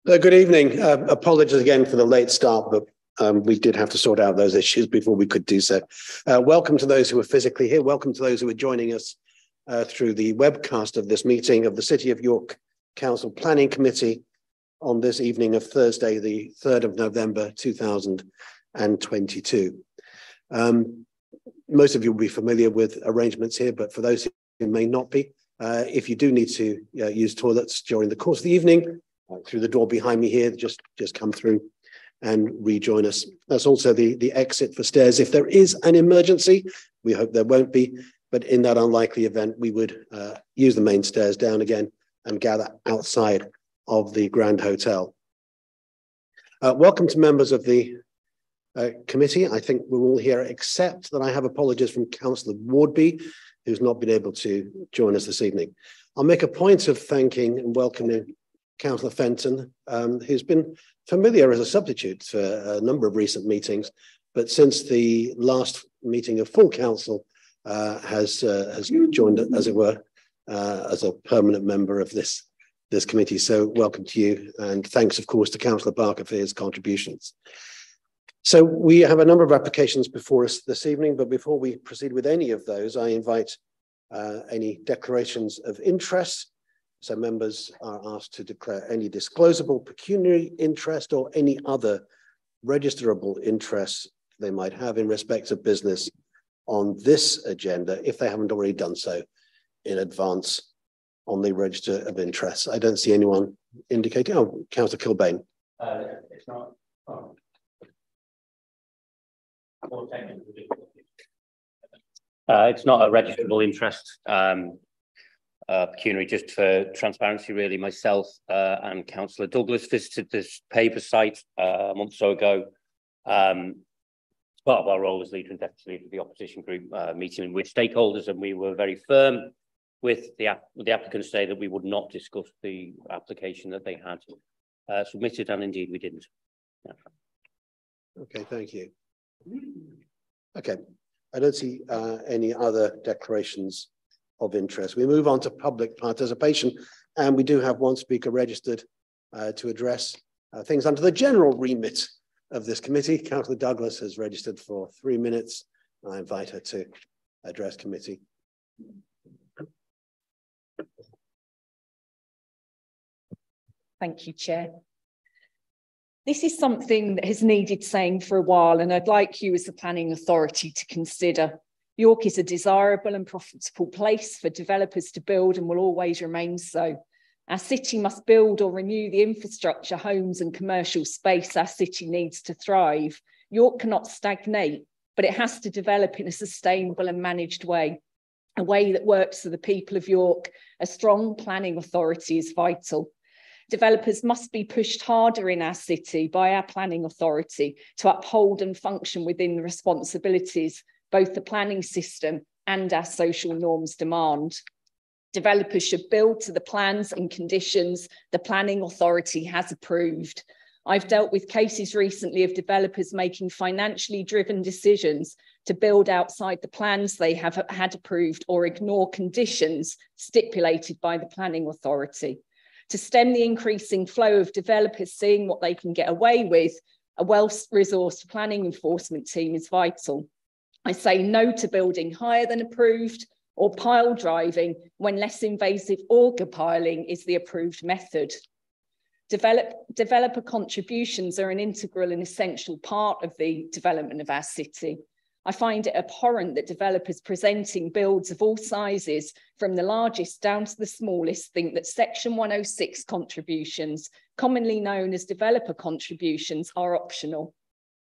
Good evening. Apologies again for the late start, but we did have to sort out those issues before we could do so. Welcome to those who are physically here. Welcome to those who are joining us through the webcast of this meeting of the City of York Council Planning Committee on this evening of Thursday, the 3rd of November, 2022. Most of you will be familiar with arrangements here, but for those who may not be, if you do need to use toilets during the course of the evening, through the door behind me here, just come through and rejoin us. That's also the exit for stairs. If there is an emergency, we hope there won't be, but in that unlikely event, we would use the main stairs down again and gather outside of the Grand Hotel. Welcome to members of the committee. I think we're all here, except that I have apologies from Councillor Wardby, who's not been able to join us this evening. I'll make a point of thanking and welcoming Councillor Fenton, who's been familiar as a substitute for a number of recent meetings, but since the last meeting of full council has joined, as it were, as a permanent member of this committee. So welcome to you, and thanks, of course, to Councillor Barker for his contributions. So we have a number of applications before us this evening, but before we proceed with any of those, I invite any declarations of interest. So members are asked to declare any disclosable pecuniary interest or any other registerable interest they might have in respect of business on this agenda, if they haven't already done so in advance on the register of interest. I don't see anyone indicating. Oh, Councillor Kilbane. It's not. Oh. It's not a registerable interest. Pecuniary, just for transparency, really. Myself and Councillor Douglas visited this Pavers site a month or so ago. Part of our role as leader and deputy leader of the opposition group, meeting with stakeholders, and we were very firm with the applicants say that we would not discuss the application that they had submitted, and indeed we didn't. Yeah. Okay, thank you. Okay, I don't see any other declarations of interest. We move on to public participation, and we do have one speaker registered to address things under the general remit of this committee. Councillor Douglas has registered for 3 minutes. I invite her to address committee. Thank you, Chair. This is something that has needed saying for a while, and I'd like you as the planning authority to consider. York is a desirable and profitable place for developers to build and will always remain so. Our city must build or renew the infrastructure, homes and commercial space our city needs to thrive. York cannot stagnate, but it has to develop in a sustainable and managed way, a way that works for the people of York. A strong planning authority is vital. Developers must be pushed harder in our city by our planning authority to uphold and function within the responsibilities both the planning system and our social norms demand. Developers should build to the plans and conditions the planning authority has approved. I've dealt with cases recently of developers making financially driven decisions to build outside the plans they have had approved or ignore conditions stipulated by the planning authority. To stem the increasing flow of developers seeing what they can get away with, a well-resourced planning enforcement team is vital. I say no to building higher than approved or pile driving when less invasive auger piling is the approved method. Developer contributions are an integral and essential part of the development of our city. I find it abhorrent that developers presenting builds of all sizes, from the largest down to the smallest, think that Section 106 contributions, commonly known as developer contributions, are optional.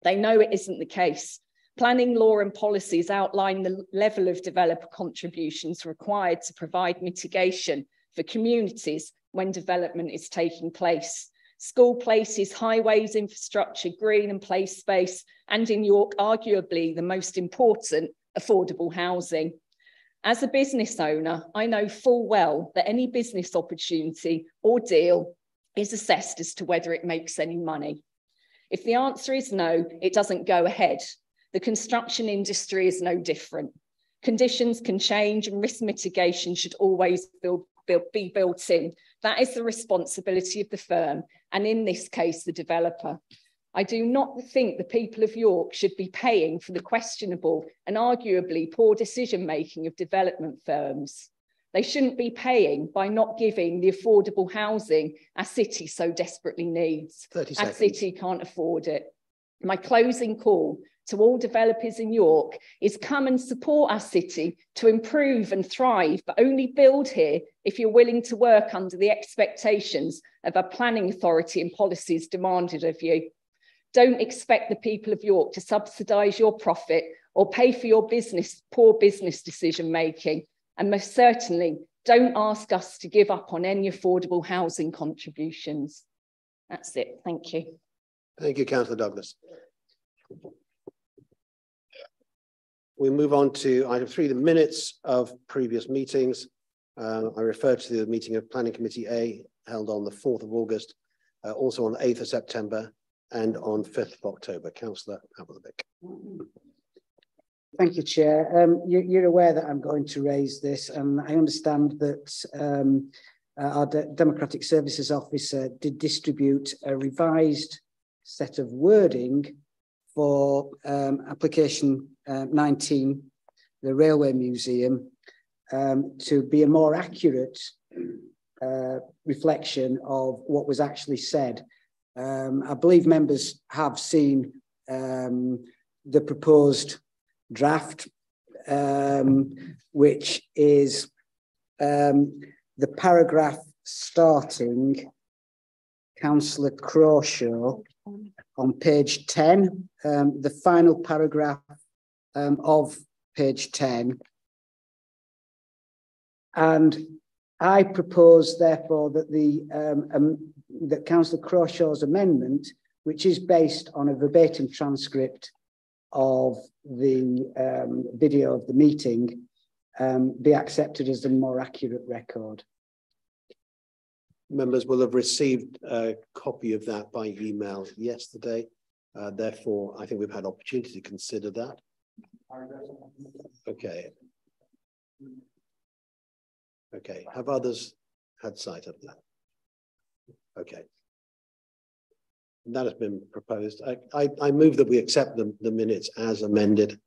They know it isn't the case. Planning law and policies outline the level of developer contributions required to provide mitigation for communities when development is taking place. School places, highways, infrastructure, green and place space, and in York, arguably the most important, affordable housing. As a business owner, I know full well that any business opportunity or deal is assessed as to whether it makes any money. If the answer is no, it doesn't go ahead. The construction industry is no different. Conditions can change and risk mitigation should always be built in That is the responsibility of the firm, and in this case, the developer. I do not think the people of York should be paying for the questionable and arguably poor decision-making of development firms. They shouldn't be paying by not giving the affordable housing our city so desperately needs. 30 Our seconds. city can't afford it. My closing call to all developers in York is come and support our city to improve and thrive, but only build here if you're willing to work under the expectations of our planning authority and policies demanded of you. Don't expect the people of York to subsidise your profit or pay for your poor business decision making. And most certainly, don't ask us to give up on any affordable housing contributions. That's it. Thank you. Thank you, Councillor Douglas. We move on to item 3, the minutes of previous meetings. I refer to the meeting of Planning Committee A held on the 4th of August, also on the 8th of September and on 5th of October. Councillor Pavers. Thank you, Chair. You're aware that I'm going to raise this, and I understand that our Democratic Services Officer did distribute a revised set of wording for application 19, the Railway Museum, to be a more accurate reflection of what was actually said. I believe members have seen the proposed draft, which is the paragraph starting Councillor Crawshaw on page 10, the final paragraph of page 10. And I propose, therefore, that that Councillor Crawshaw's amendment, which is based on a verbatim transcript of the video of the meeting, be accepted as the more accurate record. Members will have received a copy of that by email yesterday. Therefore, I think we've had opportunity to consider that. Okay. Okay. Have others had sight of that? Okay. That has been proposed. I move that we accept the minutes as amended.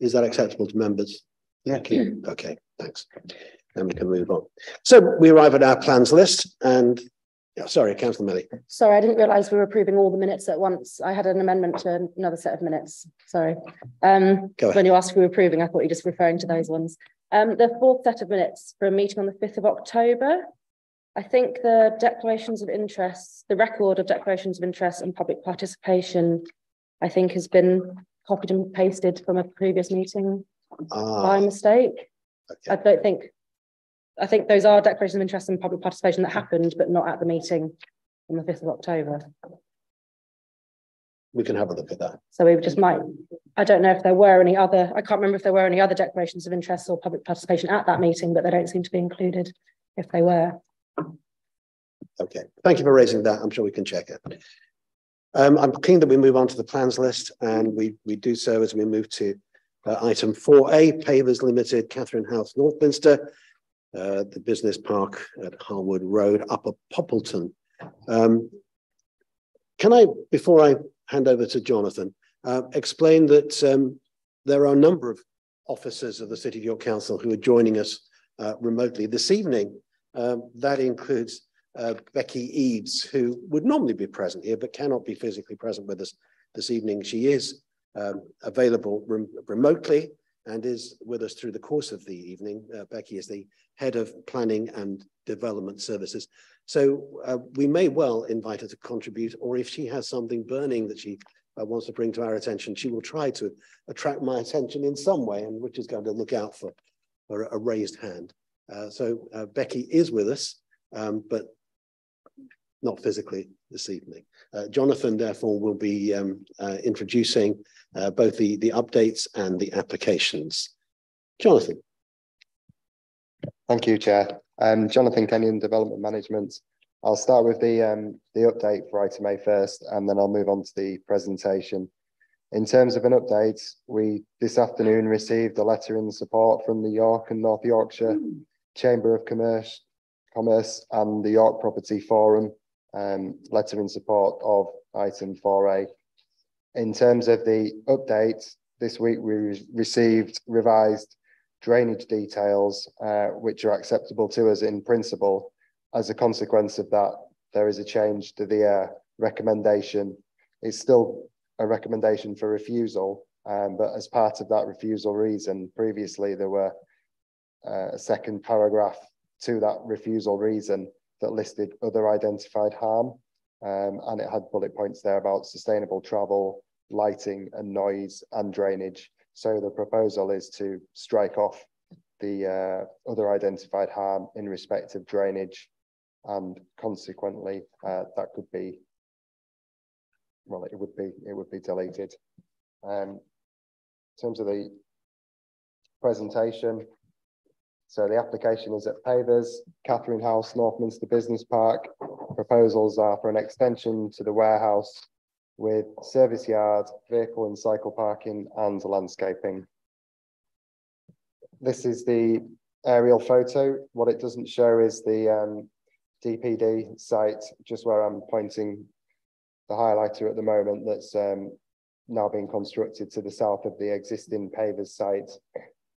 Is that acceptable to members? Yeah. Okay, thanks. Then we can move on. So we arrive at our plans list and, sorry, Councillor Melly. Sorry, I didn't realise we were approving all the minutes at once. I had an amendment to another set of minutes. Sorry. When you asked if we were approving, I thought you were just referring to those ones. The 4th set of minutes for a meeting on the 5th of October. I think the declarations of interest, the record of declarations of interest and public participation, I think has been copied and pasted from a previous meeting by mistake. Okay. I think those are declarations of interest and public participation that happened, but not at the meeting on the 5th of October. We can have a look at that. So we just might, I don't know if there were any other, I can't remember if there were any other declarations of interest or public participation at that meeting, but they don't seem to be included if they were. Okay, thank you for raising that. I'm sure we can check it. I'm keen that we move on to the plans list, and we do so as we move to item 4A, Pavers Limited, Catherine House, Northminster, the business park at Harwood Road, Upper Poppleton. Can I, before I hand over to Jonathan, explain that there are a number of officers of the City of York Council who are joining us remotely this evening. That includes Becky Eads, who would normally be present here but cannot be physically present with us this evening. She is available remotely and is with us through the course of the evening. Becky is the head of planning and development services. So we may well invite her to contribute, or if she has something burning that she wants to bring to our attention, she will try to attract my attention in some way, and Rich is going to look out for a raised hand. So Becky is with us, but not physically this evening. Jonathan, therefore, will be introducing both the updates and the applications. Jonathan. Thank you, Chair. Jonathan Kenyon, Development Management. I'll start with the update for item A first, and then I'll move on to the presentation. In terms of an update, we this afternoon received a letter in support from the York and North Yorkshire Chamber of Commerce Commerce and the York Property Forum, letter in support of item 4A. In terms of the update, this week we received revised drainage details, which are acceptable to us in principle. As a consequence of that, there is a change to the recommendation. It's still a recommendation for refusal, but as part of that refusal reason, previously there were a second paragraph to that refusal reason that listed other identified harm, and it had bullet points there about sustainable travel, lighting and noise and drainage. So the proposal is to strike off the other identified harm in respect of drainage, and consequently that could be, well, it would be deleted. In terms of the presentation, so the application is at Pavers, Catherine House, Northminster Business Park. Proposals are for an extension to the warehouse with service yard, vehicle and cycle parking and landscaping. This is the aerial photo. What it doesn't show is the DPD site, just where I'm pointing the highlighter at the moment, that's now being constructed to the south of the existing Pavers site.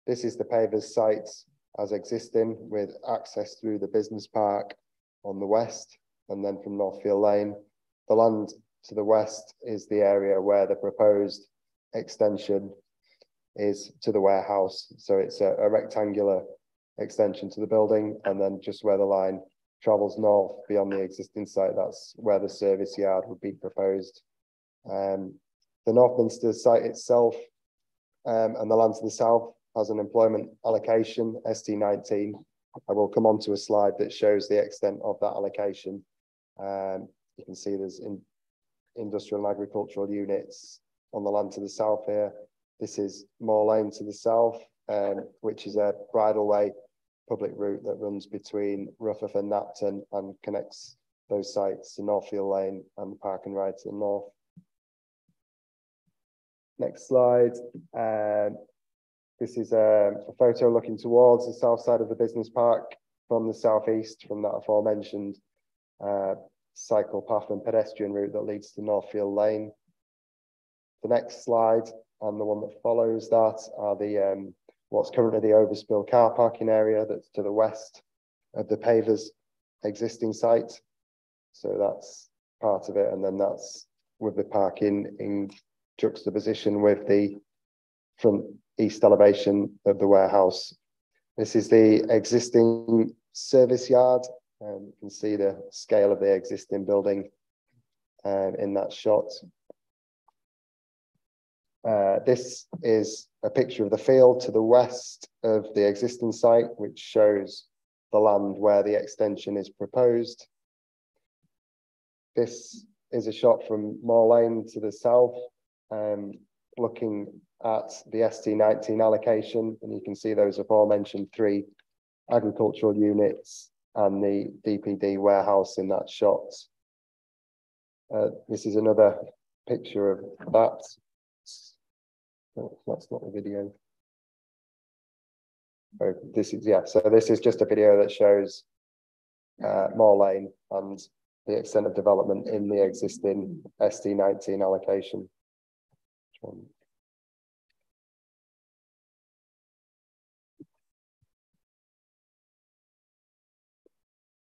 This is the Pavers site as existing, with access through the business park on the west, and then from Northfield Lane. The land to the west is the area where the proposed extension is to the warehouse. So it's a rectangular extension to the building, and then just where the line travels north beyond the existing site, that's where the service yard would be proposed. The Northminster site itself and the land to the south has an employment allocation, ST19. I will come on to a slide that shows the extent of that allocation. You can see there's industrial and agricultural units on the land to the south here. This is Moor Lane to the south, which is a bridleway public route that runs between Rufforth and Knapton and connects those sites to Northfield Lane and the park and ride to the north. Next slide. This is a photo looking towards the south side of the business park from the southeast, from that aforementioned cycle path and pedestrian route that leads to Northfield Lane. The next slide and the one that follows that are the what's currently the overspill car parking area that's to the west of the Pavers existing site. So that's part of it, and then that's with the parking in juxtaposition with the front east elevation of the warehouse. This is the existing service yard. You can see the scale of the existing building in that shot. This is a picture of the field to the west of the existing site, which shows the land where the extension is proposed. This is a shot from Moor Lane to the south, looking at the ST19 allocation, and you can see those aforementioned 3 agricultural units and the DPD warehouse in that shot. This is another picture of that. Oh, that's not the video. Oh, this is, yeah, so this is just a video that shows Moor Lane and the extent of development in the existing ST19 allocation.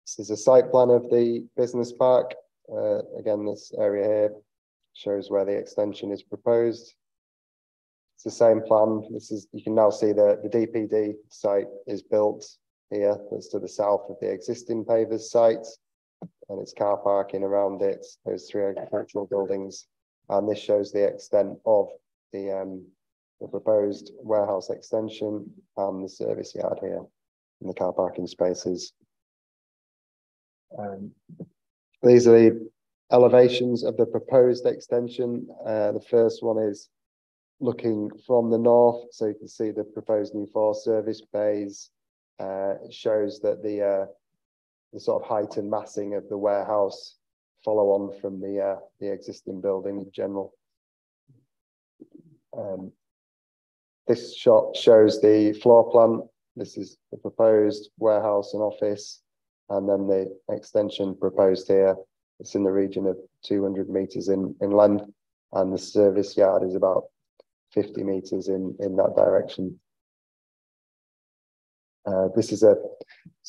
This is a site plan of the business park. Again, this area here shows where the extension is proposed. It's the same plan. This is, you can now see the DPD site is built here. That's to the south of the existing Pavers site, and it's car parking around it, those 3 agricultural buildings. And this shows the extent of the proposed warehouse extension and the service yard here and the car parking spaces. These are the elevations of the proposed extension. The first one is looking from the north, so you can see the proposed new 4 service bays. It shows that the sort of height and massing of the warehouse follow on from the existing building in general. This shot shows the floor plan. This is the proposed warehouse and office. and then the extension proposed here, it's in the region of 200 metres in length, and the service yard is about 50 metres in that direction. This is a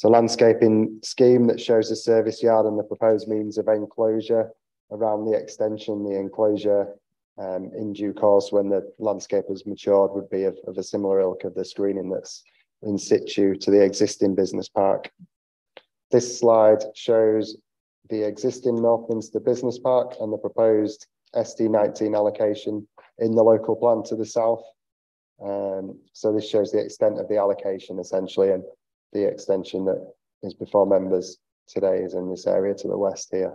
landscaping scheme that shows the service yard and the proposed means of enclosure around the extension. The enclosure in due course, when the landscape has matured, would be of a similar ilk of the screening that's in situ to the existing business park. This slide shows the existing Northminster Business Park and the proposed SD19 allocation in the local plan to the south. So this shows the extent of the allocation essentially, and the extension that is before members today is in this area to the west here.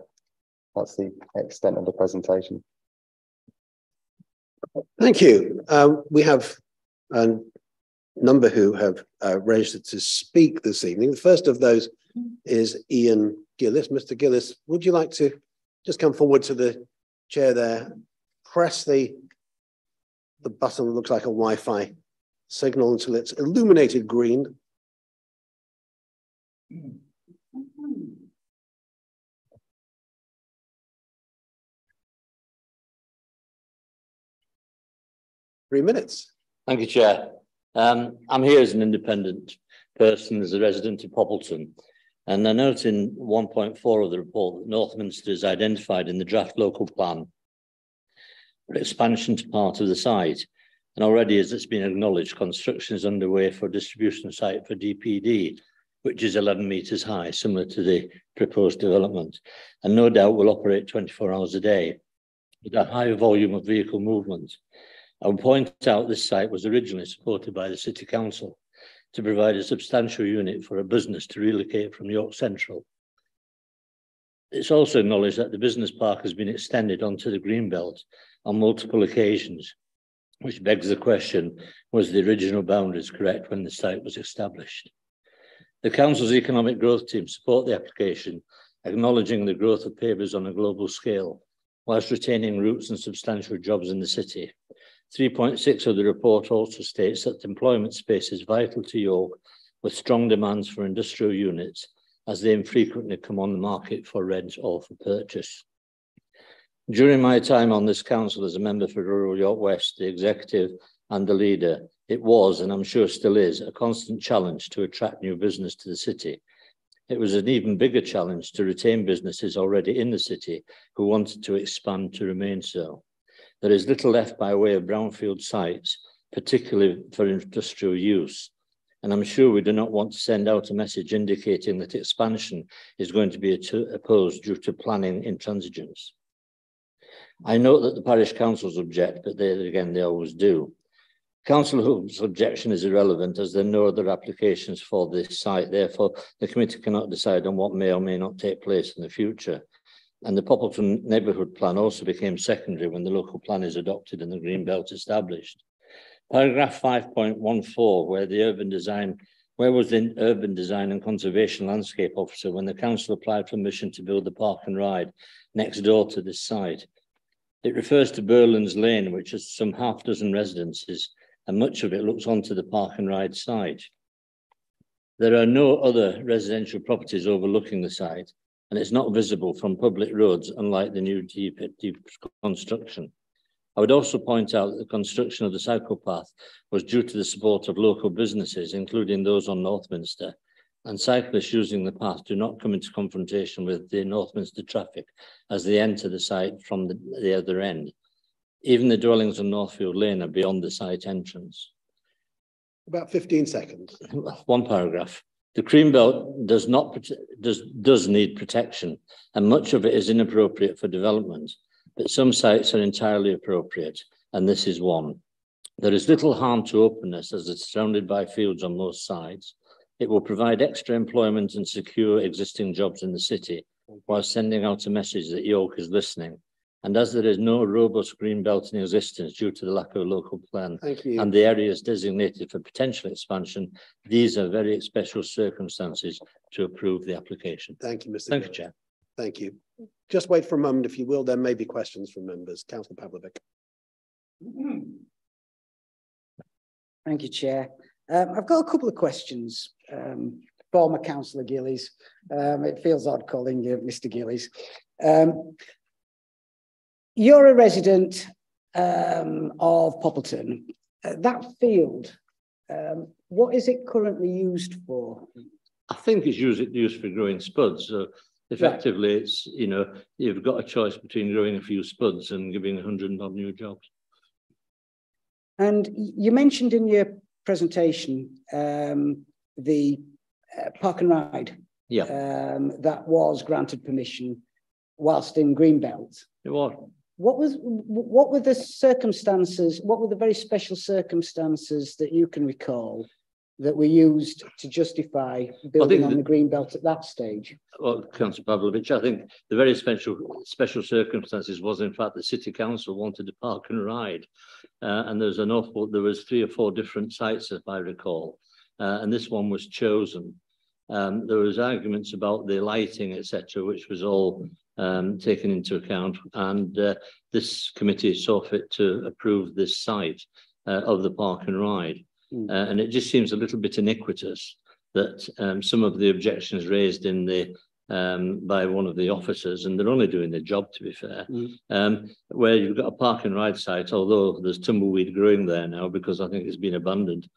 That's the extent of the presentation. Thank you. We have a number who have registered to speak this evening. The first of those is Ian Gillis. Mr. Gillis, would you like to just come forward to the chair there, press the button that looks like a Wi-Fi signal until it's illuminated green. Three minutes. Thank you, Chair. I'm here as an independent person, as a resident of Poppleton, and I note in 1.4 of the report that Northminster is identified in the draft local plan for expansion to part of the site. And already, as it's been acknowledged, construction is underway for a distribution site for DPD, which is 11 metres high, similar to the proposed development, and no doubt will operate 24 hours a day with a high volume of vehicle movement. I would point out this site was originally supported by the City Council to provide a substantial unit for a business to relocate from York Central. It's also acknowledged that the business park has been extended onto the Greenbelt on multiple occasions, which begs the question, was the original boundaries correct when the site was established? The Council's economic growth team support the application, acknowledging the growth of Pavers on a global scale, whilst retaining roots and substantial jobs in the city. 3.6 of the report also states that employment space is vital to York, with strong demands for industrial units, as they infrequently come on the market for rent or for purchase. During my time on this council as a member for Rural York West, the executive and the leader, it was, and I'm sure still is, a constant challenge to attract new business to the city. It was an even bigger challenge to retain businesses already in the city who wanted to expand to remain so. There is little left by way of brownfield sites, particularly for industrial use. And I'm sure we do not want to send out a message indicating that expansion is going to be opposed due to planning intransigence. I note that the parish councils object, but they always do. Council's objection is irrelevant as there are no other applications for this site. Therefore, the committee cannot decide on what may or may not take place in the future. And the Poppleton neighbourhood plan also became secondary when the local plan is adopted and the green belt established. Paragraph 5.14, where was the urban design and conservation landscape officer when the council applied for permission to build the park and ride next door to this site? It refers to Burlands Lane, which has some half dozen residences, and much of it looks onto the park and ride site. There are no other residential properties overlooking the site, and it's not visible from public roads, unlike the new deep construction. I would also point out that the construction of the cycle path was due to the support of local businesses, including those on Northminster, and cyclists using the path do not come into confrontation with the Northminster traffic as they enter the site from the other end. Even the dwellings on Northfield Lane are beyond the site entrance. About 15 seconds. One paragraph. The cream belt does need protection, and much of it is inappropriate for development, but some sites are entirely appropriate, and this is one. There is little harm to openness as it's surrounded by fields on most sides. It will provide extra employment and secure existing jobs in the city, while sending out a message that York is listening. And as there is no robust green belt in existence due to the lack of a local plan and the areas designated for potential expansion, these are very special circumstances to approve the application. Thank you, Mr. Thank you, Chair. Thank you. Just wait for a moment, if you will. There may be questions from members. Councillor Pavlovic. Thank you, Chair. I've got a couple of questions. former Councillor Gillies. It feels odd calling you Mr. Gillies. You're a resident of Poppleton. That field, what is it currently used for? I think it's used for growing spuds. So effectively, it's, you know, you've got a choice between growing a few spuds and giving 100 odd new jobs. And you mentioned in your presentation the park and ride. Yeah. That was granted permission whilst in Greenbelt. It was. What were the circumstances? What were the very special circumstances that you can recall that were used to justify building on the Greenbelt at that stage? Well, Councillor Pavlovich, I think the very special circumstances was, in fact, the City Council wanted to park and ride, and there was 3 or 4 different sites, if I recall, and this one was chosen. There was arguments about the lighting, etc., which was all taken into account, and this committee saw fit to approve this site of the park and ride. And it just seems a little bit iniquitous that some of the objections raised in the by one of the officers, and they're only doing their job, to be fair, where you've got a park and ride site, although there's tumbleweed growing there now because I think it's been abandoned.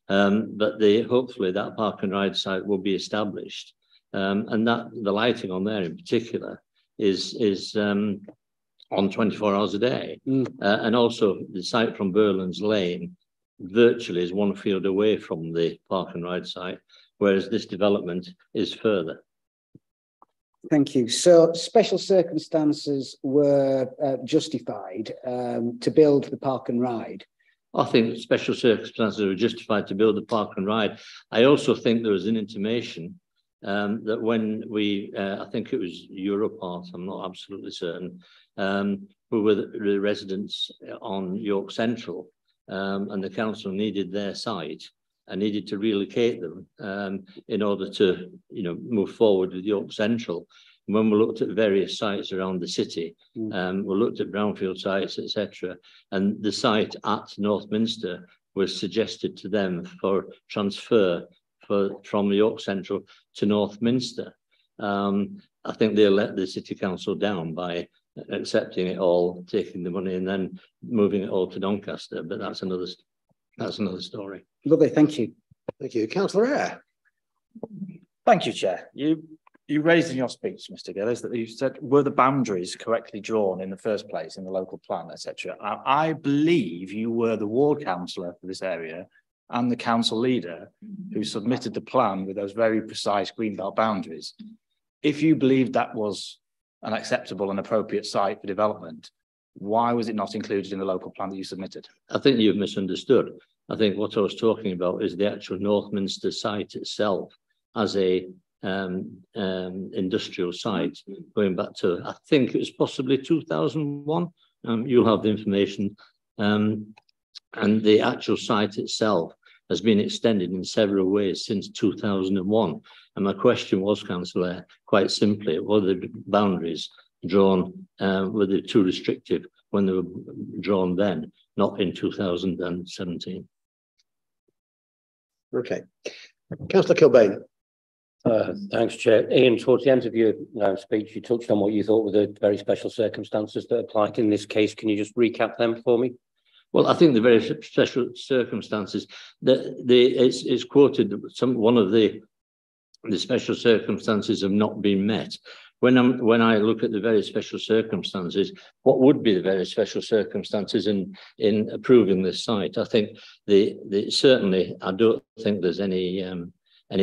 But hopefully that park and ride site will be established, and that the lighting on there in particular is on 24 hours a day, and also the site from Burlands Lane virtually is 1 field away from the park and ride site, whereas this development is further. Thank you. So special circumstances were justified to build the park and ride. I think special circumstances were justified to build the park and ride. I also think there was an intimation that when we, I think it was Europart, I'm not absolutely certain, who were the residents on York Central, and the council needed their site and needed to relocate them in order to, you know, move forward with York Central. And when we looked at various sites around the city, we looked at brownfield sites, etc., and the site at Northminster was suggested to them for transfer from York Central to Northminster. I think they let the city council down by accepting it all, taking the money, and then moving it all to Doncaster. But that's another story. Lovely, thank you. Thank you, Councillor Eyre. Thank you, Chair. You raised in your speech, Mr. Gillies, that you said, were the boundaries correctly drawn in the first place in the local plan, etc. I believe you were the ward councillor for this area and the council leader who submitted the plan with those very precise greenbelt boundaries. If you believed that was an acceptable and appropriate site for development, why was it not included in the local plan that you submitted? I think you've misunderstood. I think what I was talking about is the actual Northminster site itself as a industrial site going back to, I think it was possibly 2001. You'll have the information. And the actual site itself has been extended in several ways since 2001. And my question was, Councillor, quite simply, were the boundaries drawn, were they too restrictive when they were drawn then, not in 2017? Okay. Councillor Kilbane. Thanks, Chair. Ian, towards the end of your speech, you touched on what you thought were the very special circumstances that applied in this case. Can you just recap them for me? Well, I think the very special circumstances that it's quoted one of the special circumstances have not been met. When I look at the very special circumstances, what would be the very special circumstances in approving this site? I think certainly I don't think there's any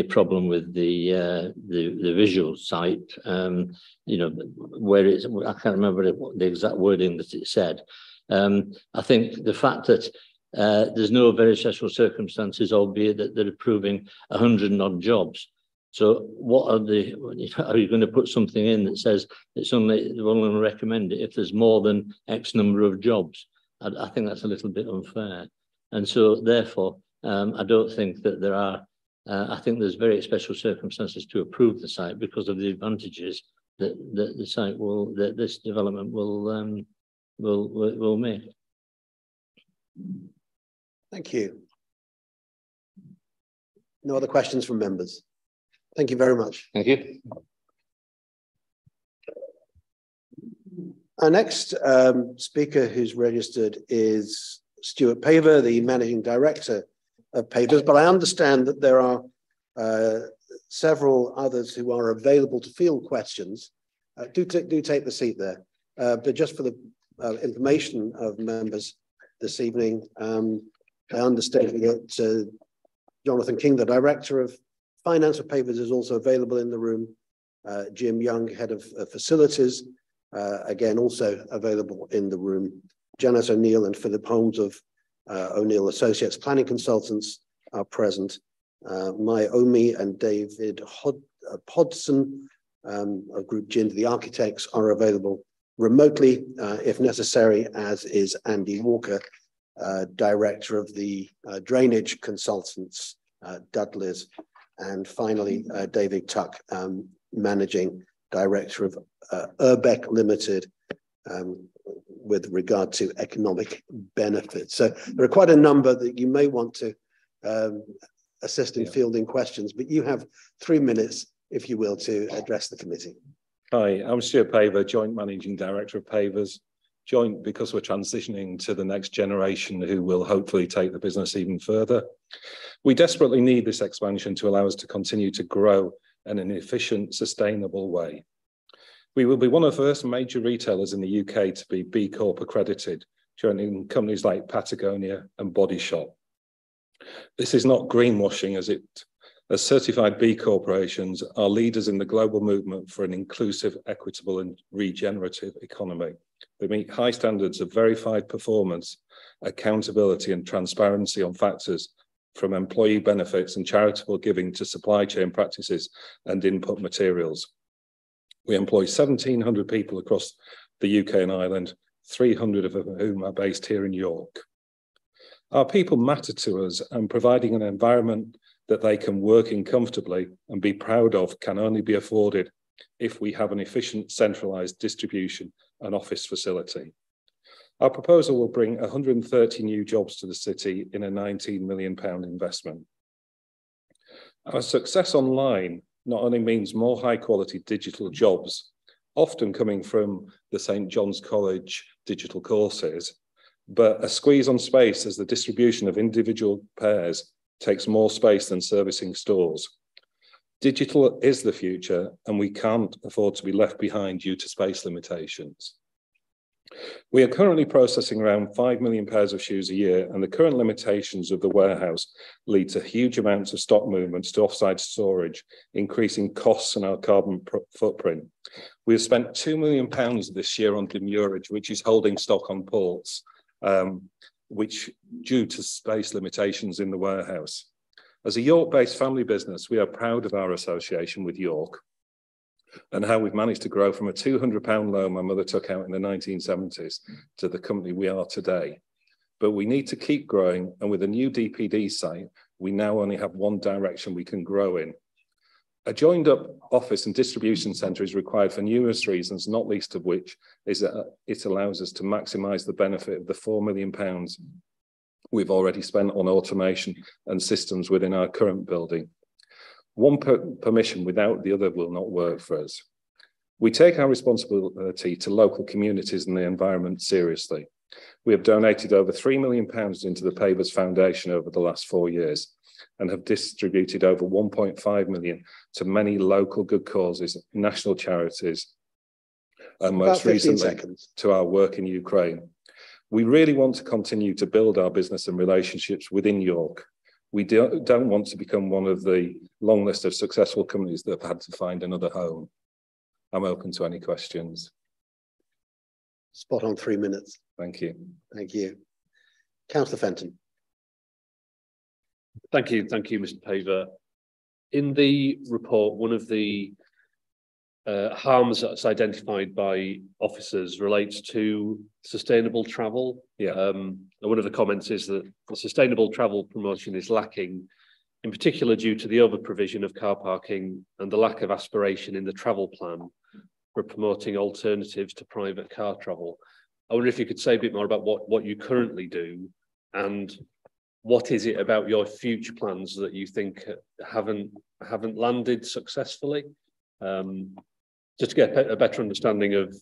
problem with the visual site. You know, where it's, I can't remember the exact wording that it said. I think the fact that there's no very special circumstances, albeit that they're approving 100 odd jobs. So what are you going to put something in that says it's only going to recommend it if there's more than X number of jobs? I think that's a little bit unfair. And so therefore, I don't think that there are, I think there's very special circumstances to approve the site because of the advantages that the site that this development will make. Thank you. No other questions from members? Thank you very much. Thank you. Our next speaker who's registered is Stuart Paver, the Managing Director of Pavers, but I understand that there are several others who are available to field questions. Do take the seat there. But just for the information of members this evening, I understand that Jonathan King, the Director of Finance of Pavers, is also available in the room. Jim Young, Head of Facilities, again, also available in the room. Janice O'Neill and Philip Holmes of O'Neill Associates Planning Consultants are present. Mai Omi and David Podson of Group Gind, the architects, are available remotely if necessary, as is Andy Walker, Director of the Drainage Consultants, Dudleys, and finally David Tuck, Managing Director of Urbeck Limited, with regard to economic benefits. So there are quite a number that you may want to assist in fielding questions, but you have 3 minutes, if you will, to address the committee. Hi, I'm Stuart Paver, Joint Managing Director of Pavers. Joint because we're transitioning to the next generation who will hopefully take the business even further. We desperately need this expansion to allow us to continue to grow in an efficient, sustainable way. We will be one of the first major retailers in the UK to be B Corp accredited, joining companies like Patagonia and Body Shop. This is not greenwashing, as certified B corporations are leaders in the global movement for an inclusive, equitable and regenerative economy. They meet high standards of verified performance, accountability and transparency on factors from employee benefits and charitable giving to supply chain practices and input materials. We employ 1,700 people across the UK and Ireland, 300 of whom are based here in York. Our people matter to us, and providing an environment that they can work in comfortably and be proud of can only be afforded if we have an efficient centralised distribution and office facility. Our proposal will bring 130 new jobs to the city in a £19 million investment. Our success online not only means more high quality digital jobs, often coming from the St John's College digital courses, but a squeeze on space as the distribution of individual pairs takes more space than servicing stores. Digital is the future, and we can't afford to be left behind due to space limitations. We are currently processing around 5 million pairs of shoes a year, and the current limitations of the warehouse lead to huge amounts of stock movements to offsite storage, increasing costs and our carbon footprint. We have spent £2 million this year on demurrage, which is holding stock on ports, which due to space limitations in the warehouse. As a York-based family business, we are proud of our association with York and how we've managed to grow from a £200 loan my mother took out in the 1970s to the company we are today. But we need to keep growing, and with a new DPD site, we now only have one direction we can grow in. A joined up office and distribution centre is required for numerous reasons, not least of which is that it allows us to maximise the benefit of the £4 million we've already spent on automation and systems within our current building. One permission without the other will not work for us. We take our responsibility to local communities and the environment seriously. We have donated over £3 million into the Pavers Foundation over the last 4 years and have distributed over 1.5 million to many local good causes, national charities, and most recently to our work in Ukraine. We really want to continue to build our business and relationships within York. We don't want to become one of the long list of successful companies that have had to find another home. I'm open to any questions. Spot on 3 minutes. Thank you. Thank you. Councillor Fenton. Thank you, Mr. Paver. In the report, one of the harms that's identified by officers relates to sustainable travel. Yeah. One of the comments is that the sustainable travel promotion is lacking, in particular due to the over-provision of car parking and the lack of aspiration in the travel plan for promoting alternatives to private car travel. I wonder if you could say a bit more about what you currently do, and what is it about your future plans that you think haven't haven't landed successfully. Just to get a better understanding of,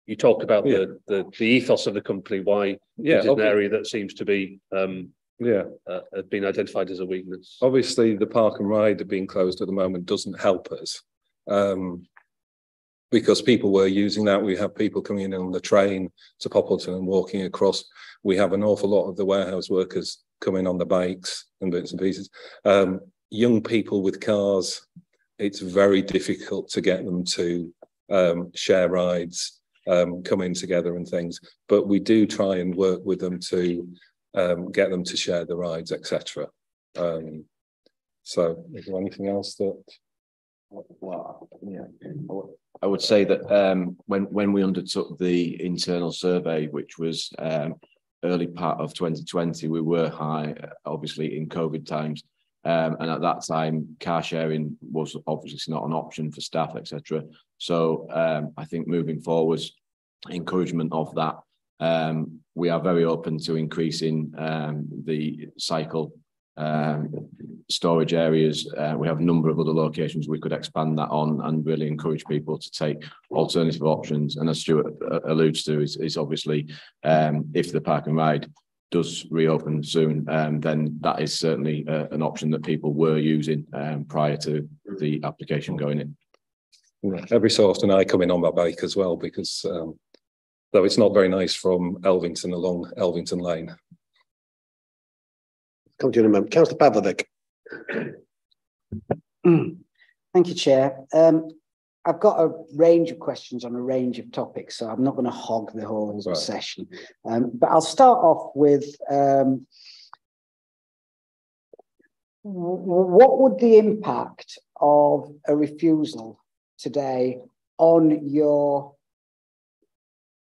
you talk about the ethos of the company, why it's an area that seems to be been identified as a weakness. Obviously, the park and ride being closed at the moment doesn't help us, because people were using that. We have people coming in on the train to Poppleton and walking across. We have an awful lot of the warehouse workers coming on the bikes and bits and pieces. Young people with cars, it's very difficult to get them to share rides, come in together and things. But we do try and work with them to get them to share the rides, etc. So, is there anything else that? Well, yeah, I would say that when we undertook the internal survey, which was early part of 2020, we were high, obviously in COVID times, and at that time, car sharing was obviously not an option for staff, etc. So I think moving forwards, encouragement of that. We are very open to increasing the cycle storage areas. We have a number of other locations we could expand that on and really encourage people to take alternative options. And as Stuart alludes to, is obviously if the park and ride does reopen soon, then that is certainly an option that people were using prior to the application going in. Every so often I come in on my bike as well, because though it's not very nice from Elvington along Elvington Lane. Come to you in a moment. Councillor Pavlovic. Thank you, Chair. I've got a range of questions on a range of topics, so I'm not going to hog the whole session. But I'll start off with what would the impact of a refusal today on your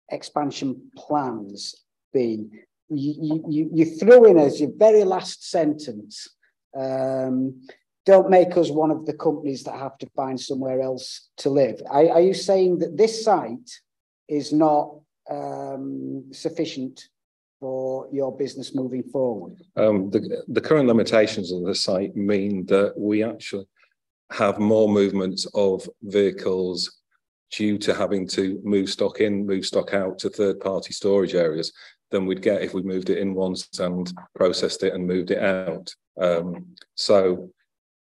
expansion plans be? You threw in as your very last sentence, don't make us one of the companies that have to find somewhere else to live. Are you saying that this site is not sufficient for your business moving forward? The current limitations of the site mean that we actually have more movements of vehicles due to having to move stock in, move stock out to third-party storage areas than we'd get if we moved it in once and processed it and moved it out. So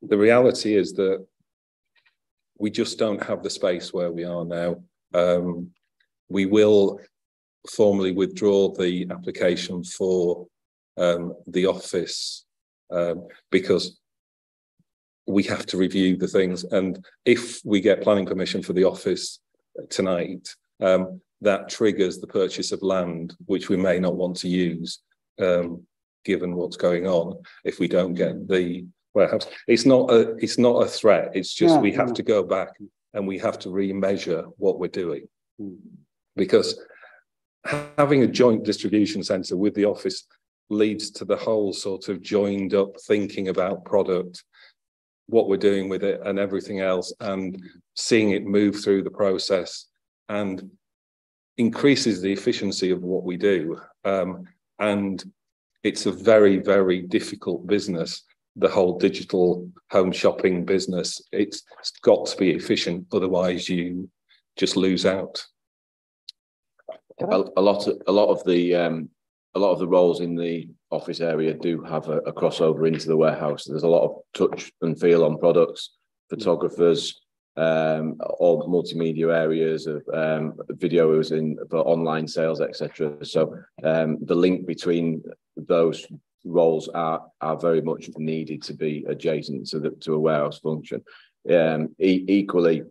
the reality is that we just don't have the space where we are now. We will formally withdraw the application for the office because we have to review the things. And if we get planning permission for the office tonight, that triggers the purchase of land, which we may not want to use, given what's going on. If we don't get the warehouse, it's not a threat. It's just we have to go back and we have to remeasure what we're doing, because having a joint distribution centre with the office leads to the whole sort of joined up thinking about product, what we're doing with it, and everything else, and seeing it move through the process, and increases the efficiency of what we do. And it's a very, very difficult business, the whole digital home shopping business. It's got to be efficient, otherwise you just lose out. A lot of the roles in the office area do have a crossover into the warehouse. There's a lot of touch and feel on products, photographers, all multimedia areas of videos for online sales, etc. So the link between those roles are very much needed to be adjacent to a warehouse function. Equally,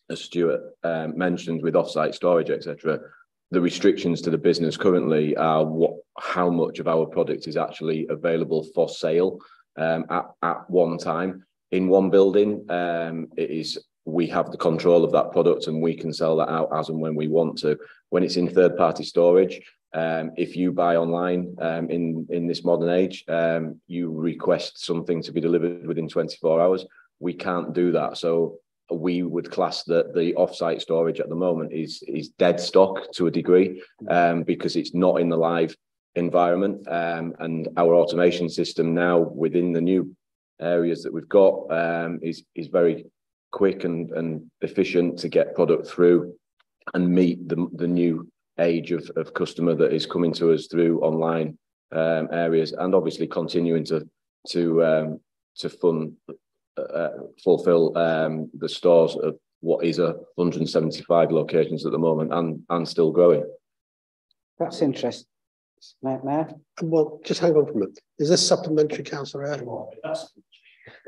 as Stuart mentioned, with offsite storage, etc., the restrictions to the business currently are how much of our product is actually available for sale at one time in one building. We have the control of that product and we can sell that out as and when we want to. When it's in third-party storage, if you buy online in this modern age, you request something to be delivered within 24 hours. We can't do that. So we would class that the off-site storage at the moment is dead stock to a degree, because it's not in the live environment. And our automation system now within the new areas that we've got is very quick and efficient to get product through and meet the new age of customer that is coming to us through online areas, and obviously continuing to fulfill the stores of what is 175 locations at the moment and still growing. That's interesting. Matt? Well, just hang on for a minute. Is this supplementary, Councillor Eyre?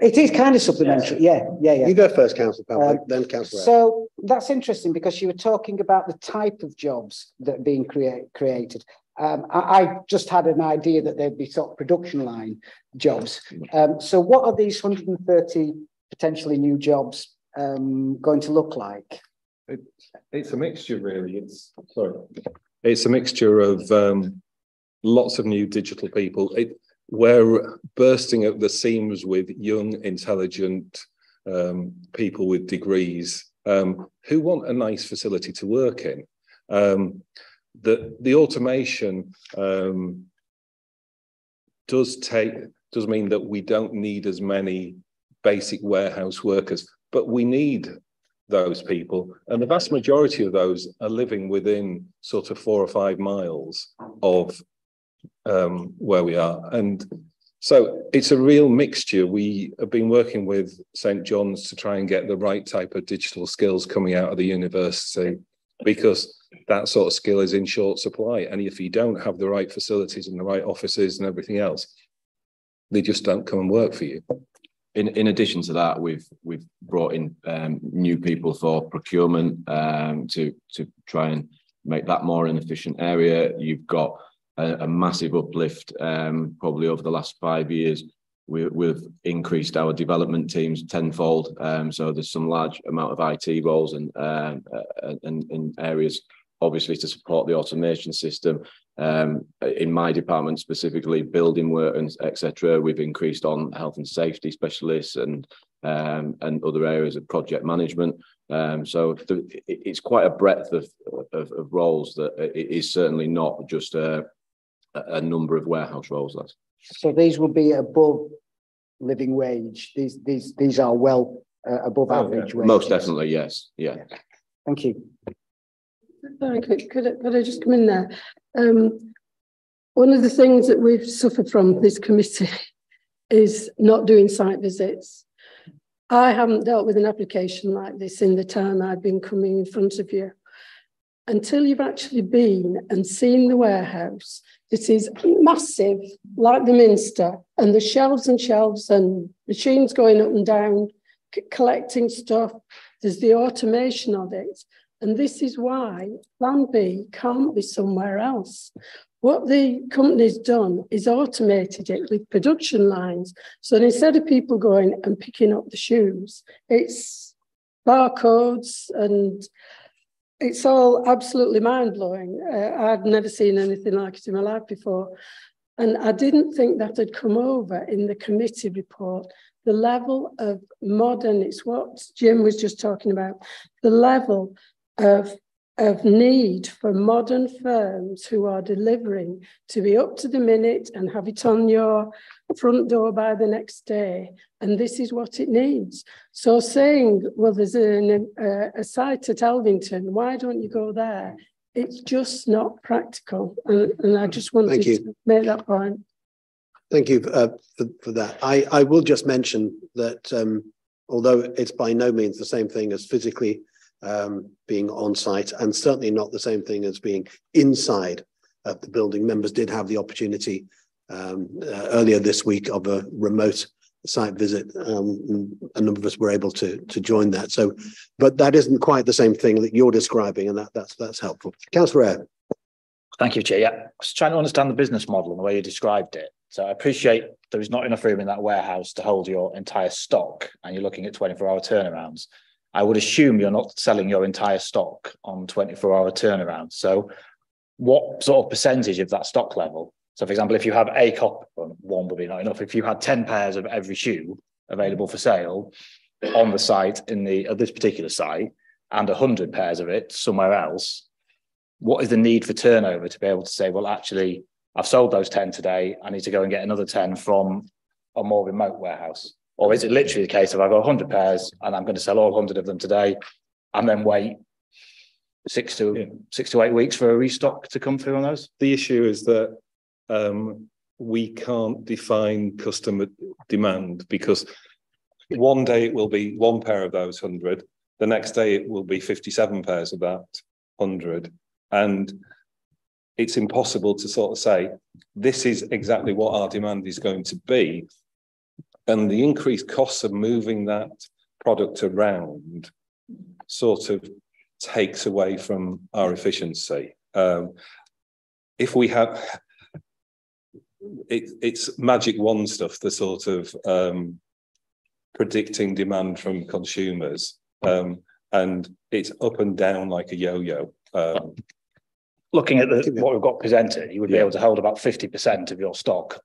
It is kind of supplementary, yeah. You go first, Councillor Pavers, then Councillor Eyre. So that's interesting because you were talking about the type of jobs that are being created. I just had an idea that they'd be sort of production line jobs. So what are these 130 potentially new jobs going to look like? It's a mixture, really. It's a mixture of lots of new digital people. We're bursting at the seams with young, intelligent people with degrees who want a nice facility to work in. The automation does mean that we don't need as many basic warehouse workers, but we need those people, and the vast majority of those are living within sort of 4 or 5 miles of where we are. And so it's a real mixture. We have been working with St. John's to try and get the right type of digital skills coming out of the university, because that sort of skill is in short supply. And if you don't have the right facilities and the right offices and everything else, they just don't come and work for you. In addition to that, we've brought in new people for procurement to try and make that more an efficient area. You've got a massive uplift probably over the last 5 years. We've increased our development teams tenfold. So there's some large amount of IT roles and in areas, obviously, to support the automation system. In my department specifically, building work and etc., we've increased on health and safety specialists and other areas of project management. So it's quite a breadth of roles that it is certainly not just a number of warehouse roles. So these will be above living wage. These are well above average wages. Most definitely, yes. Yeah. Thank you. Sorry, could I just come in there? One of the things that we've suffered from this committee is not doing site visits. I haven't dealt with an application like this in the time I've been coming in front of you. Until you've actually been and seen the warehouse, this is massive, like the Minster, and the shelves and shelves and machines going up and down, collecting stuff. There's the automation of it. And this is why Plan B can't be somewhere else. What the company's done is automated it with production lines. So instead of people going and picking up the shoes, it's barcodes, and it's all absolutely mind-blowing. I'd never seen anything like it in my life before. And I didn't think that had come over in the committee report. The level of modern, it's what Jim was just talking about, the level of need for modern firms who are delivering to be up to the minute and have it on your front door by the next day. And this is what it needs. So saying, well, there's a site at Elvington, why don't you go there? It's just not practical. And I just wanted to make that point. Thank you for that. I will just mention that although it's by no means the same thing as physically being on site, and certainly not the same thing as being inside of the building. Members did have the opportunity earlier this week of a remote site visit. A number of us were able to join that. So, but that isn't quite the same thing that you're describing, and that's helpful. Councillor Eyre. Thank you, Chair. Yeah, I was trying to understand the business model and the way you described it. So I appreciate there is not enough room in that warehouse to hold your entire stock, and you're looking at 24-hour turnarounds. I would assume you're not selling your entire stock on 24-hour turnaround. So what sort of percentage of that stock level? So for example, if you have a copy, one would be not enough. If you had 10 pairs of every shoe available for sale on the site at this particular site, and 100 pairs of it somewhere else, what is the need for turnover to be able to say, well, actually, I've sold those 10 today, I need to go and get another 10 from a more remote warehouse? Or is it literally the case of I've got 100 pairs and I'm going to sell all 100 of them today and then wait 6 to 8 weeks for a restock to come through on those? The issue is that we can't define customer demand, because one day it will be one pair of those 100, the next day it will be 57 pairs of that 100, and it's impossible to sort of say this is exactly what our demand is going to be, and the increased costs of moving that product around sort of takes away from our efficiency. If we have it's magic wand stuff, the sort of predicting demand from consumers, and it's up and down like a yo-yo. Looking at what we've got presented, you would be able to hold about 50% of your stock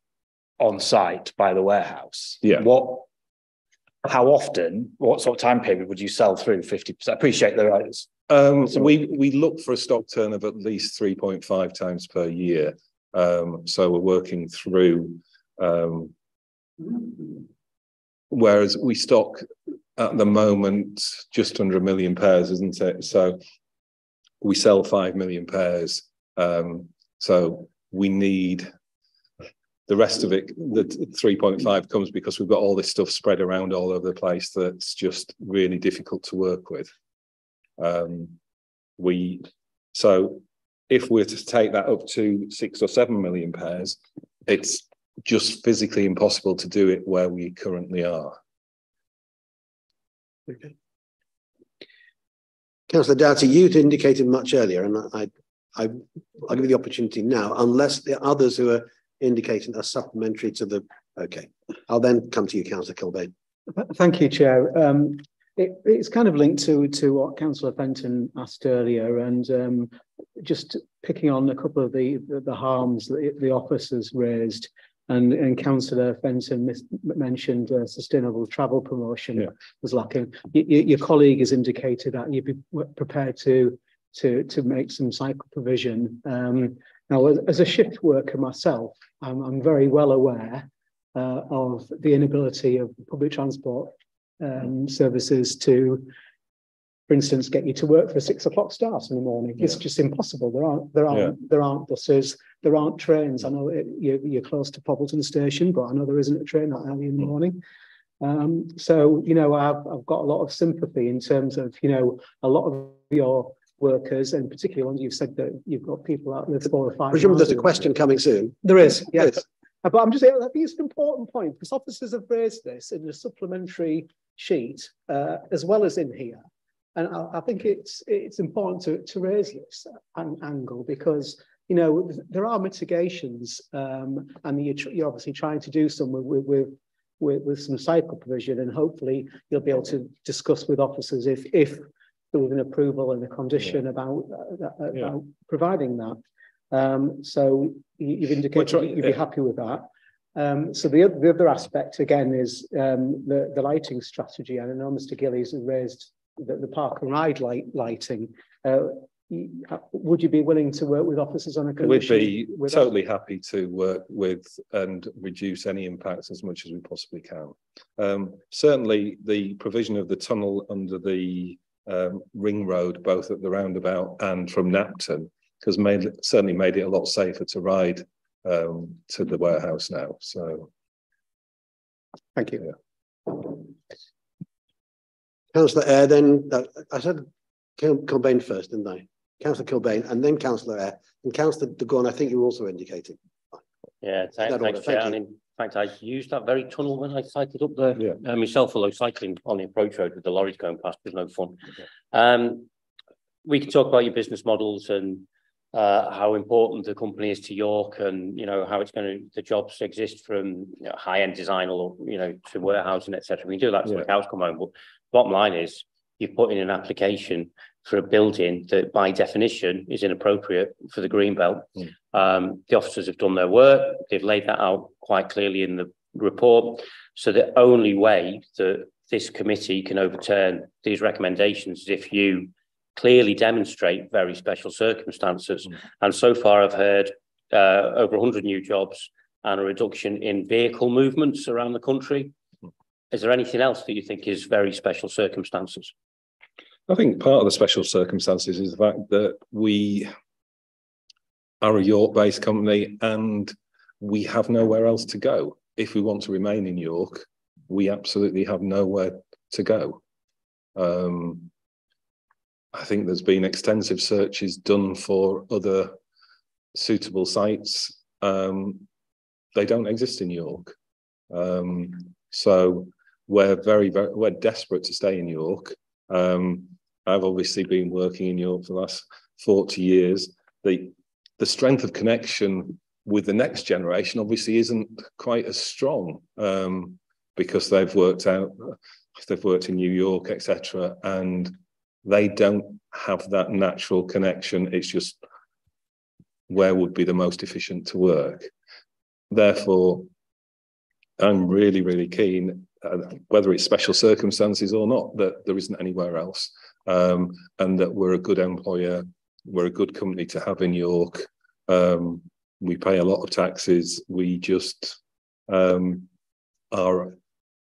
on site by the warehouse. How often, what sort of time period would you sell through 50%? I appreciate the rights. We look for a stock turn of at least 3.5 times per year. So we're working through, whereas we stock at the moment just under 1 million pairs, isn't it? So we sell 5 million pairs. So we need the rest of it. The 3.5 comes because we've got all this stuff spread around all over the place that's just really difficult to work with. So if we're to take that up to 6 or 7 million pairs, it's just physically impossible to do it where we currently are. Okay. Councillor Doughty, you'd indicated much earlier, and I'll give you the opportunity now, unless the others who are indicating are supplementary to the. Okay, I'll then come to you, Councillor Kilbane. Thank you, Chair. It's kind of linked to what Councillor Fenton asked earlier, and just picking on a couple of the harms that the officers raised, and Councillor Fenton mentioned sustainable travel promotion was lacking. Your colleague has indicated that you'd be prepared to make some cycle provision. Now, as a shift worker myself, I'm very well aware of the inability of public transport services to, for instance, get you to work for a 6 o'clock start in the morning. It's just impossible. There aren't buses, there aren't trains. I know you're close to Poppleton station, but I know there isn't a train that early in the morning. So I've got a lot of sympathy in terms of a lot of your workers, and particularly ones you've said that you've got people out with 4 or 5. Presumably there's a question coming soon. There is, yes. But I'm just saying, I think it's an important point, because officers have raised this in a supplementary sheet as well as in here. And I think it's important to raise this angle, because there are mitigations, and you're obviously trying to do some with some cycle provision, and hopefully you'll be able to discuss with officers if there was an approval and a condition about providing that. So you've indicated you'd be happy with that. So the other aspect again is the lighting strategy. I know Mr. Gillies has raised the park and ride lighting. Would you be willing to work with officers on a condition? We'd be totally happy to work with and reduce any impacts as much as we possibly can. Certainly the provision of the tunnel under the ring road, both at the roundabout and from Napton, has certainly made it a lot safer to ride to the warehouse now. So thank you. Councillor Eyre, then I said Kilbane first, didn't I? Councillor Kilbane, and then Councillor Eyre, and Councillor de Gorne, I think you were also indicating. Yeah, thanks, Chair. And in fact, I used that very tunnel when I cycled up there myself, although cycling on the approach road with the lorries going past was no fun. We can talk about your business models and how important the company is to York, and how it's the jobs exist from high-end design or to warehousing, etc. We can do that to make house come home, but bottom line is you've put in an application for a building that by definition is inappropriate for the Greenbelt. The officers have done their work, they've laid that out quite clearly in the report. So the only way that this committee can overturn these recommendations is if you clearly demonstrate very special circumstances. And so far I've heard over 100 new jobs and a reduction in vehicle movements around the country. Is there anything else that you think is very special circumstances? I think part of the special circumstances is the fact that we are a York-based company and we have nowhere else to go. If we want to remain in York, we absolutely have nowhere to go. I think there's been extensive searches done for other suitable sites. They don't exist in York. So we're desperate to stay in York. I've obviously been working in York for the last 40 years. The strength of connection with the next generation obviously isn't quite as strong because they've worked in New York, etc., and they don't have that natural connection. It's just where would be the most efficient to work. Therefore, I'm really, really keen, whether it's special circumstances or not, that there isn't anywhere else, and that we're a good employer, we're a good company to have in York. We pay a lot of taxes. We just are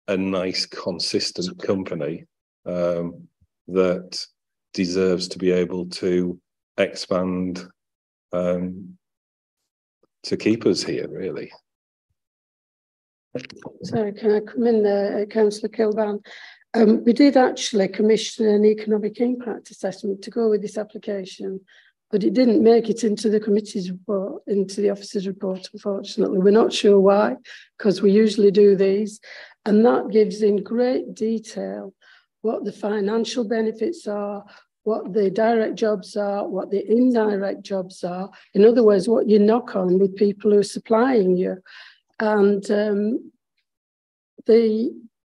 a nice, consistent company that deserves to be able to expand to keep us here, really. Sorry, can I come in there, Councillor Kilban? We did actually commission an economic impact assessment to go with this application, but it didn't make it into the committee's report, into the officer's report, unfortunately. We're not sure why, because we usually do these, and that gives in great detail what the financial benefits are, what the direct jobs are, what the indirect jobs are. In other words, what you knock on with people who are supplying you. And the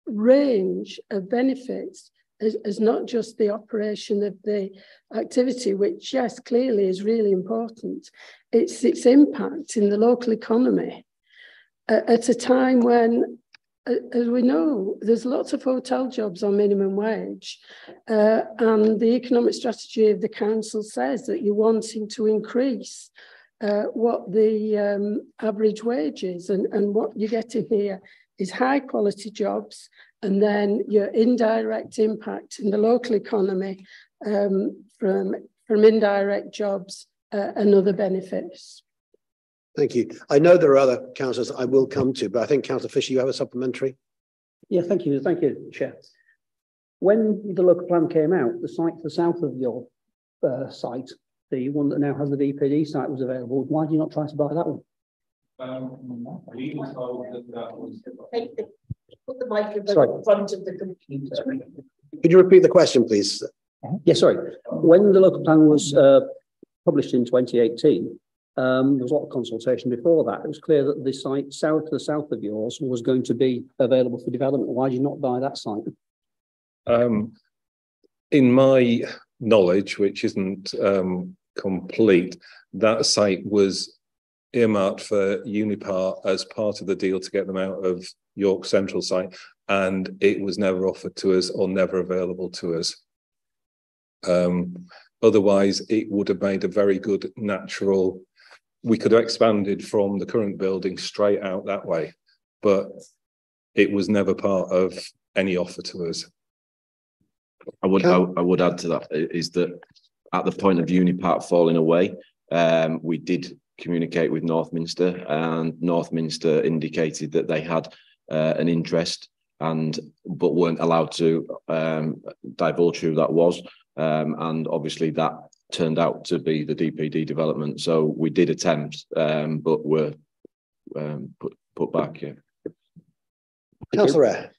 range of benefits is not just the operation of the activity, which, yes, clearly is really important. It's its impact in the local economy at a time when, as we know, there's lots of hotel jobs on minimum wage, and the economic strategy of the council says that you're wanting to increase what the average wage is, and what you're getting here is high quality jobs, and then your indirect impact in the local economy from indirect jobs and other benefits. Thank you. I know there are other councillors I will come to, but I think Councillor Fisher, you have a supplementary. Yeah, thank you, Chair. When the local plan came out, the site to the south of your site, the one that now has the DPD site, was available. Why do you not try to buy that one? We were told that was... Put the microphone in front of the computer. Could you repeat the question, please? Yeah, sorry. When the local plan was published in 2018, there was a lot of consultation before that. It was clear that the site to the south of yours was going to be available for development. Why did you not buy that site? In my knowledge, which isn't complete, that site was earmarked for Unipart as part of the deal to get them out of York Central site, and it was never offered to us or never available to us. Otherwise, it would have made a very good natural... We could have expanded from the current building straight out that way, but it was never part of any offer to us. I would add to that is that at the point of Unipart falling away, we did communicate with Northminster, and Northminster indicated that they had an interest but weren't allowed to divulge who that was, and obviously that turned out to be the DPD development. So we did attempt, but were put back. Yeah. Councillor,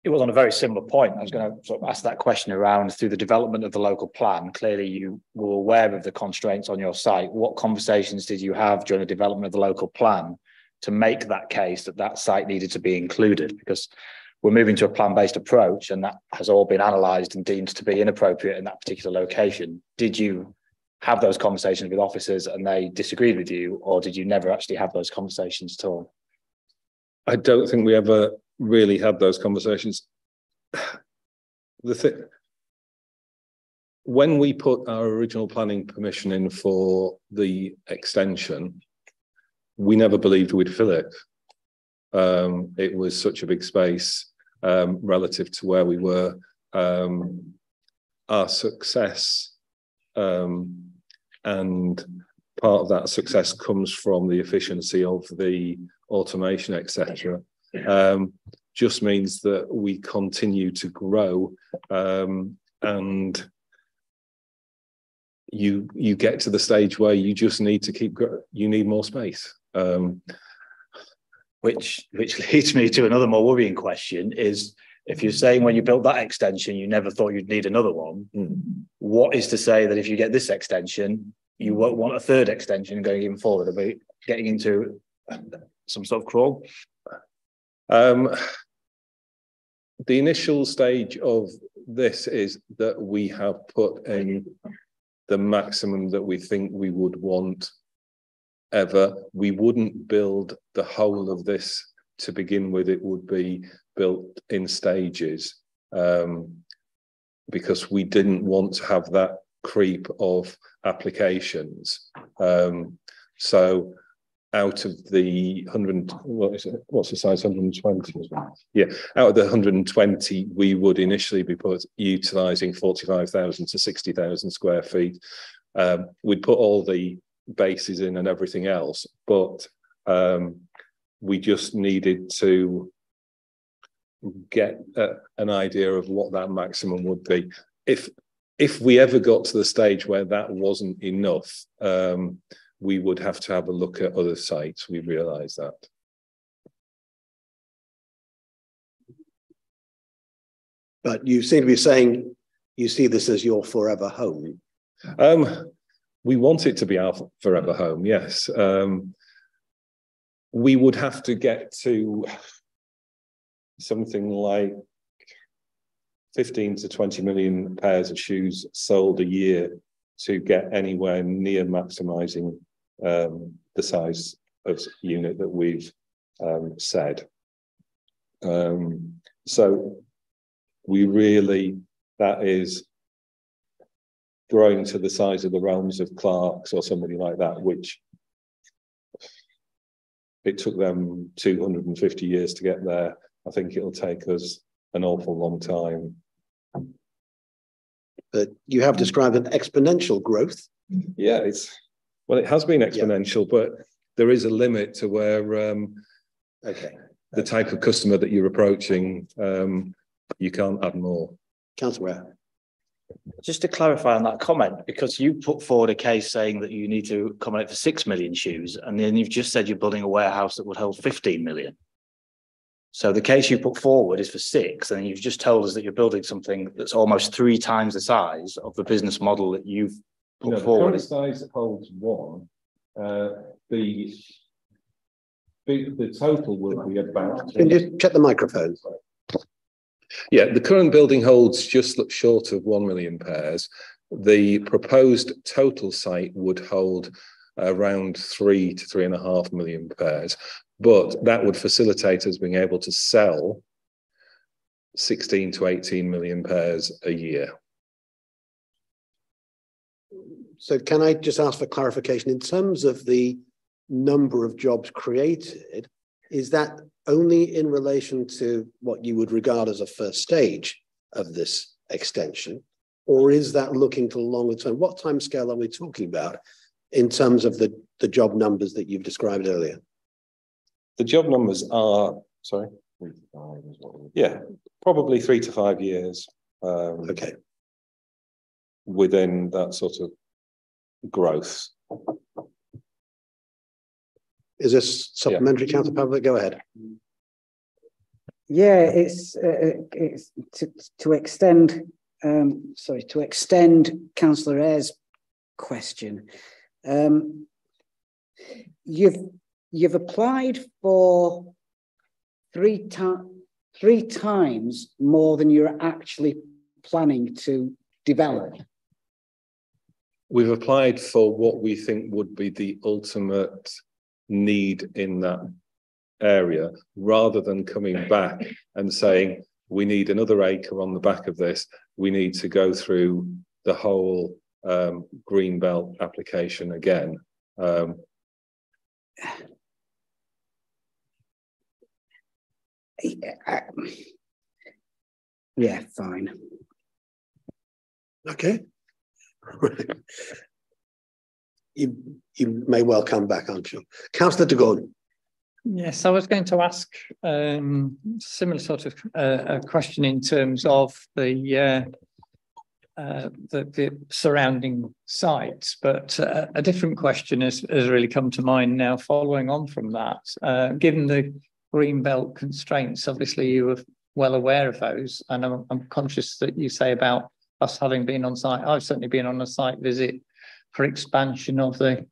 it was on a very similar point. I was going to sort of ask that question around through the development of the local plan. Clearly, you were aware of the constraints on your site. What conversations did you have during the development of the local plan to make that case that that site needed to be included? Because we're moving to a plan-based approach, and that has all been analysed and deemed to be inappropriate in that particular location. Did you have those conversations with officers and they disagreed with you, or did you never actually have those conversations at all? I don't think we ever really had those conversations. When we put our original planning permission in for the extension, we never believed we'd fill it. It was such a big space relative to where we were. Our success and part of that success comes from the efficiency of the automation, etc. Just means that we continue to grow, and you get to the stage where you just need to keep growing. You need more space. Which leads me to another more worrying question: is if you're saying when you built that extension you never thought you'd need another one, what is to say that if you get this extension you won't want a third extension going even forward, about getting into some sort of crawl? The initial stage of this is that we have put in the maximum that we think we would want ever. We wouldn't build the whole of this to begin with. It would be built in stages, because we didn't want to have that creep of applications. So out of the 100, what's the size, 120? Yeah, out of the 120, we would initially be utilising 45,000 to 60,000 square feet. We'd put all the bases in and everything else, but we just needed to get an idea of what that maximum would be. If we ever got to the stage where that wasn't enough, we would have to have a look at other sites. We realise that. But you seem to be saying you see this as your forever home. We want it to be our forever home, yes. We would have to get to something like 15 to 20 million pairs of shoes sold a year to get anywhere near maximising the size of unit that we've said. So we really, that is growing to the size of the realms of Clark's or somebody like that, which it took them 250 years to get there. I think it'll take us an awful long time. But you have described an exponential growth. Yeah, it has been exponential, but there is a limit to where the type of customer that you're approaching, you can't add more. Councillor, just to clarify on that comment, because you put forward a case saying that you need to accommodate for 6 million shoes, and then you've just said you're building a warehouse that would hold 15 million. So the case you put forward is for 6, and you've just told us that you're building something that's almost 3 times the size of the business model that you've put forward. The current size holds 1. The total will be about... Can you check the microphone? Yeah, the current building holds just short of 1 million pairs. The proposed total site would hold around 3 to 3.5 million pairs, but that would facilitate us being able to sell 16 to 18 million pairs a year. So can I just ask for clarification in terms of the number of jobs created? Is that only in relation to what you would regard as a first stage of this extension, or is that looking to longer term? What time scale are we talking about in terms of the job numbers that you've described earlier? The job numbers are, sorry? 3 to 5 is what we're... Yeah, probably 3 to 5 years. Okay. Within that sort of growth. Is this supplementary, Councillor Pavers? Go ahead. Yeah, it's to extend. To extend Councillor Ayres' question. You've applied for 3 times more than you're actually planning to develop. We've applied for what we think would be the ultimate need in that area, rather than coming back and saying we need another acre on the back of this, we need to go through the whole green belt application again. Yeah, fine. Okay. You may well come back, I'm sure. Councillor de Gaunt. Yes, I was going to ask similar sort of a question in terms of the surrounding sites, but a different question has really come to mind now following on from that. Given the greenbelt constraints, obviously you were well aware of those, and I'm conscious that you say about us having been on site. I've certainly been on a site visit for expansion of the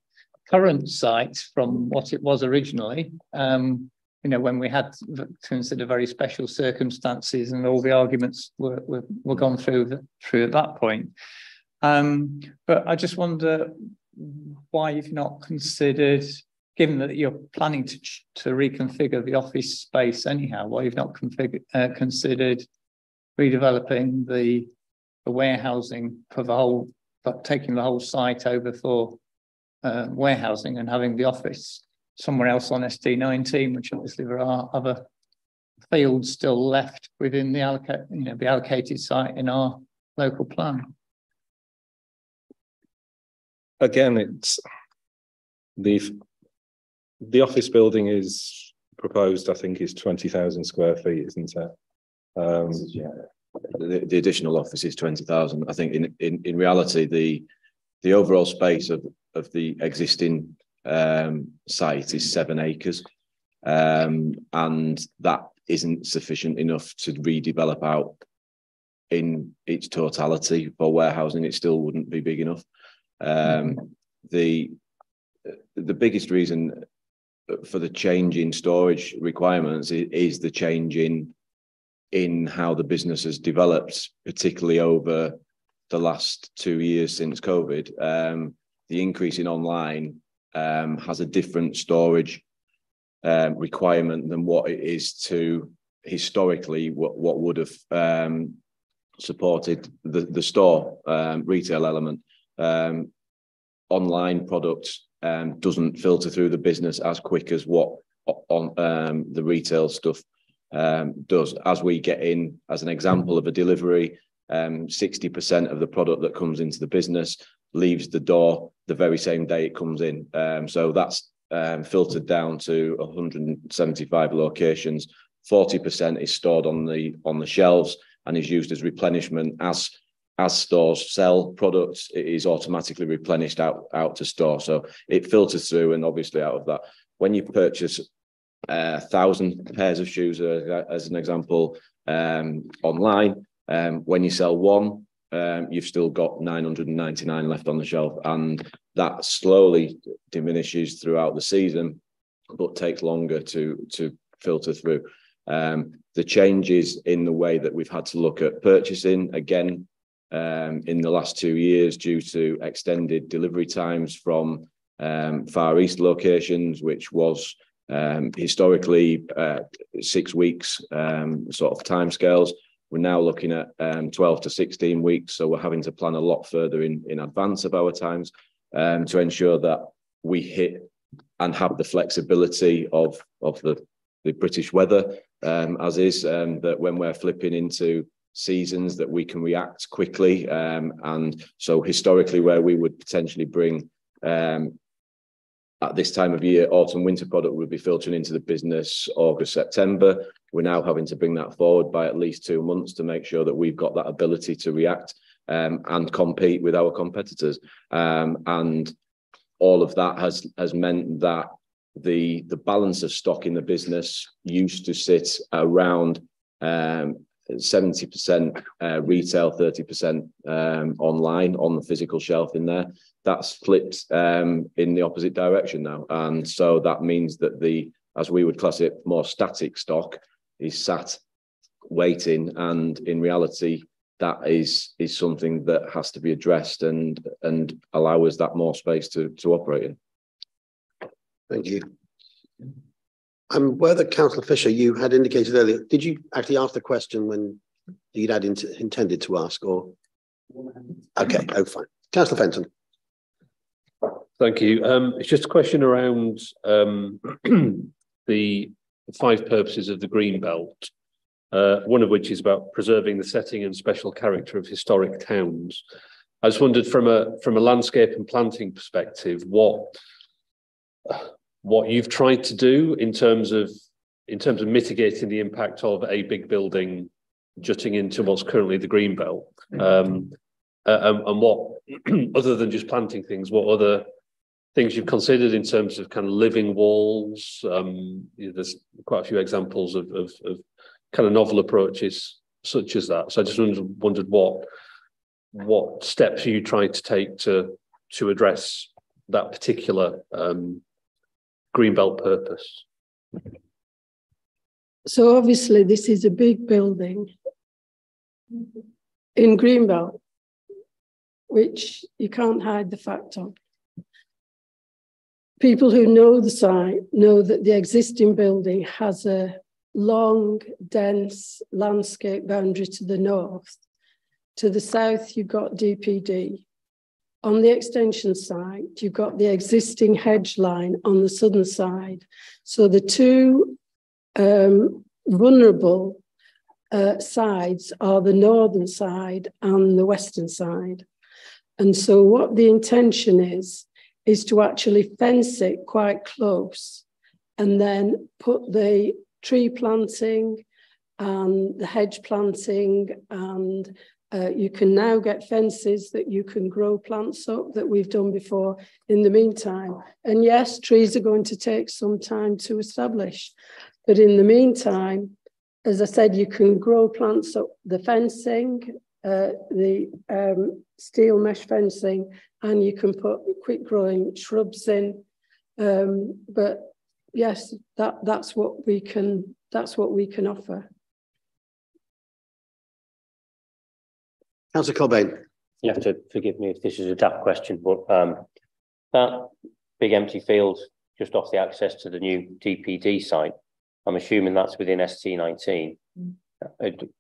current site from what it was originally, you know, when we had to consider very special circumstances and all the arguments were gone through at that point. But I just wonder why you've not considered, given that you're planning to reconfigure the office space anyhow, why you've not considered redeveloping the warehousing for the whole, but taking the whole site over for warehousing and having the office somewhere else on SD19, which obviously there are other fields still left within the allocated site in our local plan. Again, it's the office building is proposed, I think, is 20,000 square feet, isn't it? The additional office is 20,000. I think in reality, the overall space of the existing site is 7 acres, and that isn't sufficient enough to redevelop out in its totality for warehousing. It still wouldn't be big enough. The biggest reason for the change in storage requirements is the change in how the business has developed, particularly over the last 2 years since COVID. The increase in online has a different storage requirement than what it is to historically what would have supported the store retail element. Online products doesn't filter through the business as quick as what on the retail stuff does. As we get in, as an example of a delivery, 60% of the product that comes into the business leaves the door the very same day it comes in. So that's filtered down to 175 locations. 40% is stored on the shelves and is used as replenishment. As stores sell products, it is automatically replenished out to store. So it filters through, and obviously out of that, when you purchase 1,000 pairs of shoes, as an example, online, when you sell one, you've still got 999 left on the shelf, and that slowly diminishes throughout the season, but takes longer to filter through. The changes in the way that we've had to look at purchasing, again, in the last 2 years, due to extended delivery times from Far East locations, which was historically 6 weeks sort of timescales. We're now looking at 12 to 16 weeks, so we're having to plan a lot further in advance of our times to ensure that we hit and have the flexibility of the British weather, as is, that when we're flipping into seasons that we can react quickly. And so historically, where we would potentially bring at this time of year, autumn winter product would be filtering into the business August, September. We're now having to bring that forward by at least 2 months to make sure that we've got that ability to react and compete with our competitors. And all of that has meant that the balance of stock in the business used to sit around 70% retail, 30% online on the physical shelf in there. That's flipped in the opposite direction now. And so that means that as we would class it, more static stock is sat waiting. And in reality, that is something that has to be addressed and allow us that more space to operate in. Thank you. Whether Councillor Fisher, you had indicated earlier, did you actually ask the question when you'd had intended to ask, or? Okay, oh, fine. Councillor Fenton. Thank you. It's just a question around the 5 purposes of the green belt, one of which is about preserving the setting and special character of historic towns. I just wondered from a landscape and planting perspective, what you've tried to do in terms of mitigating the impact of a big building jutting into what's currently the green belt, and what, other than just planting things, what other things you've considered in terms of kind of living walls. There's quite a few examples of kind of novel approaches such as that. So I just wondered what steps you tried to take to address that particular greenbelt purpose. So obviously this is a big building in greenbelt, which you can't hide the fact of. People who know the site know that the existing building has a long, dense landscape boundary to the north. To the south, you've got DPD. On the extension site, you've got the existing hedge line on the southern side. So the two vulnerable sides are the northern side and the western side. And so what the intention is to actually fence it quite close and then put the tree planting and the hedge planting, and you can now get fences that you can grow plants up that we've done before in the meantime. And yes, trees are going to take some time to establish, but in the meantime, as I said, you can grow plants up, the fencing, the steel mesh fencing, and you can put quick growing shrubs in. But yes, that's what we can offer. Councillor Cobain. You have to forgive me if this is a daft question, but that big empty field just off the access to the new DPD site, I'm assuming that's within ST19.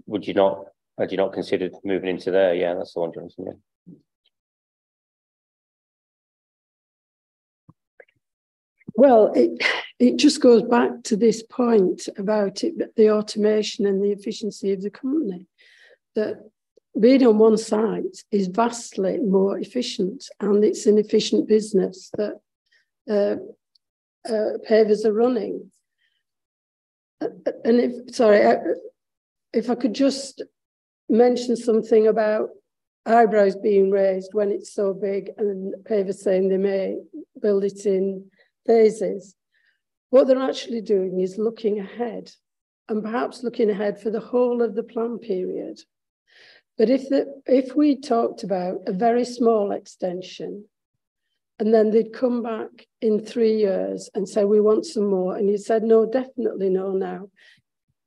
Would you not? Had you not considered moving into there? Yeah, that's the one, Johnson. Yeah. Well, it just goes back to this point about it, the automation and the efficiency of the company. That being on one site is vastly more efficient, and it's an efficient business that Pavers are running. And if I could just mention something about eyebrows being raised when it's so big, and Pavers saying they may build it in phases. What they're actually doing is looking ahead, and perhaps looking ahead for the whole of the plan period. But if we talked about a very small extension, and then they'd come back in 3 years and say, we want some more, and you said, no, definitely no now,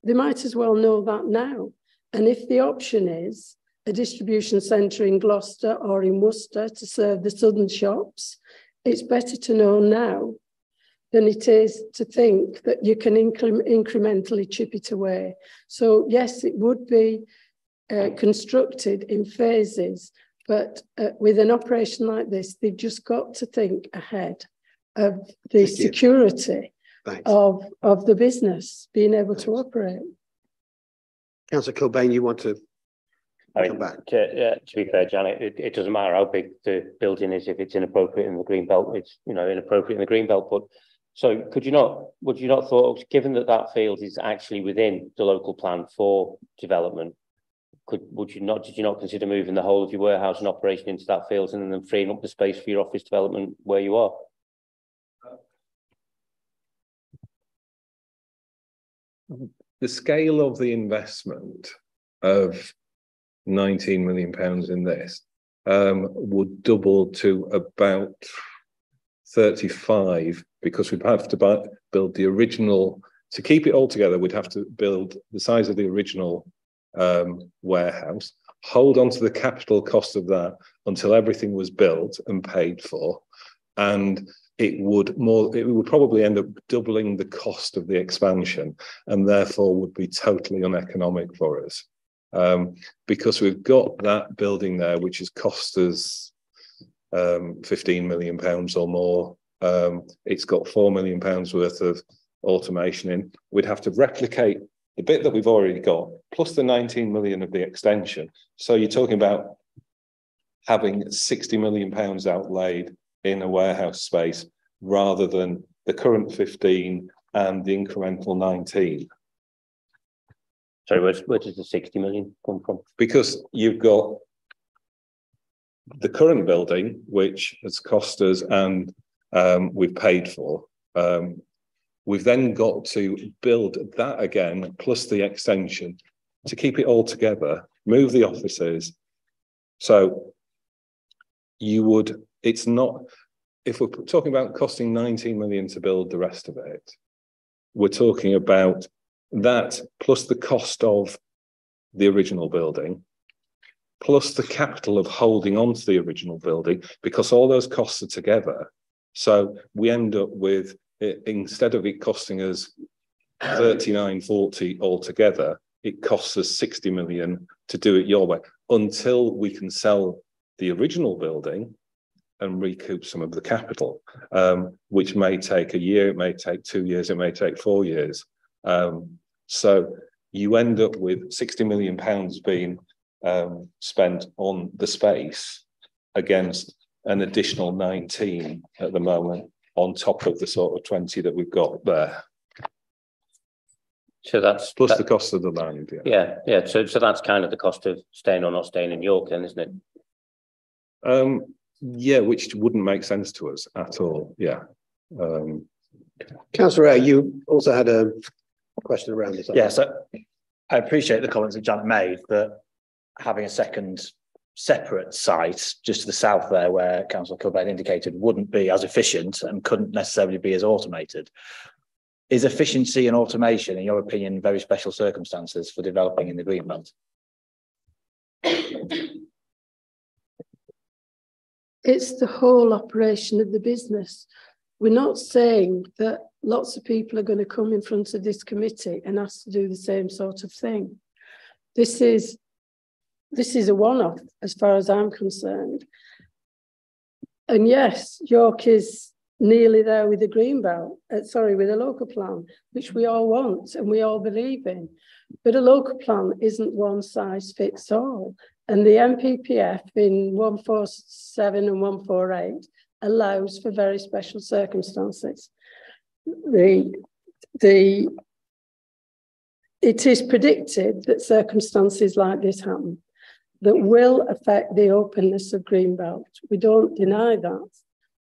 they might as well know that now. And if the option is a distribution centre in Gloucester or in Worcester to serve the southern shops, it's better to know now than it is to think that you can incrementally chip it away. So yes, it would be constructed in phases, but with an operation like this, they've just got to think ahead of the security of the business being able to operate. Councillor Cobain, you want to come back? To be fair, Janet, it doesn't matter how big the building is if it's inappropriate in the green belt. It's inappropriate in the green belt. But so would you not thought, given that field is actually within the local plan for development, did you not consider moving the whole of your warehouse and operation into that field and then freeing up the space for your office development where you are? The scale of the investment of £19 million in this would double to about 35, because we'd have to build the original, to keep it all together, we'd have to build the size of the original warehouse, hold on to the capital cost of that until everything was built and paid for, and it would probably end up doubling the cost of the expansion, and therefore would be totally uneconomic for us, because we've got that building there which has cost us £15 million or more. It's got £4 million worth of automation in, we'd have to replicate the bit that we've already got, plus the 19 million of the extension. So you're talking about having 60 million pounds outlaid in a warehouse space rather than the current 15 and the incremental 19. Sorry, where does the 60 million come from? Because you've got the current building, which has cost us and we've paid for. We've then got to build that again, plus the extension, to keep it all together, move the offices. So you would, it's not, if we're talking about costing 19 million to build the rest of it, we're talking about that plus the cost of the original building, plus the capital of holding on to the original building, because all those costs are together. So we end up with, instead of it costing us 39.40 altogether, it costs us 60 million to do it your way, until we can sell the original building and recoup some of the capital, which may take a year, it may take 2 years, it may take 4 years. So you end up with 60 million pounds being spent on the space against an additional 19 at the moment, on top of the sort of 20 that we've got there. So that's plus the cost of the land. Yeah. So that's kind of the cost of staying or not staying in York, then, isn't it? Yeah, which wouldn't make sense to us at all. Yeah. Councillor Ray, you also had a question around this. Yeah, so I appreciate the comments that Janet made, that having a second separate site just to the south there, where Councillor Kilbane indicated, wouldn't be as efficient and couldn't necessarily be as automated. Is efficiency and automation, in your opinion, very special circumstances for developing in the Greenbelt? It's the whole operation of the business. We're not saying that lots of people are going to come in front of this committee and ask to do the same sort of thing. This is a one-off as far as I'm concerned. And yes, York is nearly there with the Greenbelt, with a local plan, which we all want and we all believe in. But a local plan isn't one size fits all. And the MPPF in 147 and 148 allows for very special circumstances. It is predicted that circumstances like this happen that will affect the openness of Greenbelt. We don't deny that.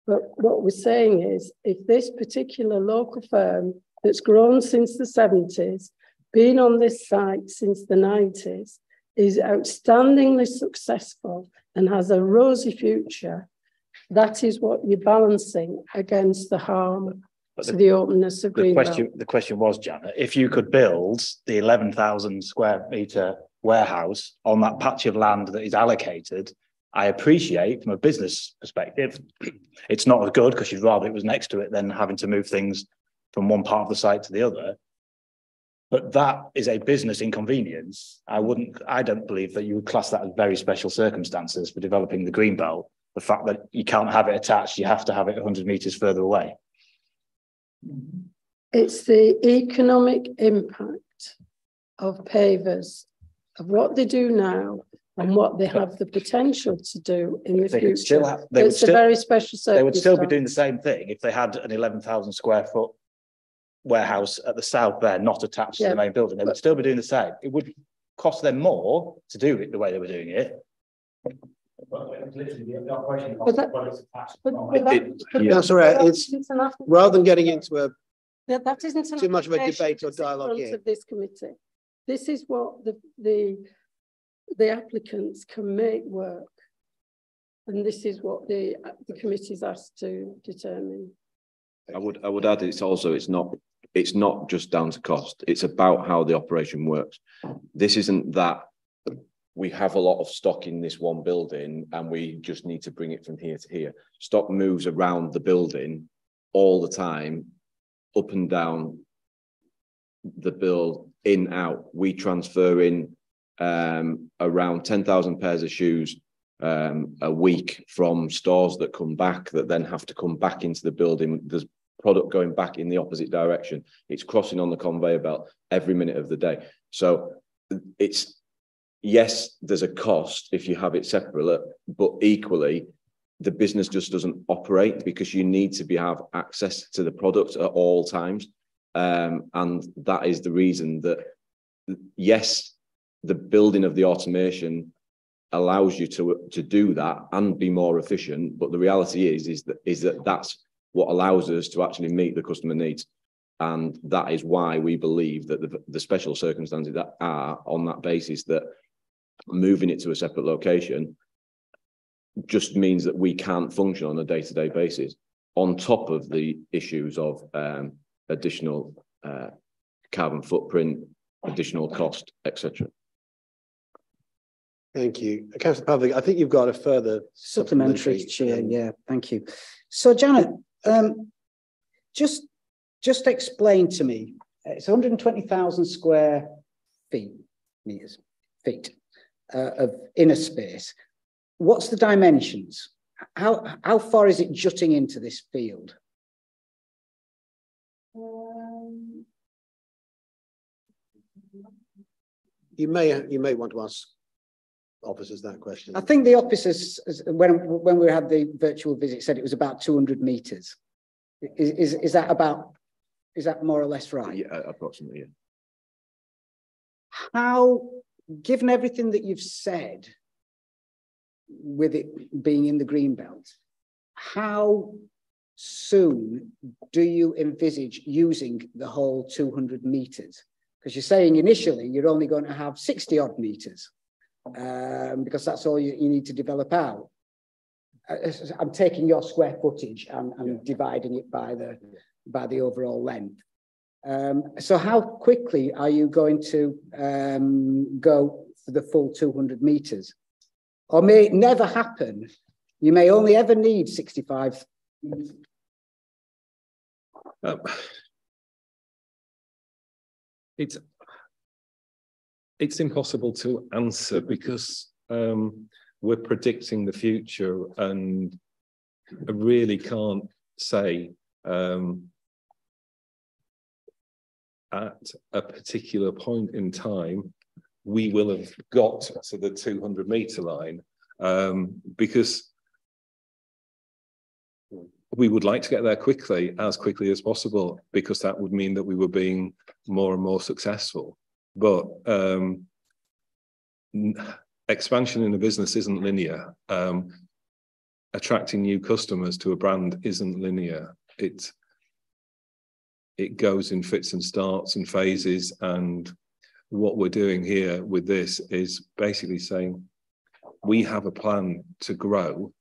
But what we're saying is, if this particular local firm that's grown since the 70s, been on this site since the 90s, is outstandingly successful and has a rosy future, that is what you're balancing against the harm to the openness of Greenbelt. The question was, Janet, if you could build the 11,000 square metre warehouse on that patch of land that is allocated, I appreciate from a business perspective, it's not as good because you'd rather it was next to it than having to move things from one part of the site to the other. But that is a business inconvenience. I don't believe that you would class that as very special circumstances for developing the Greenbelt. The fact that you can't have it attached, you have to have it 100 metres further away. It's the economic impact of Pavers, of what they do now and what they have the potential to do in the future. It's a very special circumstance. They would still be doing the same thing if they had an 11,000 square foot warehouse at the south there, not attached to the main building. They would still be doing the same. It would cost them more to do it the way they were doing it. That's all right. It's rather than getting into that isn't too much of a debate or dialogue here. Of this committee. This is what the applicants can make work, and this is what the committee is asked to determine. I would add it's not just down to cost. It's about how the operation works. This isn't that we have a lot of stock in this one building and we just need to bring it from here to here. Stock moves around the building all the time, up and down the bill, in, out. We transfer in around 10,000 pairs of shoes a week from stores that come back, that then have to come back into the building. There's product going back in the opposite direction. It's crossing on the conveyor belt every minute of the day. So it's, yes, there's a cost if you have it separate, but equally, the business just doesn't operate because you need to have access to the product at all times. And that is the reason that, yes, the building of the automation allows you to do that and be more efficient. But the reality is that that's what allows us to actually meet the customer needs. And that is why we believe that the special circumstances that are on that basis, that moving it to a separate location just means that we can't function on a day-to-day basis, on top of the issues of additional carbon footprint, additional cost, etc. Thank you. Councillor Pavlik, I think you've got a further supplementary, Chair. Yeah, thank you. So, Janet, just explain to me, it's 120,000 square feet of inner space. What's the dimensions? How far is it jutting into this field? You may want to ask officers that question. I think the officers, when we had the virtual visit, said it was about 200 metres. Is that more or less right? Yeah, approximately. Yeah. How, given everything that you've said, with it being in the green belt, how soon do you envisage using the whole 200 metres? Because you're saying initially you're only going to have 60 odd metres, because that's all you need to develop out. I'm taking your square footage and dividing it by the overall length. So how quickly are you going to go for the full 200 metres? Or may it never happen? You may only ever need 65. It's impossible to answer because we're predicting the future, and I really can't say at a particular point in time we will have got to the 200 metre line, because we would like to get there as quickly as possible, because that would mean that we were being more and more successful. But expansion in a business isn't linear. Attracting new customers to a brand isn't linear. It goes in fits and starts and phases, and what we're doing here with this is basically saying we have a plan to grow.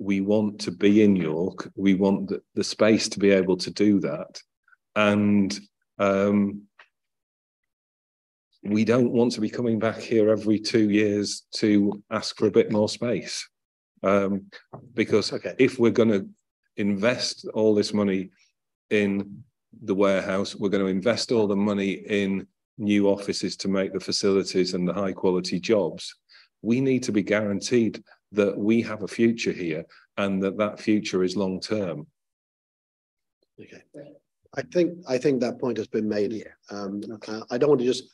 We want to be in York. We want the space to be able to do that. And we don't want to be coming back here every 2 years to ask for a bit more space. Because if we're going to invest all this money in the warehouse, we're going to invest all the money in new offices to make the facilities and the high quality jobs, we need to be guaranteed that we have a future here and that future is long term. Okay. I think that point has been made. Yeah. I don't want to just.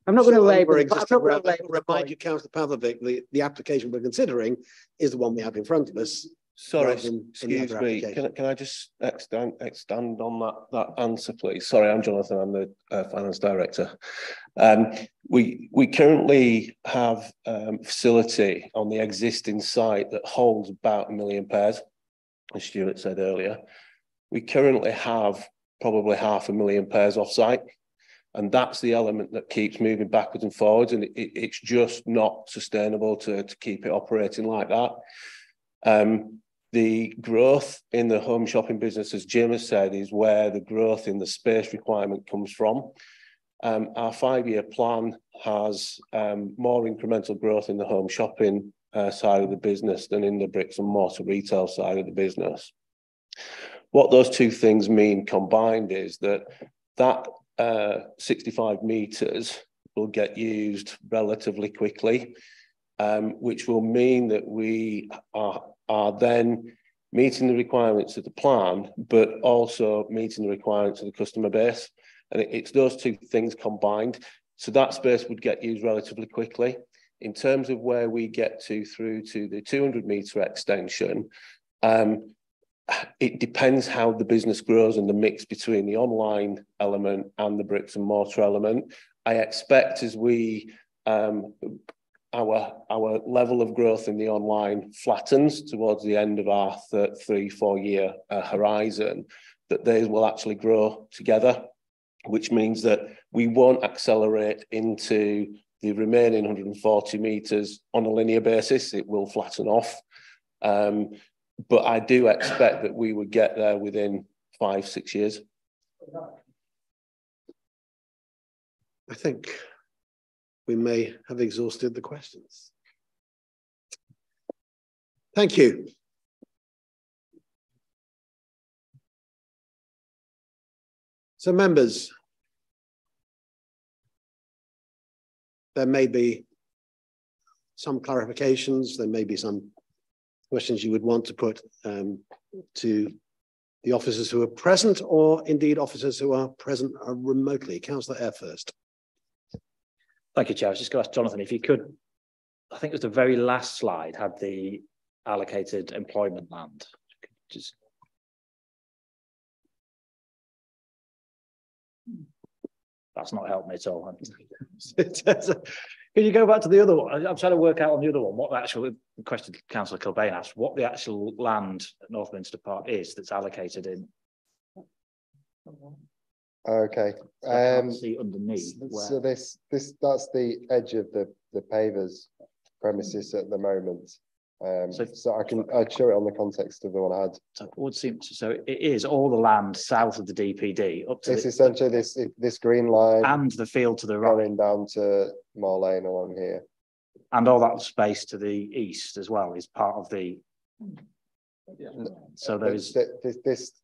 I'm not going to label. Remind you, Councillor Pavlovic, the application we're considering is the one we have in front of us. Sorry, excuse me. Can I just extend on that answer, please? Sorry, I'm Jonathan. I'm the finance director. We currently have a facility on the existing site that holds about 1 million pairs, as Stuart said earlier. We currently have probably 500,000 pairs off-site, and that's the element that keeps moving backwards and forwards, and it's just not sustainable to keep it operating like that. The growth in the home shopping business, as Jim has said, is where the growth in the space requirement comes from. Our 5-year plan has more incremental growth in the home shopping side of the business than in the bricks and mortar retail side of the business. What those two things mean combined is that 65 metres will get used relatively quickly, which will mean that we are then meeting the requirements of the plan, but also meeting the requirements of the customer base. And it's those two things combined. So that space would get used relatively quickly. In terms of where we get to through to the 200-metre extension, it depends how the business grows and the mix between the online element and the bricks and mortar element. I expect as we our level of growth in the online flattens towards the end of our 3-4 year horizon, that they will actually grow together, which means that we won't accelerate into the remaining 140 metres on a linear basis. It will flatten off. But I do expect that we would get there within 5-6 years. I think we may have exhausted the questions. Thank you. So members, there may be some clarifications, there may be some questions you would want to put to the officers who are present, or indeed officers who are present remotely. Councillor Eyre first. Thank you, Chair. I was just going to ask Jonathan if you could, I think it was the very last slide, had the allocated employment land. Just... That's not helped me at all. Can you go back to the other one? I'm trying to work out on the other one what the actual question Councillor Kilbane asked, what the actual land at Northminster Park is that's allocated in. Okay. So I can't see underneath. So that's the edge of the Pavers premises at the moment. So I'd show it on the context of the one I had. So it would seem to, so it is all the land south of the DPD up to it's essentially this green line and the field to the right, going down to Moor Lane along here, and all that space to the east as well is part of the. So there is this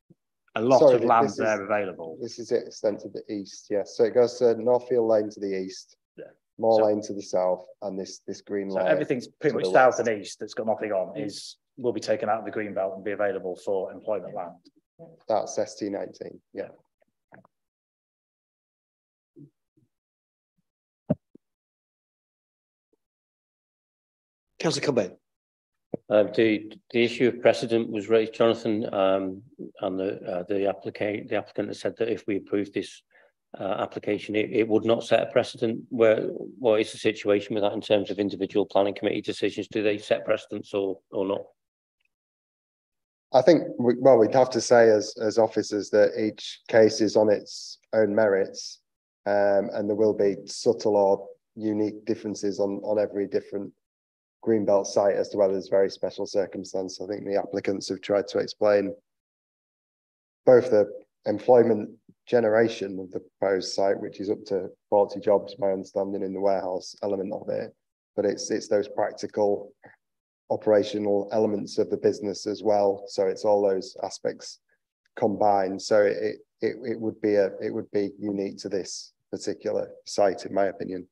a lot of land there available. This is the extent to the east, yes. So it goes to Northfield Lane to the east. Moor Lane to the south, and this green line. So everything's pretty much south and east that's got nothing on will be taken out of the green belt and be available for employment land. That's ST19, yeah. Councillor Kilbane. The issue of precedent was raised, Jonathan, and the applicant has said that if we approve this application, it would not set a precedent. What is the situation with that in terms of individual planning committee decisions? Do they set precedents or not? I think we'd have to say as officers that each case is on its own merits, and there will be subtle or unique differences on every different Greenbelt site as to whether there's very special circumstance. I think the applicants have tried to explain both the employment generation of the proposed site, which is up to 40 jobs, my understanding, in the warehouse element of it, but it's those practical operational elements of the business as well. So it's all those aspects combined. So it would be unique to this particular site, in my opinion.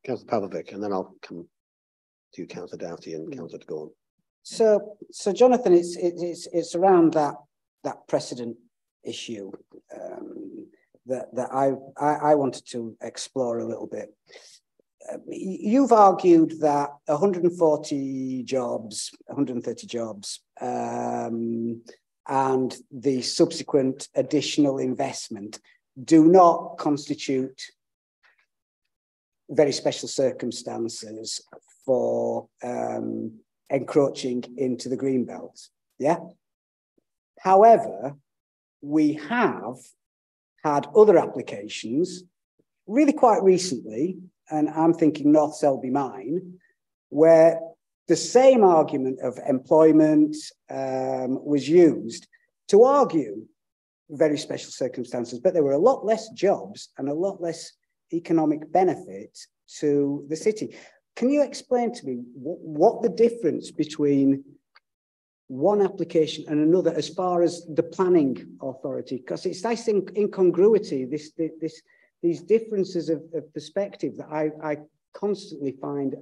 Councillor Pavlovic, and then I'll come to you, Councillor Doughty and Councillor de Gaulle. So Jonathan, it's around that precedent issue that I wanted to explore a little bit. You've argued that 140 jobs, 130 jobs, and the subsequent additional investment do not constitute very special circumstances for encroaching into the green belt. Yeah. However, we have had other applications really quite recently, and I'm thinking North Selby Mine, where the same argument of employment was used to argue very special circumstances, but there were a lot less jobs and a lot less economic benefit to the city. Can you explain to me what the difference between one application and another as far as the planning authority? Because it's nice incongruity, these differences of perspective that I constantly find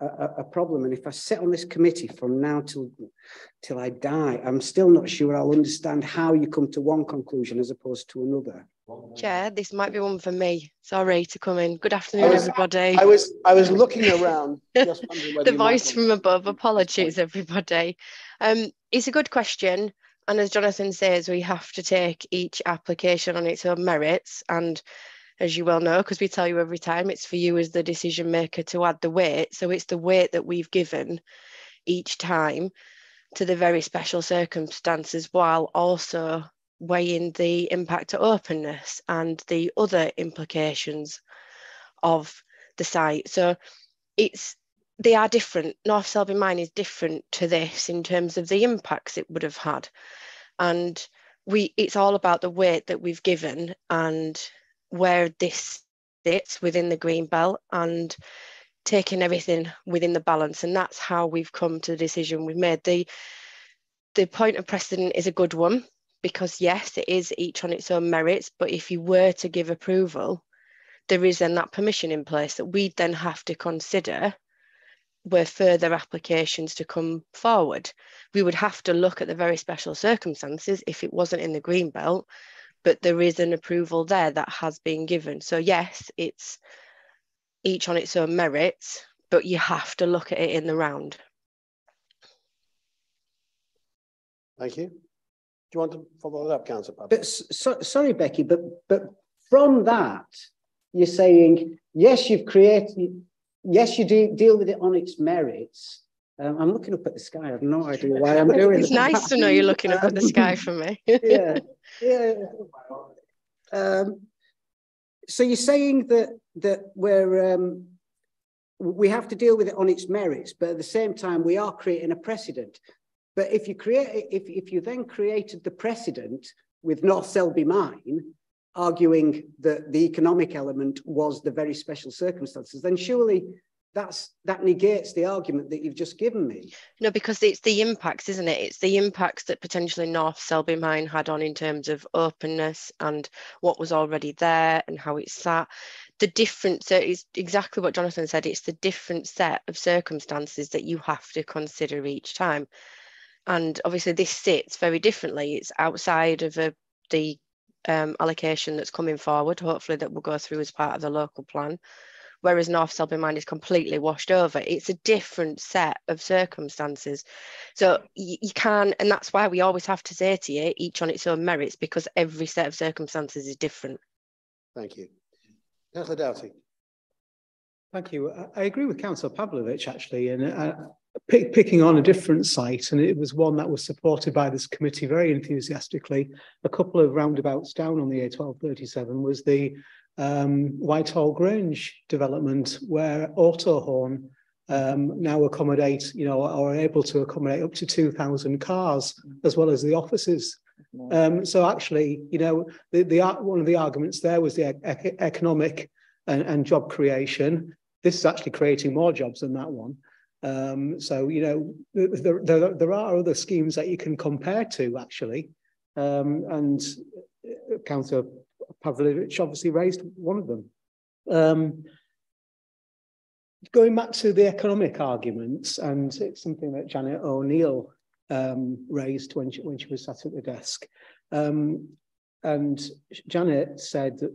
a problem. And if I sit on this committee from now till I die, I'm still not sure I'll understand how you come to one conclusion as opposed to another. Chair, this might be one for me. Sorry to come in. Good afternoon, everybody. I was looking around, just wondering whether the voice from above. Apologies, everybody. It's a good question, and as Jonathan says, we have to take each application on its own merits. And as you well know, because we tell you every time, it's for you as the decision maker to add the weight. So it's the weight that we've given each time to the very special circumstances, while also weighing the impact of openness and the other implications of the site. So they are different. North Selby Mine is different to this in terms of the impacts it would have had. And it's all about the weight that we've given and where this sits within the green belt and taking everything within the balance. And that's how we've come to the decision we've made. The point of precedent is a good one, because yes, it is each on its own merits, but if you were to give approval, there is then that permission in place that we then have to consider were further applications to come forward. We would have to look at the very special circumstances if it wasn't in the green belt, but there is an approval there that has been given. So yes, it's each on its own merits, but you have to look at it in the round. Thank you. Do you want to follow that up, Councillor Pavers? But sorry, Becky, but from that, you're saying, yes, you've created, yes, you do deal with it on its merits. I'm looking up at the sky. I have no idea why I'm doing it. It's nice to know you're looking up at the sky for me. Yeah. So you're saying that we have to deal with it on its merits, but at the same time, we are creating a precedent. But if you then created the precedent with North Selby Mine, arguing that the economic element was the very special circumstances, then surely that negates the argument that you've just given me. No, because it's the impacts, isn't it? It's the impacts that potentially North Selby Mine had on in terms of openness and what was already there and how it sat. The difference, so it's exactly what Jonathan said, it's the different set of circumstances that you have to consider each time. And obviously this sits very differently. It's outside of the allocation that's coming forward, hopefully that will go through as part of the local plan, whereas North Selby Mine is completely washed over. It's a different set of circumstances. So you can, and that's why we always have to say to you, each on its own merits, because every set of circumstances is different. Thank you. Councillor Doughty. Thank you. I agree with Councillor Pavlovich, actually, and picking on a different site, and it was one that was supported by this committee very enthusiastically. A couple of roundabouts down on the A1237 was the Whitehall Grange development, where Autohorn now accommodate, are able to accommodate up to 2,000 cars, as well as the offices. So actually, one of the arguments there was the economic and job creation. This is actually creating more jobs than that one. So, there are other schemes that you can compare to, actually. And Councillor Pavlovich obviously raised one of them. Going back to the economic arguments, and it's something that Janet O'Neill raised when she was sat at the desk. And Janet said that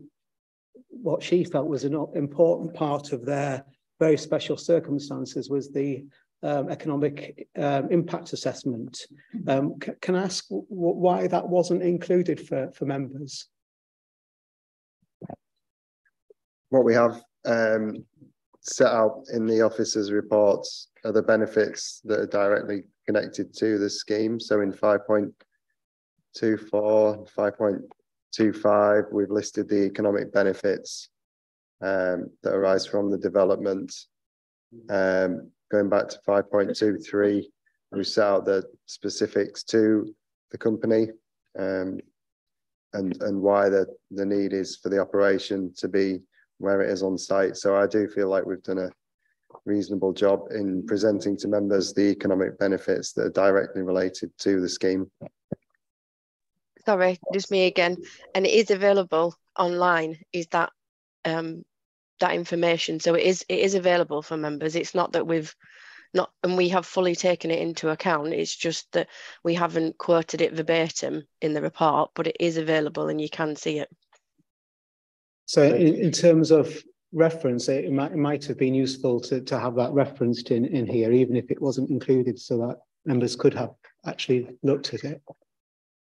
what she felt was an important part of their very special circumstances was the economic impact assessment. Can I ask why that wasn't included for members? What we have set out in the officers' reports are the benefits that are directly connected to the scheme. So in 5.24, 5.25, we've listed the economic benefits that arise from the development. Going back to 5.23, we set out the specifics to the company and why the need is for the operation to be where it is on site. So I do feel like we've done a reasonable job in presenting to members the economic benefits that are directly related to the scheme. Sorry, just me again. And it is available online. Is that that information. So it is available for members. It's not that we've not, and we have fully taken it into account. It's just that we haven't quoted it verbatim in the report, but it is available and you can see it. So in terms of reference, it might have been useful to have that referenced in here, even if it wasn't included, so that members could have actually looked at it.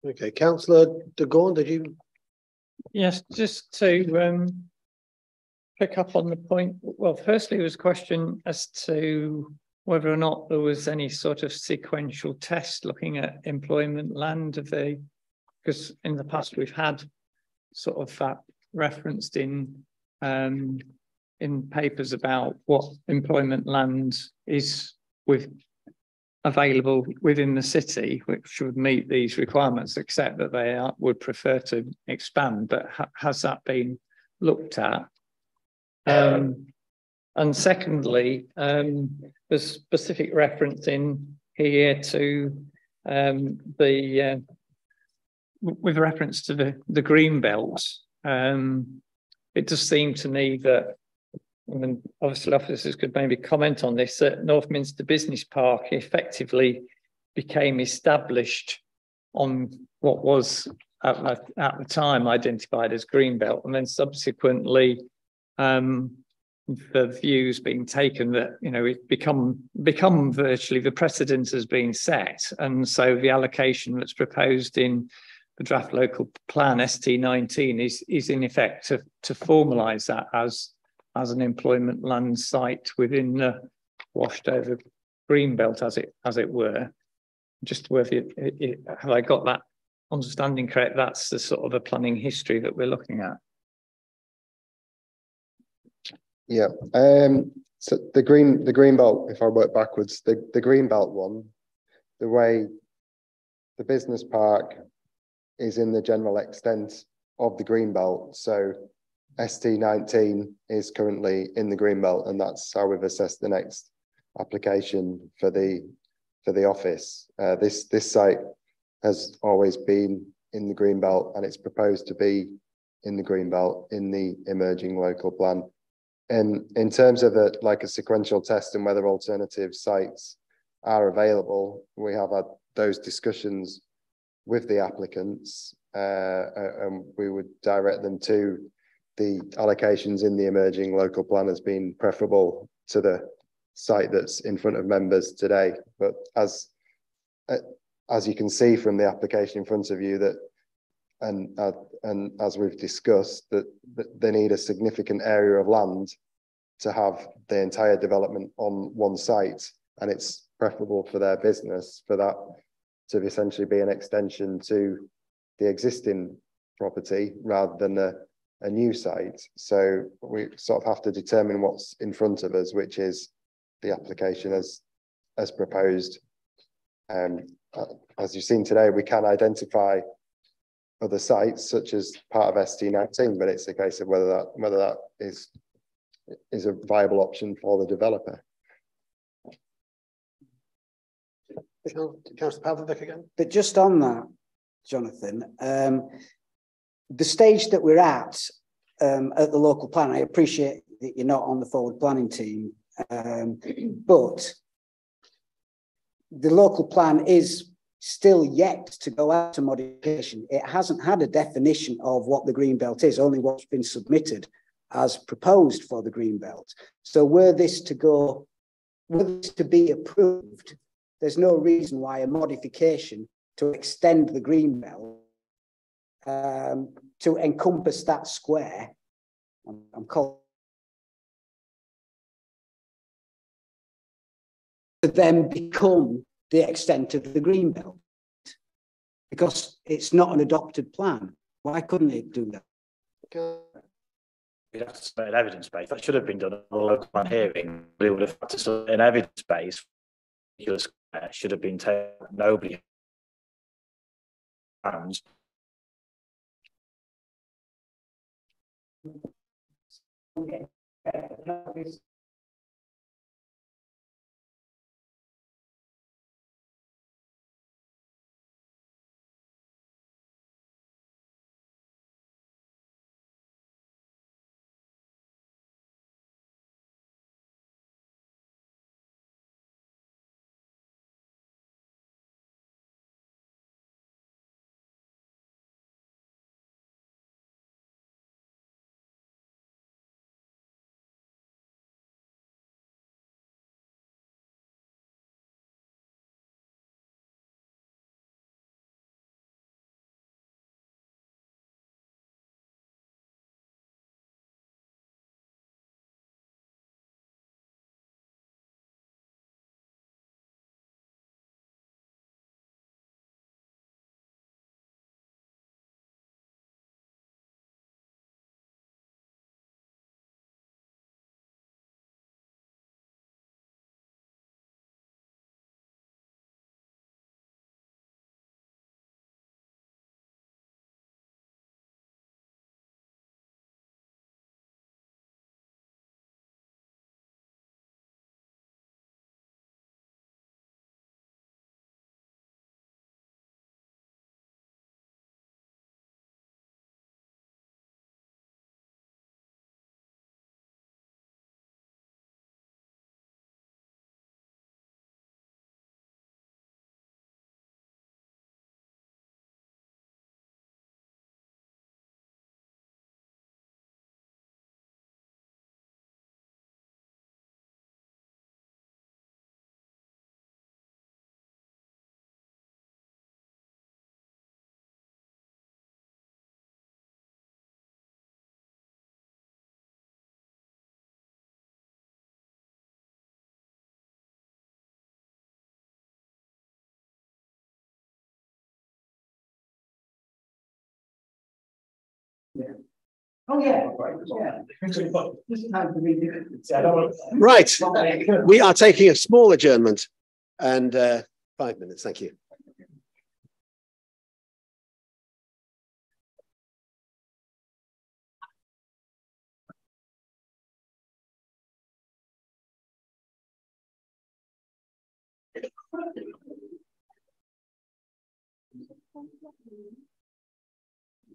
Okay, Councillor de Gaunt, did you? Yes, just to pick up on the point. Well, firstly, there was a question as to whether or not there was any sort of sequential test looking at employment land of the, because in the past we've had sort of that referenced in papers about what employment land is available within the city, which would meet these requirements, except that they would prefer to expand. But has that been looked at? And secondly, there's specific reference in here to with reference to the green belt. It does seem to me that, and obviously officers could maybe comment on this, that Northminster Business Park effectively became established on what was at the time identified as Greenbelt, and then subsequently the views being taken that, you know, it become virtually the precedent has been set, and so the allocation that's proposed in the draft local plan ST19 is in effect to formalise that as an employment land site within the washed over Greenbelt, as it were. Just whether have I got that understanding correct? That's the sort of the planning history that we're looking at. Yeah. So the green belt, if I work backwards, the green belt one, the way the business park is in the general extent of the green belt. So ST19 is currently in the green belt, and that's how we've assessed the next application for the office. This site has always been in the green belt, and it's proposed to be in the green belt in the emerging local plan. And in terms of a sequential test and whether alternative sites are available, we have had those discussions with the applicants, and we would direct them to the allocations in the emerging local plan as being preferable to the site that's in front of members today. But as you can see from the application in front of you, that and as we've discussed, that they need a significant area of land to have the entire development on one site, and it's preferable for their business for that to essentially be an extension to the existing property rather than a new site. So we sort of have to determine what's in front of us, which is the application as proposed. As you've seen today, we can identify other sites such as part of ST19, but it's a case of whether that is a viable option for the developer. Councillor Pavers again. But just on that, Jonathan, the stage that we're at the local plan, I appreciate that you're not on the forward planning team, but the local plan is still yet to go out to modification. It hasn't had a definition of what the green belt is, only what's been submitted as proposed for the green belt. So were this to be approved, there's no reason why a modification to extend the green belt to encompass that square, I'm calling, to then become the extent of the green belt, because it's not an adopted plan. Why couldn't it do that? You'd have to submit an evidence base. That should have been done at a local plan hearing. We would have had to submit an evidence base. Should have been taken. Nobody hands. Okay. Oh, yeah. Right, we are taking a small adjournment and 5 minutes, thank you.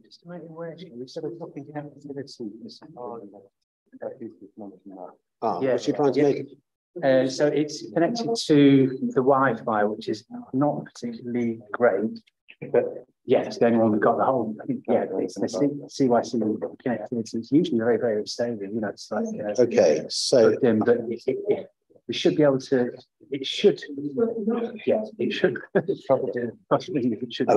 Just to make it work, we said we're talking what's she trying to make? So it's connected to the Wi-Fi, which is not particularly great, but yes, the only one we've got the whole. I think it's the CYC connectivity. It's usually very, very stable. You know, it's like okay, so but we should be able to. It should. Yeah, it should. Possibly it should.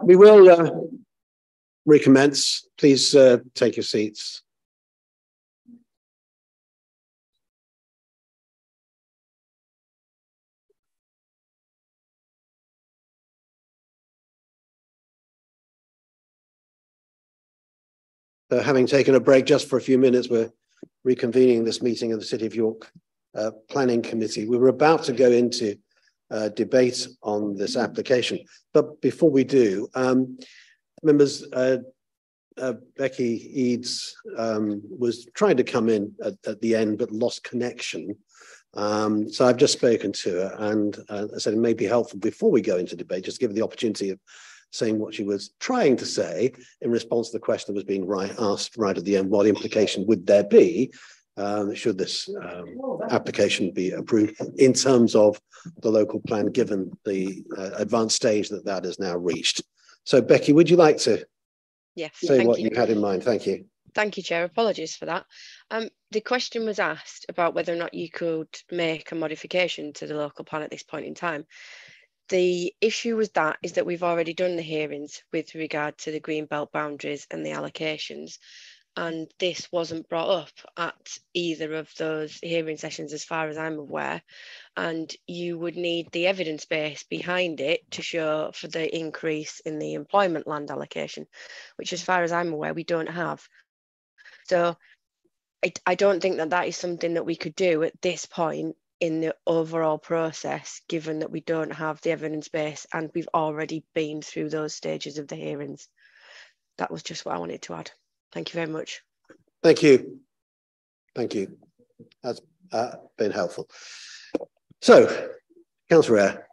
We will recommence. Please take your seats. Having taken a break just for a few minutes, we're reconvening this meeting of the City of York Planning Committee. We were about to go into debate on this application, but before we do, members, Becky Eads was trying to come in at the end but lost connection. So I've just spoken to her, and I said it may be helpful before we go into debate, just give her the opportunity of saying what she was trying to say in response to the question that was being asked right at the end. What implication would there be should this application be approved in terms of the local plan, given the advanced stage that is now reached? So, Becky, would you like to say what you had in mind? Thank you. Thank you, Chair. Apologies for that. The question was asked about whether or not you could make a modification to the local plan at this point in time. The issue with that is that we've already done the hearings with regard to the green belt boundaries and the allocations, and this wasn't brought up at either of those hearing sessions as far as I'm aware, and you would need the evidence base behind it to show for the increase in the employment land allocation, which as far as I'm aware we don't have. So I don't think that is something that we could do at this point in the overall process, given that we don't have the evidence base and we've already been through those stages of the hearings. That was just what I wanted to add. Thank you very much. Thank you. Thank you. That's been helpful. So, Councillor Eyre,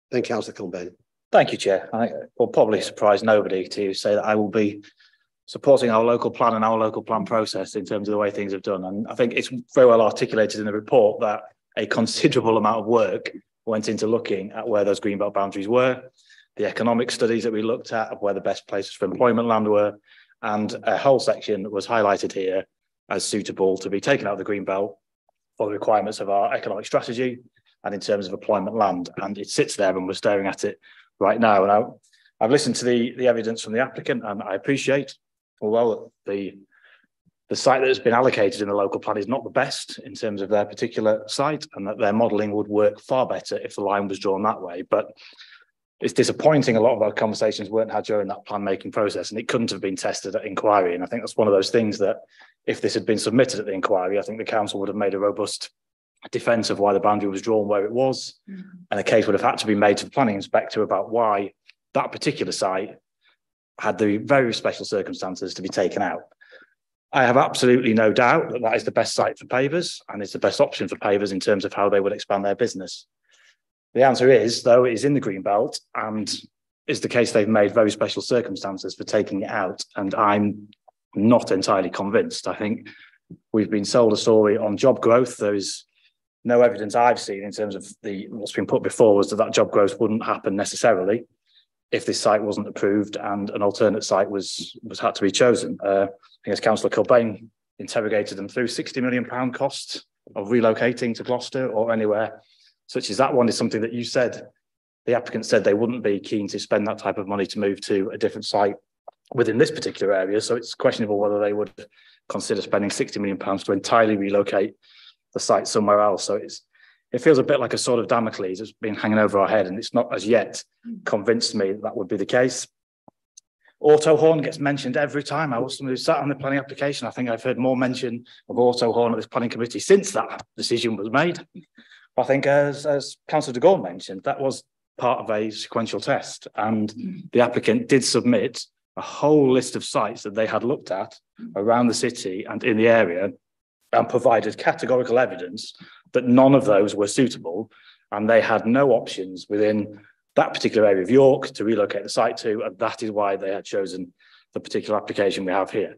then Councillor Colbain. Thank you, Chair. I think it will probably surprise nobody to say that I will be supporting our local plan and our local plan process in terms of the way things have done. And I think it's very well articulated in the report that a considerable amount of work went into looking at where those greenbelt boundaries were, the economic studies that we looked at of where the best places for employment land were, and a whole section was highlighted here as suitable to be taken out of the greenbelt for the requirements of our economic strategy and in terms of employment land. And it sits there and we're staring at it right now. And I've listened to the evidence from the applicant, and I appreciate, although the site that has been allocated in the local plan is not the best in terms of their particular site, and that their modelling would work far better if the line was drawn that way. But it's disappointing a lot of our conversations weren't had during that plan making process, and it couldn't have been tested at inquiry. And I think that's one of those things that if this had been submitted at the inquiry, I think the council would have made a robust defence of why the boundary was drawn where it was. And a case would have had to be made to the planning inspector about why that particular site had the very special circumstances to be taken out. I have absolutely no doubt that that is the best site for Pavers, and it's the best option for Pavers in terms of how they would expand their business. The answer is, though, it is in the green belt, and is the case they've made very special circumstances for taking it out, and I'm not entirely convinced. I think we've been sold a story on job growth. There is no evidence I've seen in terms of what's been put before was that job growth wouldn't happen necessarily if this site wasn't approved and an alternate site was had to be chosen. I think as Councillor Kilbane interrogated them through, £60 million cost of relocating to Gloucester or anywhere such as that one is something that you said, the applicant said they wouldn't be keen to spend that type of money to move to a different site within this particular area. So it's questionable whether they would consider spending £60 million to entirely relocate the site somewhere else. So it feels a bit like a sword of Damocles that's been hanging over our head, and it's not as yet convinced me that would be the case. Autohorn gets mentioned every time. I was somebody who sat on the planning application. I think I've heard more mention of Autohorn at this planning committee since that decision was made. I think as Councillor de Gaulle mentioned, that was part of a sequential test, and the applicant did submit a whole list of sites that they had looked at around the city and in the area, and provided categorical evidence that none of those were suitable, and they had no options within that particular area of York to relocate the site to, and that is why they had chosen the particular application we have here.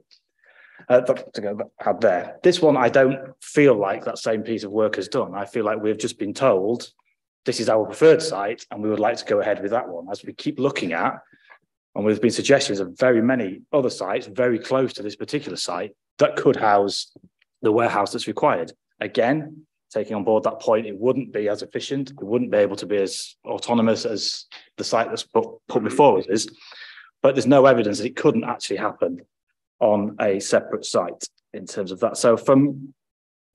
This one, I don't feel like that same piece of work has done. I feel like we've just been told this is our preferred site and we would like to go ahead with that one. As we keep looking at, and there's been suggestions of very many other sites very close to this particular site that could house the warehouse that's required. Again, taking on board that point, it wouldn't be as efficient. It wouldn't be able to be as autonomous as the site that's put before us is. But there's no evidence that it couldn't actually happen on a separate site in terms of that. So from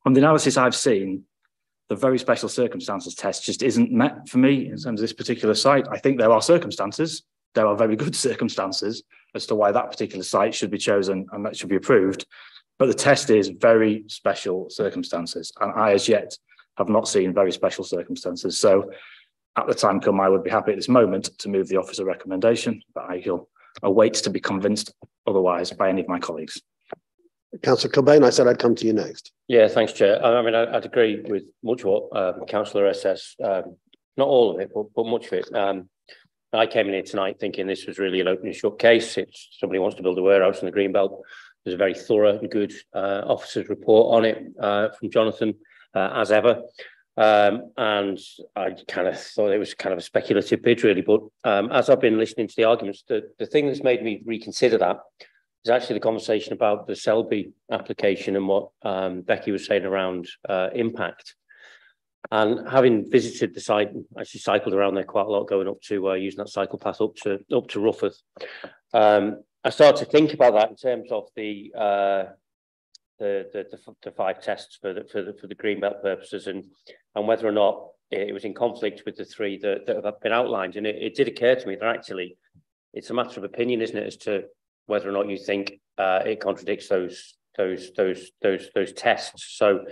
the analysis I've seen, the very special circumstances test just isn't met for me in terms of this particular site. I think there are circumstances, there are very good circumstances as to why that particular site should be chosen and that should be approved. But the test is very special circumstances. And I, as yet, have not seen very special circumstances. So at the time come, I would be happy at this moment to move the officer recommendation, but I'll await to be convinced otherwise by any of my colleagues. Councillor Cobain, I said I'd come to you next. Yeah, thanks, Chair. I mean, I'd agree with much what Councillor SS, not all of it, but much of it. I came in here tonight thinking this was really an open and shut case. It's somebody wants to build a warehouse in the Greenbelt. There's a very thorough and good officer's report on it from Jonathan, as ever. And I kind of thought it was kind of a speculative bid, really. But as I've been listening to the arguments, the thing that's made me reconsider that is actually the conversation about the Selby application and what Becky was saying around impact. And having visited the site, actually cycled around there quite a lot, going up to using that cycle path up to Rufford. I started to think about that in terms of the 5 tests for the Greenbelt purposes, and whether or not it was in conflict with the 3 that have been outlined. And it did occur to me that actually it's a matter of opinion, isn't it, as to whether or not you think it contradicts those tests. So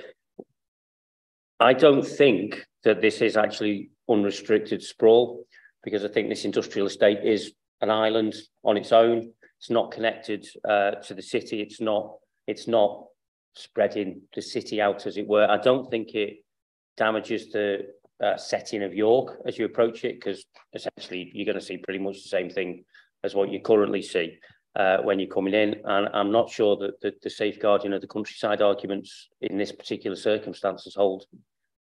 I don't think that this is actually unrestricted sprawl, because I think this industrial estate is an island on its own. It's not connected to the city. It's not spreading the city out, as it were. I don't think it damages the setting of York as you approach it, because essentially you're going to see pretty much the same thing as what you currently see when you're coming in. And I'm not sure that the safeguarding of the countryside arguments in this particular circumstances hold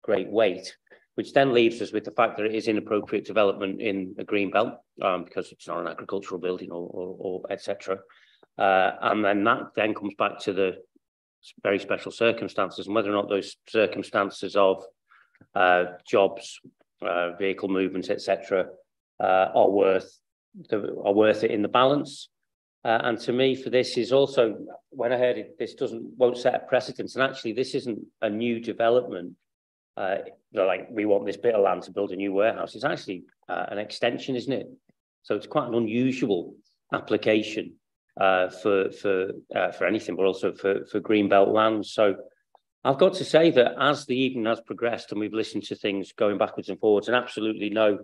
great weight, which then leaves us with the fact that it is inappropriate development in a green belt because it's not an agricultural building or etc. And then that then comes back to the very special circumstances and whether or not those circumstances of jobs, vehicle movements, etc., are worth it in the balance. And to me, for this is also, when I heard it, this won't set a precedent. And actually, this isn't a new development. Like we want this bit of land to build a new warehouse. It's actually an extension, isn't it? So it's quite an unusual application for anything, but also for Greenbelt land. So I've got to say that as the evening has progressed and we've listened to things going backwards and forwards, and absolutely no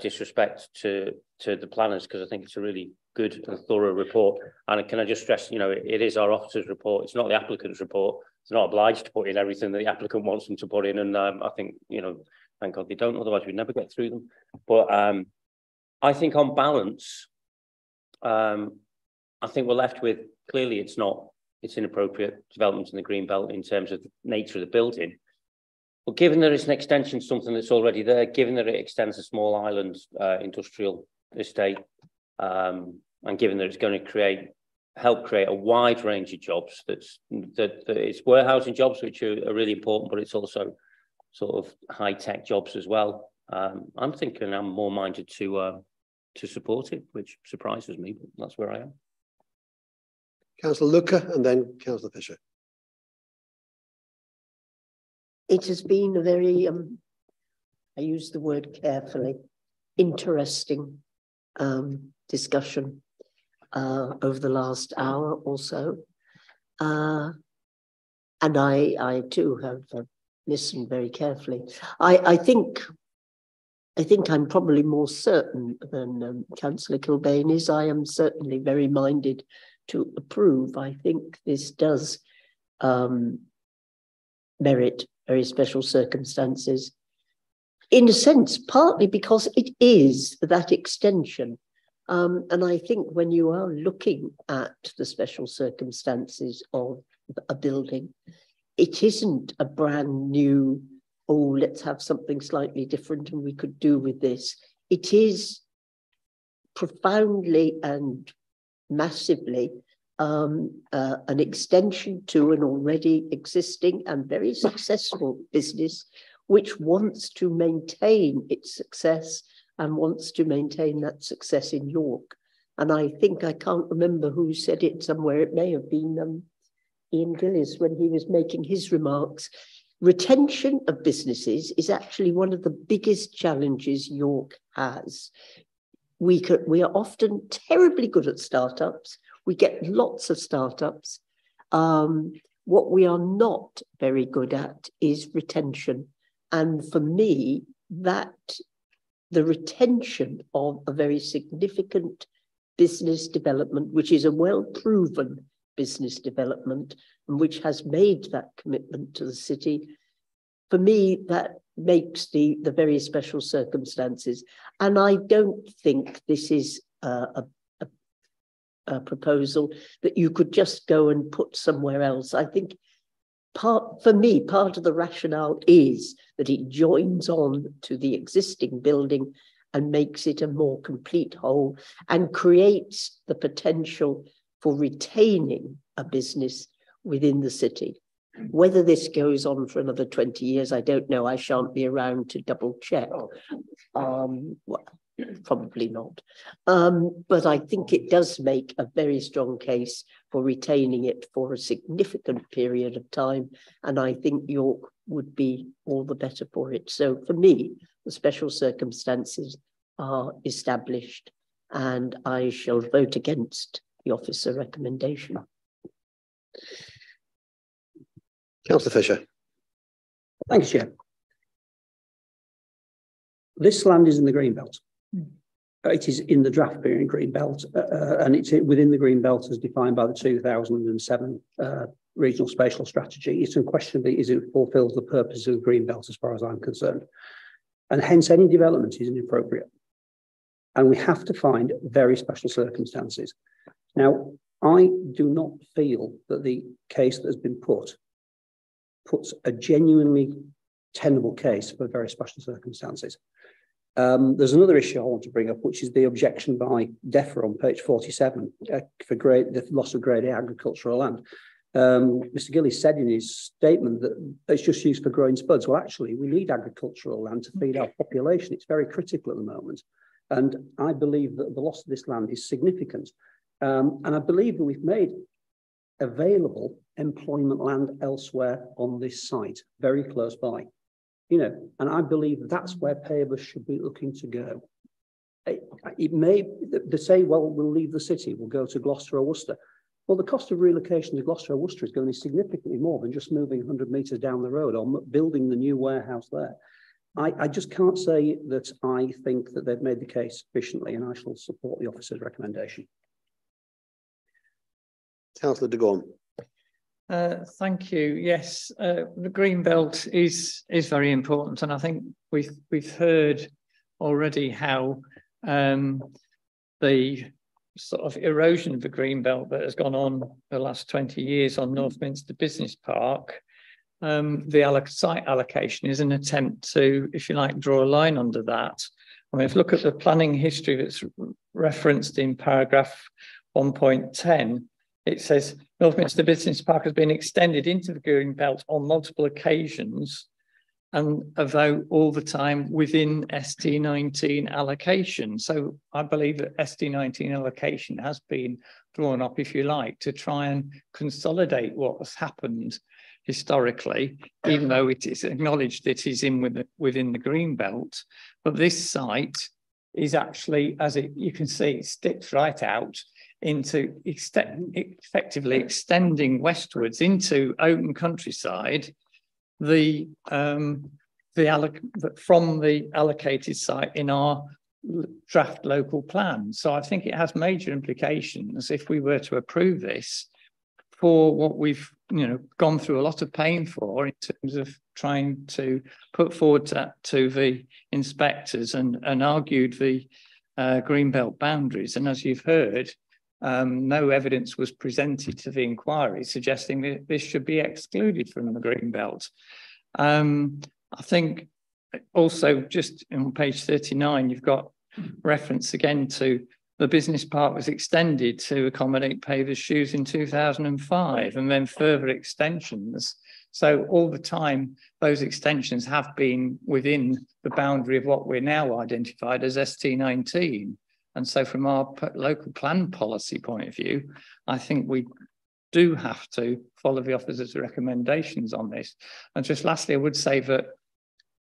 disrespect to the planners, because I think it's a really good and thorough report. And can I just stress, it is our officer's report. It's not the applicant's report. It's not obliged to put in everything that the applicant wants them to put in. And I think, thank God they don't, otherwise we'd never get through them. But I think on balance, I think we're left with, clearly it's inappropriate development in the Greenbelt in terms of the nature of the building. But given that it's an extension to something that's already there, given that it extends a small island industrial estate, and given that it's going to help create a wide range of jobs, that it's warehousing jobs, which are really important, but it's also sort of high-tech jobs as well. I'm thinking I'm more minded to support it, which surprises me, but that's where I am. Councillor Luca and then Councillor Fisher. It has been a very, I use the word carefully, interesting discussion over the last hour or so. And I too have listened very carefully. I think I'm probably more certain than Councillor Kilbane is. I am certainly very minded to approve. I think this does merit very special circumstances, in a sense, partly because it is that extension. And I think when you are looking at the special circumstances of a building, it isn't a brand new, oh, let's have something slightly different and we could do with this. It is profoundly and massively an extension to an already existing and very successful business which wants to maintain its success and wants to maintain that success in York. And I think, I can't remember who said it somewhere, it may have been Ian Gillies when he was making his remarks. Retention of businesses is actually one of the biggest challenges York has. We are often terribly good at startups. We get lots of startups. What we are not very good at is retention. And for me, that the retention of a very significant business development, which is a well-proven business development and which has made that commitment to the city, for me, that makes the very special circumstances. And I don't think this is a proposal that you could just go and put somewhere else. I think part of the rationale is that it joins on to the existing building and makes it a more complete whole and creates the potential for retaining a business within the city. Whether this goes on for another 20 years, I don't know. I shan't be around to double check. Well, probably not. But I think it does make a very strong case for retaining it for a significant period of time. And I think York would be all the better for it. So for me, the special circumstances are established and I shall vote against the officer recommendation. Councillor Fisher. Thank you, Chair. This land is in the Greenbelt. It is in the draft period Greenbelt, and it's within the Greenbelt as defined by the 2007 Regional Spatial Strategy. It's unquestionably it fulfills the purpose of the Greenbelt as far as I'm concerned. And hence any development is inappropriate. And we have to find very special circumstances. Now, I do not feel that the case that has been puts a genuinely tenable case for very special circumstances. There's another issue I want to bring up, which is the objection by DEFRA on page 47 for the loss of grade A agricultural land. Mr. Gillies said in his statement that it's just used for growing spuds. Well, actually, we need agricultural land to feed our population. It's very critical at the moment. And I believe that the loss of this land is significant. And I believe that we've made available employment land elsewhere on this site, very close by. You know, and I believe that's where Pavers should be looking to go. It may, they say, well, we'll leave the city, we'll go to Gloucester or Worcester. Well, the cost of relocation to Gloucester or Worcester is going to be significantly more than just moving 100 metres down the road or building the new warehouse there. I just can't say that I think that they've made the case sufficiently, and I shall support the officer's recommendation. Councillor de Gorn. Thank you. Yes, the green belt is very important, and I think we've heard already how the sort of erosion of the green belt that has gone on the last 20 years on Northminster Business Park. The site allocation is an attempt to, if you like, draw a line under that. I mean, if you look at the planning history that's referenced in paragraph 1.10, it says Northminster Business Park has been extended into the green belt on multiple occasions, and although all the time within ST19 allocation. So I believe that ST19 allocation has been drawn up, if you like, to try and consolidate what has happened historically, even though it is acknowledged that it is within the green belt. But this site is actually, you can see, it sticks right out into effectively extending westwards into open countryside, from the allocated site in our draft local plan. So I think it has major implications if we were to approve this for what we've gone through a lot of pain for in terms of trying to put forward to the inspectors and argued the greenbelt boundaries. And as you've heard, no evidence was presented to the inquiry suggesting that this should be excluded from the greenbelt. I think also just on page 39, you've got reference again to the business park was extended to accommodate Pavers shoes in 2005, and then further extensions. So all the time, those extensions have been within the boundary of what we're now identified as ST19. And so from our local plan policy point of view, I think we do have to follow the officer's recommendations on this. And just lastly, I would say that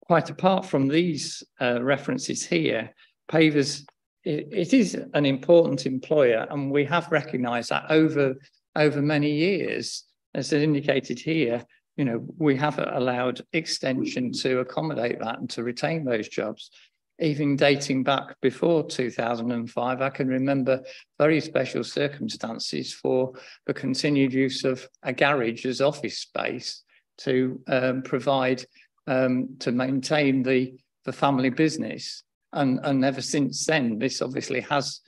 quite apart from these references here, Pavers, it is an important employer, and we have recognised that over many years. As indicated here, you know, we have allowed extension to accommodate that and to retain those jobs. Even dating back before 2005, I can remember very special circumstances for the continued use of a garage as office space to provide, to maintain the family business. And ever since then, this obviously has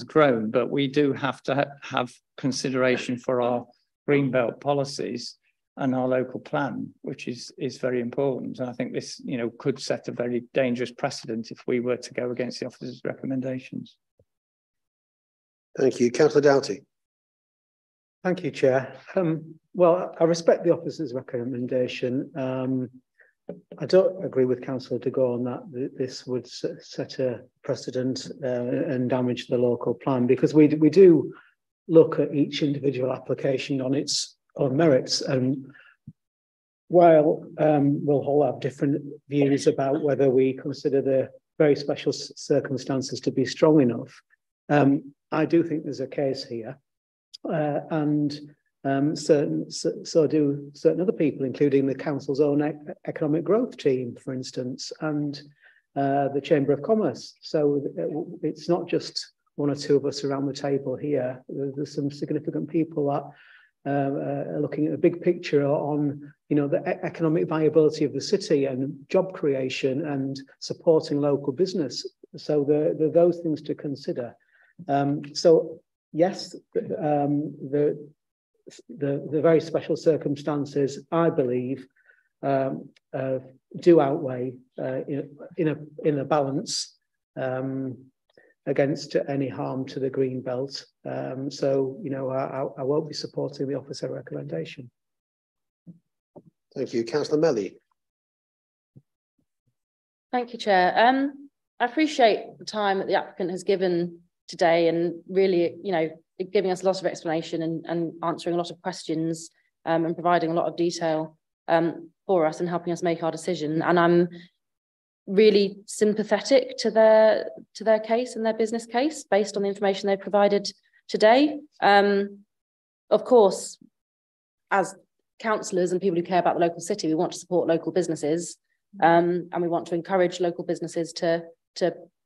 grown, but we do have to have consideration for our Greenbelt policies and our local plan, which is very important. And I think this, you know, could set a very dangerous precedent if we were to go against the officer's recommendations. Thank you. Councillor Doughty. Thank you, Chair. Well, I respect the officer's recommendation. I don't agree with Councillor de Gorn that this would set a precedent and damage the local plan, because we do look at each individual application on its own merits. And while we'll all have different views about whether we consider the very special circumstances to be strong enough, I do think there's a case here. So do certain other people, including the council's own economic growth team, for instance, and the Chamber of Commerce. So it's not just one or two of us around the table here. There's some significant people that are looking at a big picture on, you know, the economic viability of the city and job creation and supporting local business. So there are those things to consider. So yes, the very special circumstances, I believe, do outweigh in a balance against any harm to the green belt. So, you know, I won't be supporting the officer recommendation. Thank you. Councillor Melly. Thank you, Chair. I appreciate the time that the applicant has given today, and really, you know, giving us a lot of explanation and answering a lot of questions and providing a lot of detail for us and helping us make our decision. And I'm really sympathetic to their case and their business case based on the information they provided today. Of course, as councillors and people who care about the local city, we want to support local businesses, and we want to encourage local businesses to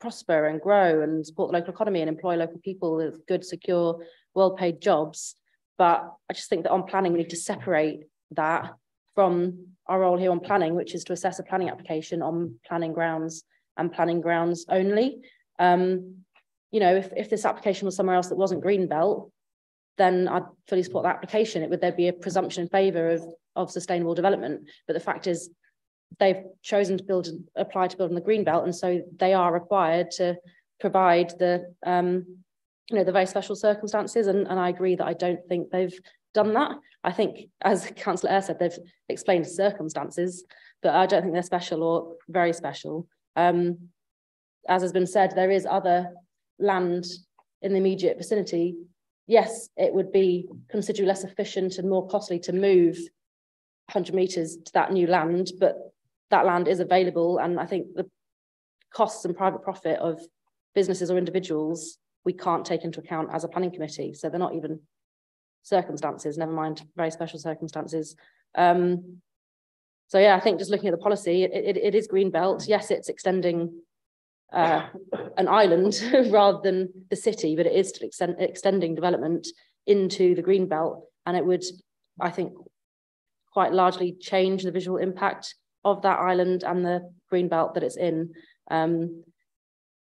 prosper and grow and support the local economy and employ local people with good, secure, well-paid jobs. But I just think that on planning, we need to separate that from our role here on planning, which is to assess a planning application on planning grounds and planning grounds only. You know, if this application was somewhere else that wasn't Greenbelt, then I'd fully support that application. There'd be a presumption in favour of sustainable development. But the fact is, they've chosen to apply to build in the Greenbelt, and so they are required to provide the you know, the very special circumstances. And I agree that I don't think they've done that. I think, as Councillor Eyre said, they've explained circumstances, but I don't think they're special or very special. As has been said, there is other land in the immediate vicinity. Yes, it would be considerably less efficient and more costly to move 100 metres to that new land, but that land is available. And I think the costs and private profit of businesses or individuals, we can't take into account as a planning committee. So they're not even circumstances, never mind very special circumstances. So yeah, I think just looking at the policy, it is Greenbelt. Yes, it's extending an island rather than the city, but it is still extending development into the Greenbelt, and it would, I think, quite largely change the visual impact of that island and the Greenbelt that it's in.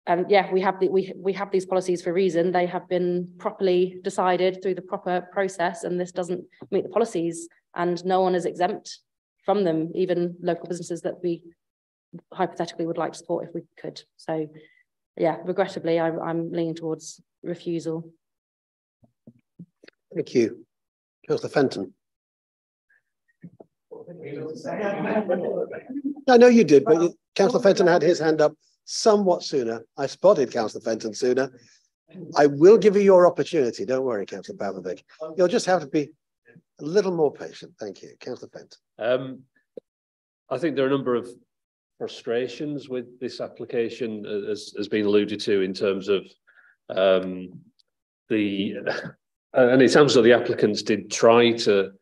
And yeah, we have these policies for a reason. They have been properly decided through the proper process, and this doesn't meet the policies, and no one is exempt from them, even local businesses that we hypothetically would like to support if we could. So yeah, regrettably, I'm leaning towards refusal. Thank you. Councillor Fenton. I know you did, but Councillor Fenton had his hand up somewhat sooner. I spotted Councillor Fenton sooner. I will give you your opportunity. Don't worry, Councillor Pavlovic. You'll just have to be a little more patient. Thank you. Councillor Fenton. I think there are a number of frustrations with this application, as has been alluded to, in terms of and it sounds like the applicants did try to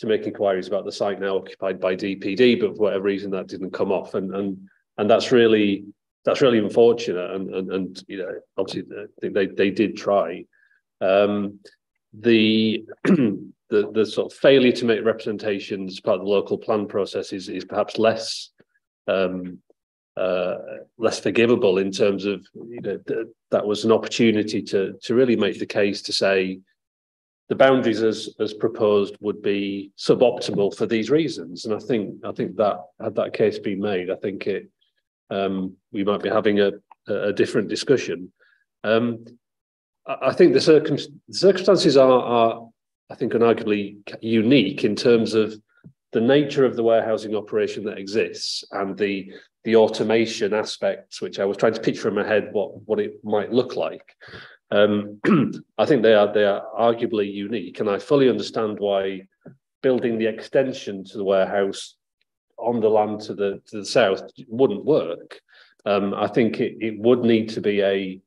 make inquiries about the site now occupied by DPD, but for whatever reason that didn't come off, and that's really unfortunate. And you know, obviously they did try. The sort of failure to make representations as part of the local plan process is perhaps less forgivable, in terms of, you know, that was an opportunity to really make the case to say the boundaries as proposed would be suboptimal for these reasons. And I think that had that case been made, I think we might be having a different discussion. I think the circumstances are I think unarguably unique in terms of the nature of the warehousing operation that exists and the automation aspects, which I was trying to picture in my head what it might look like. I think they are arguably unique, and I fully understand why building the extension to the warehouse on the land to the south wouldn't work. I think it would need to be a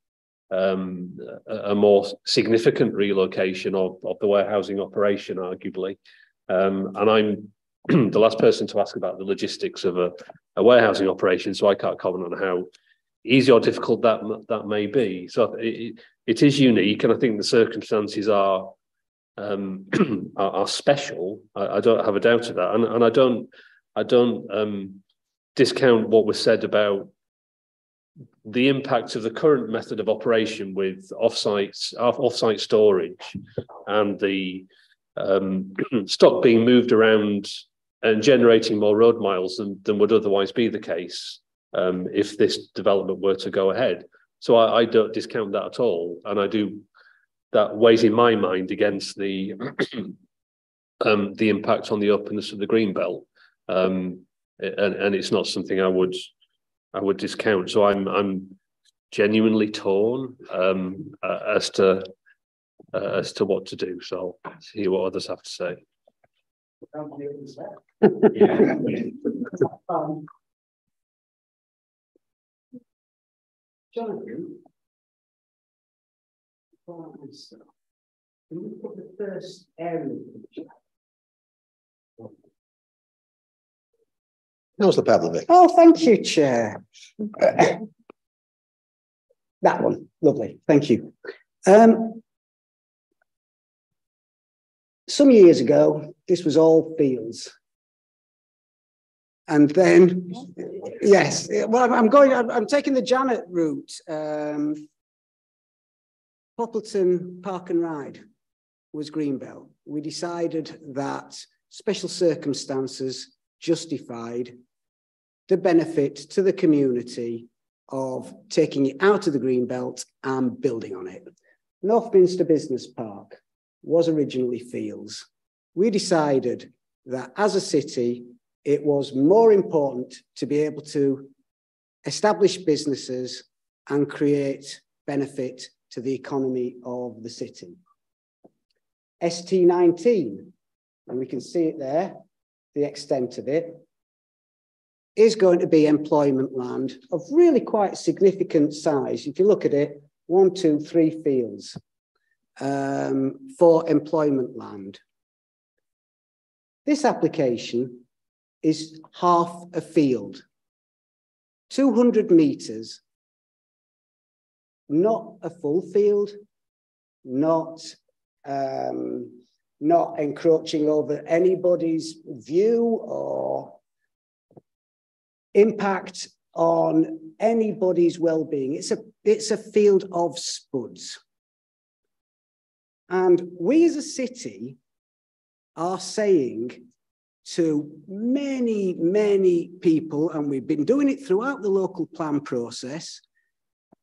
more significant relocation of the warehousing operation, arguably. And I'm the last person to ask about the logistics of a warehousing operation, so I can't comment on how easy or difficult that may be. So it is unique, and I think the circumstances are special. I don't have a doubt of that, and I don't discount what was said about the impact of the current method of operation with off-site storage and the stock being moved around and generating more road miles than would otherwise be the case if this development were to go ahead. So I don't discount that at all, and I do. That weighs in my mind against the impact on the openness of the green belt, and it's not something I would discount. So I'm genuinely torn as to what to do. So let's hear what others have to say. Jonathan, can you put the first area picture? Councillor Pavlovic. Oh, thank you, Chair. That one, lovely, thank you. Some years ago, this was all fields. And then, yes, well, I'm taking the Janet route. Poppleton Park and Ride was Greenbelt. We decided that special circumstances justified the benefit to the community of taking it out of the Greenbelt and building on it. Northminster Business Park was originally fields. We decided that as a city, it was more important to be able to establish businesses and create benefit to the economy of the city. ST19, and we can see it there, the extent of it, is going to be employment land of really quite significant size. If you look at it, 1, 2, 3 fields for employment land. This application is half a field, 200 metres, not a full field, not encroaching over anybody's view or impact on anybody's well-being. It's a field of spuds. And we as a city are saying to many, many people, and we've been doing it throughout the local plan process,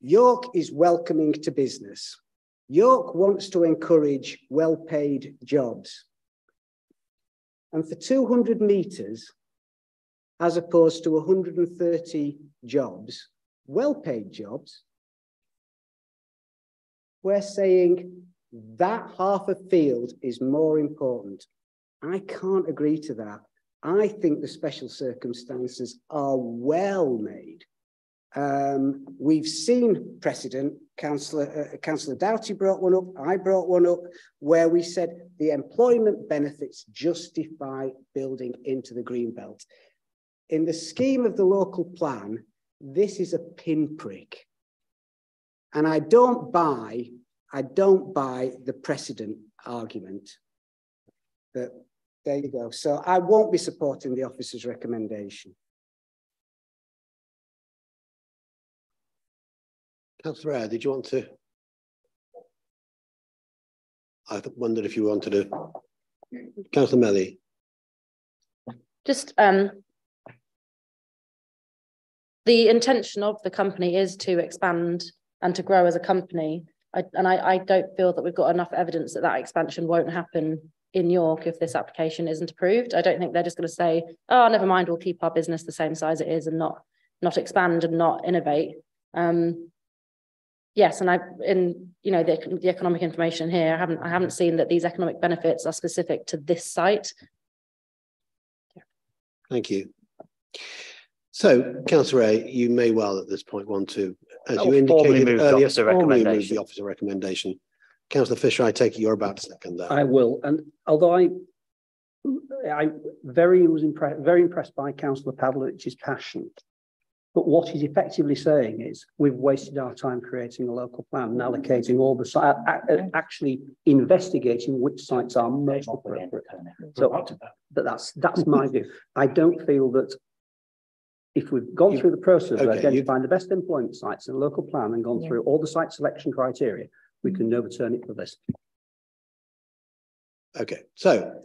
York is welcoming to business. York wants to encourage well-paid jobs. And for 200 metres, as opposed to 130 jobs, well-paid jobs, we're saying that half a field is more important. I can't agree to that. I think the special circumstances are well made. We've seen precedent, Councillor Doughty brought one up, I brought one up, where we said the employment benefits justify building into the green belt. In the scheme of the local plan, this is a pinprick. And I don't buy the precedent argument. But there you go. So I won't be supporting the officer's recommendation. Councillor Eyre, did you want to? I wondered if you wanted to. Councillor Melly. Just the intention of the company is to expand and to grow as a company. I don't feel that we've got enough evidence that that expansion won't happen in York if this application isn't approved. I don't think they're just going to say, oh, never mind, we'll keep our business the same size it is and not expand and not innovate. Yes, and in the economic information here, I haven't seen that these economic benefits are specific to this site. Thank you. So, Councillor A, you may well at this point want to, as you indicated earlier, formally move the officer recommendation. Councillor Fisher, I take it you're about to second that. I will, and although I was very impressed by Councillor Pavlovich's passion, but what he's effectively saying is we've wasted our time creating a local plan and allocating all the sites, actually investigating which sites are most appropriate. So that's my view. I don't feel that if we've gone through the process of identifying the best employment sites in a local plan and gone through all the site selection criteria, we can overturn it for this. Okay, so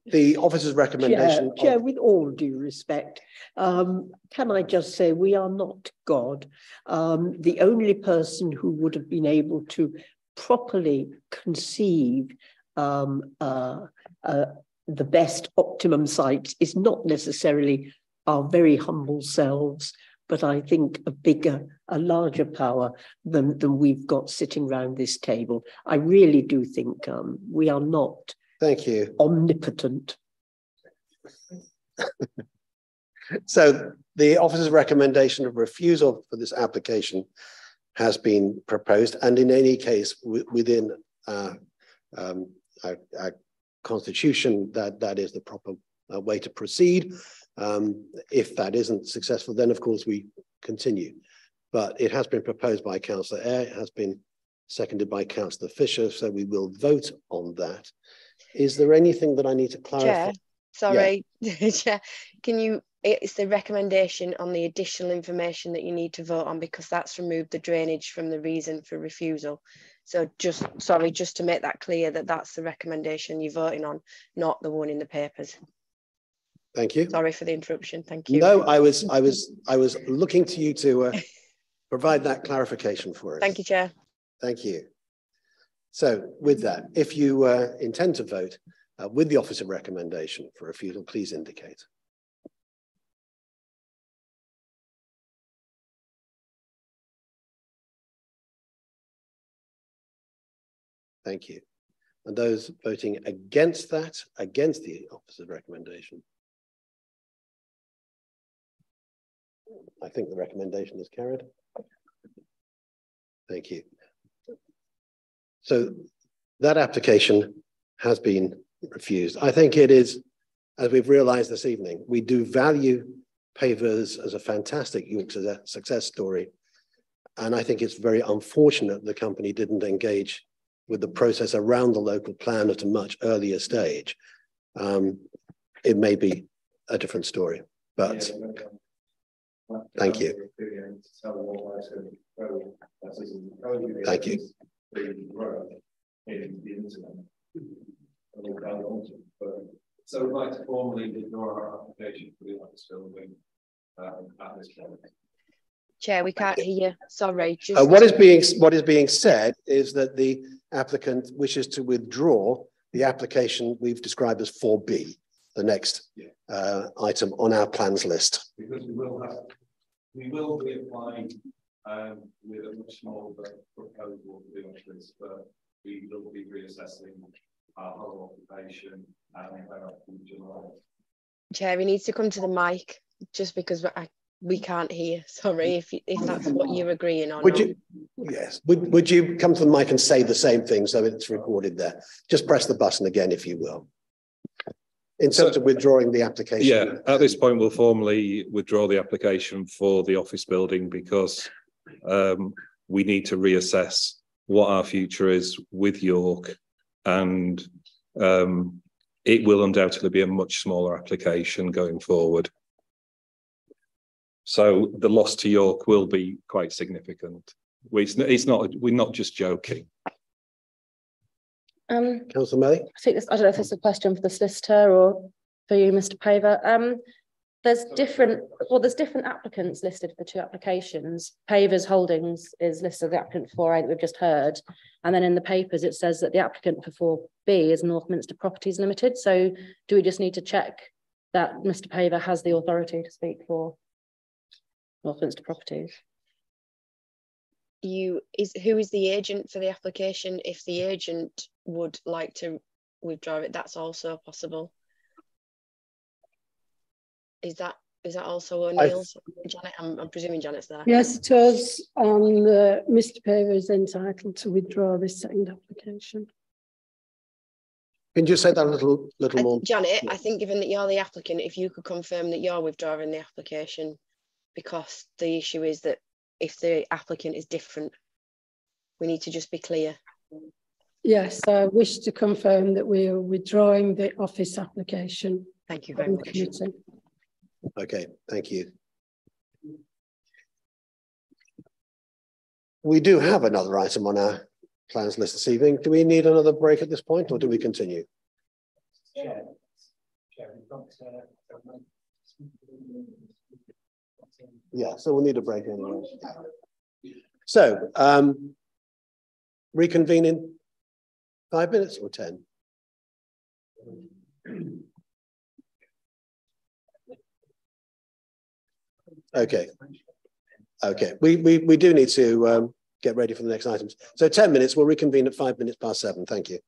the officer's recommendation. Chair, with all due respect, can I just say we are not God. The only person who would have been able to properly conceive the best optimum sites is not necessarily our very humble selves, but I think a larger power than we've got sitting around this table. I really do think we are not omnipotent. So the officer's recommendation of refusal for this application has been proposed, and in any case within our constitution, that is the proper way to proceed. If that isn't successful, then of course we continue. But it has been proposed by Councillor Eyre, it has been seconded by Councillor Fisher, so we will vote on that. Is there anything that I need to clarify? Chair, sorry, Chair, it's the recommendation on the additional information that you need to vote on, because that's removed the drainage from the reason for refusal. So just to make that clear, that's the recommendation you're voting on, not the one in the papers. Thank you. Sorry for the interruption. Thank you. No, I was looking to you to provide that clarification for us. Thank you, Chair. Thank you. So with that, if you intend to vote with the officer recommendation for refusal, please indicate. Thank you. And those voting against that, against the officer's recommendation? I think the recommendation is carried. Thank you. So that application has been refused. I think it is, as we've realized this evening, we do value Pavers as a fantastic York success story. And I think it's very unfortunate the company didn't engage with the process around the local plan at a much earlier stage. It may be a different story, but thank you. Thank you. So we'd like to formally withdraw our application for the office building at this point. Chair, we can't hear you. Sorry. What is being said is that the applicant wishes to withdraw the application we've described as 4B, the next item on our plans list. Because we will be applying with a much smaller proposal for the office, but we will be reassessing our whole occupation and our future life. Chair, he needs to come to the mic just because we can't hear. Sorry, if that's what you're agreeing on. Yes. Would you come to the mic and say the same thing so it's recorded there? Just press the button again, if you will. In terms of withdrawing the application. Yeah, at this point, we'll formally withdraw the application for the office building because we need to reassess what our future is with York, and it will undoubtedly be a much smaller application going forward. So the loss to York will be quite significant. We're not just joking. Councillor Melly? I think I don't know if it's a question for the solicitor or for you, Mr. Paver. There's different applicants listed for the two applications. Pavers Holdings is listed as the applicant for 4A that we've just heard. And then in the papers, it says that the applicant for 4B is Northminster Properties Limited. So do we just need to check that Mr. Paver has the authority to speak for Northminster Properties? Who is the agent for the application? If the agent would like to withdraw it, that's also possible. Is that also O'Neill's? Janet, I'm presuming Janet's there. Yes, it is. And Mr. Paver is entitled to withdraw this second application. Can you say that a little more? Janet, I think given that you're the applicant, if you could confirm that you're withdrawing the application, because the issue is that if the applicant is different, we need to just be clear. Yes, I wish to confirm that we are withdrawing the office application. Thank you very much. Okay, thank you. We do have another item on our plans list this evening. Do we need another break at this point, or do we continue? Chair, yeah, so we'll need a break anyway. So, reconvene in 5 minutes or 10? Okay. Okay. We do need to get ready for the next items. So 10 minutes, we'll reconvene at 5 minutes past 7. Thank you.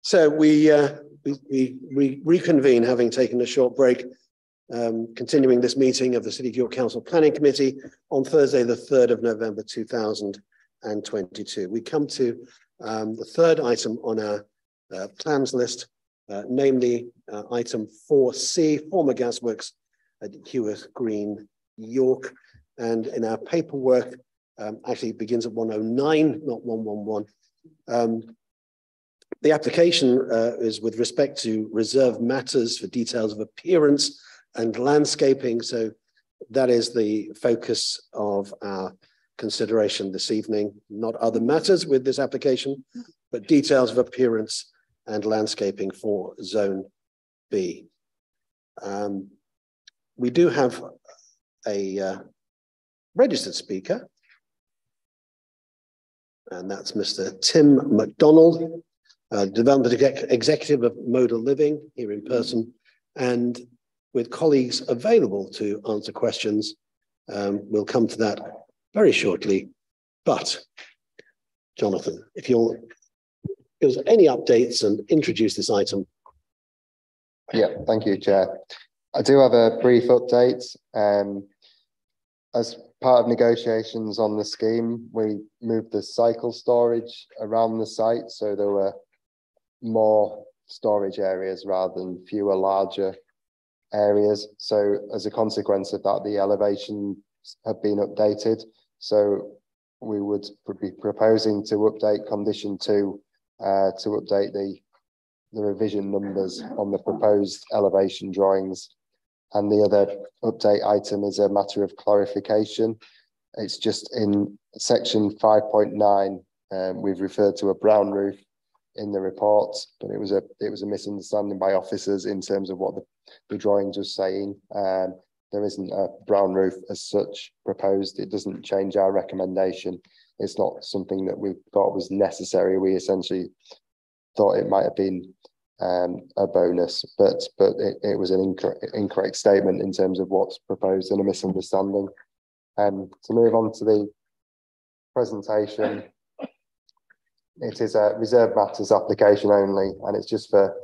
So we reconvene, having taken a short break, continuing this meeting of the City of York Council Planning Committee on Thursday, the 3rd of November 2022. We come to the third item on our plans list, namely item 4C, former gasworks at Heworth Green, York. And in our paperwork, actually it begins at 109, not 111. The application is with respect to reserved matters for details of appearance and landscaping. So that is the focus of our consideration this evening, not other matters with this application, but details of appearance and landscaping for Zone B. We do have a registered speaker, and that's Mr. Tim MacDonald, Development Executive of Modal Living here in person, and with colleagues available to answer questions. We'll come to that very shortly. But Jonathan, if you'll give us any updates and introduce this item. Yeah, thank you, Chair. I do have a brief update. As part of negotiations on the scheme, we moved the cycle storage around the site, so there were more storage areas rather than fewer larger areas. So as a consequence of that, the elevations have been updated. So we would be proposing to update condition 2 to update the revision numbers on the proposed elevation drawings. And the other update item is a matter of clarification. It's just in section 5.9, we've referred to a brown roof in the report, but it was a misunderstanding by officers in terms of what the drawings was saying. There isn't a brown roof as such proposed. It doesn't change our recommendation. It's not something that we thought was necessary. We essentially thought it might have been a bonus, but it was an incorrect statement in terms of what's proposed and a misunderstanding. To move on to the presentation, it is a reserved matters application only, and it's just for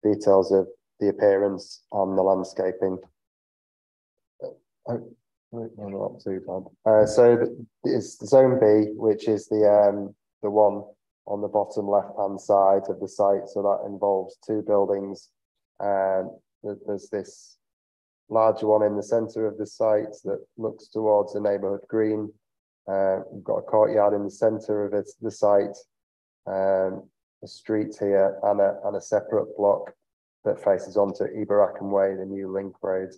details of the appearance and the landscaping. Not too bad. So it's Zone B, which is the one on the bottom left-hand side of the site. So that involves 2 buildings. There's this larger one in the centre of the site that looks towards the neighbourhood green. We've got a courtyard in the centre of the site, a street here, and a separate block that faces onto Eberackham Way, the new link road.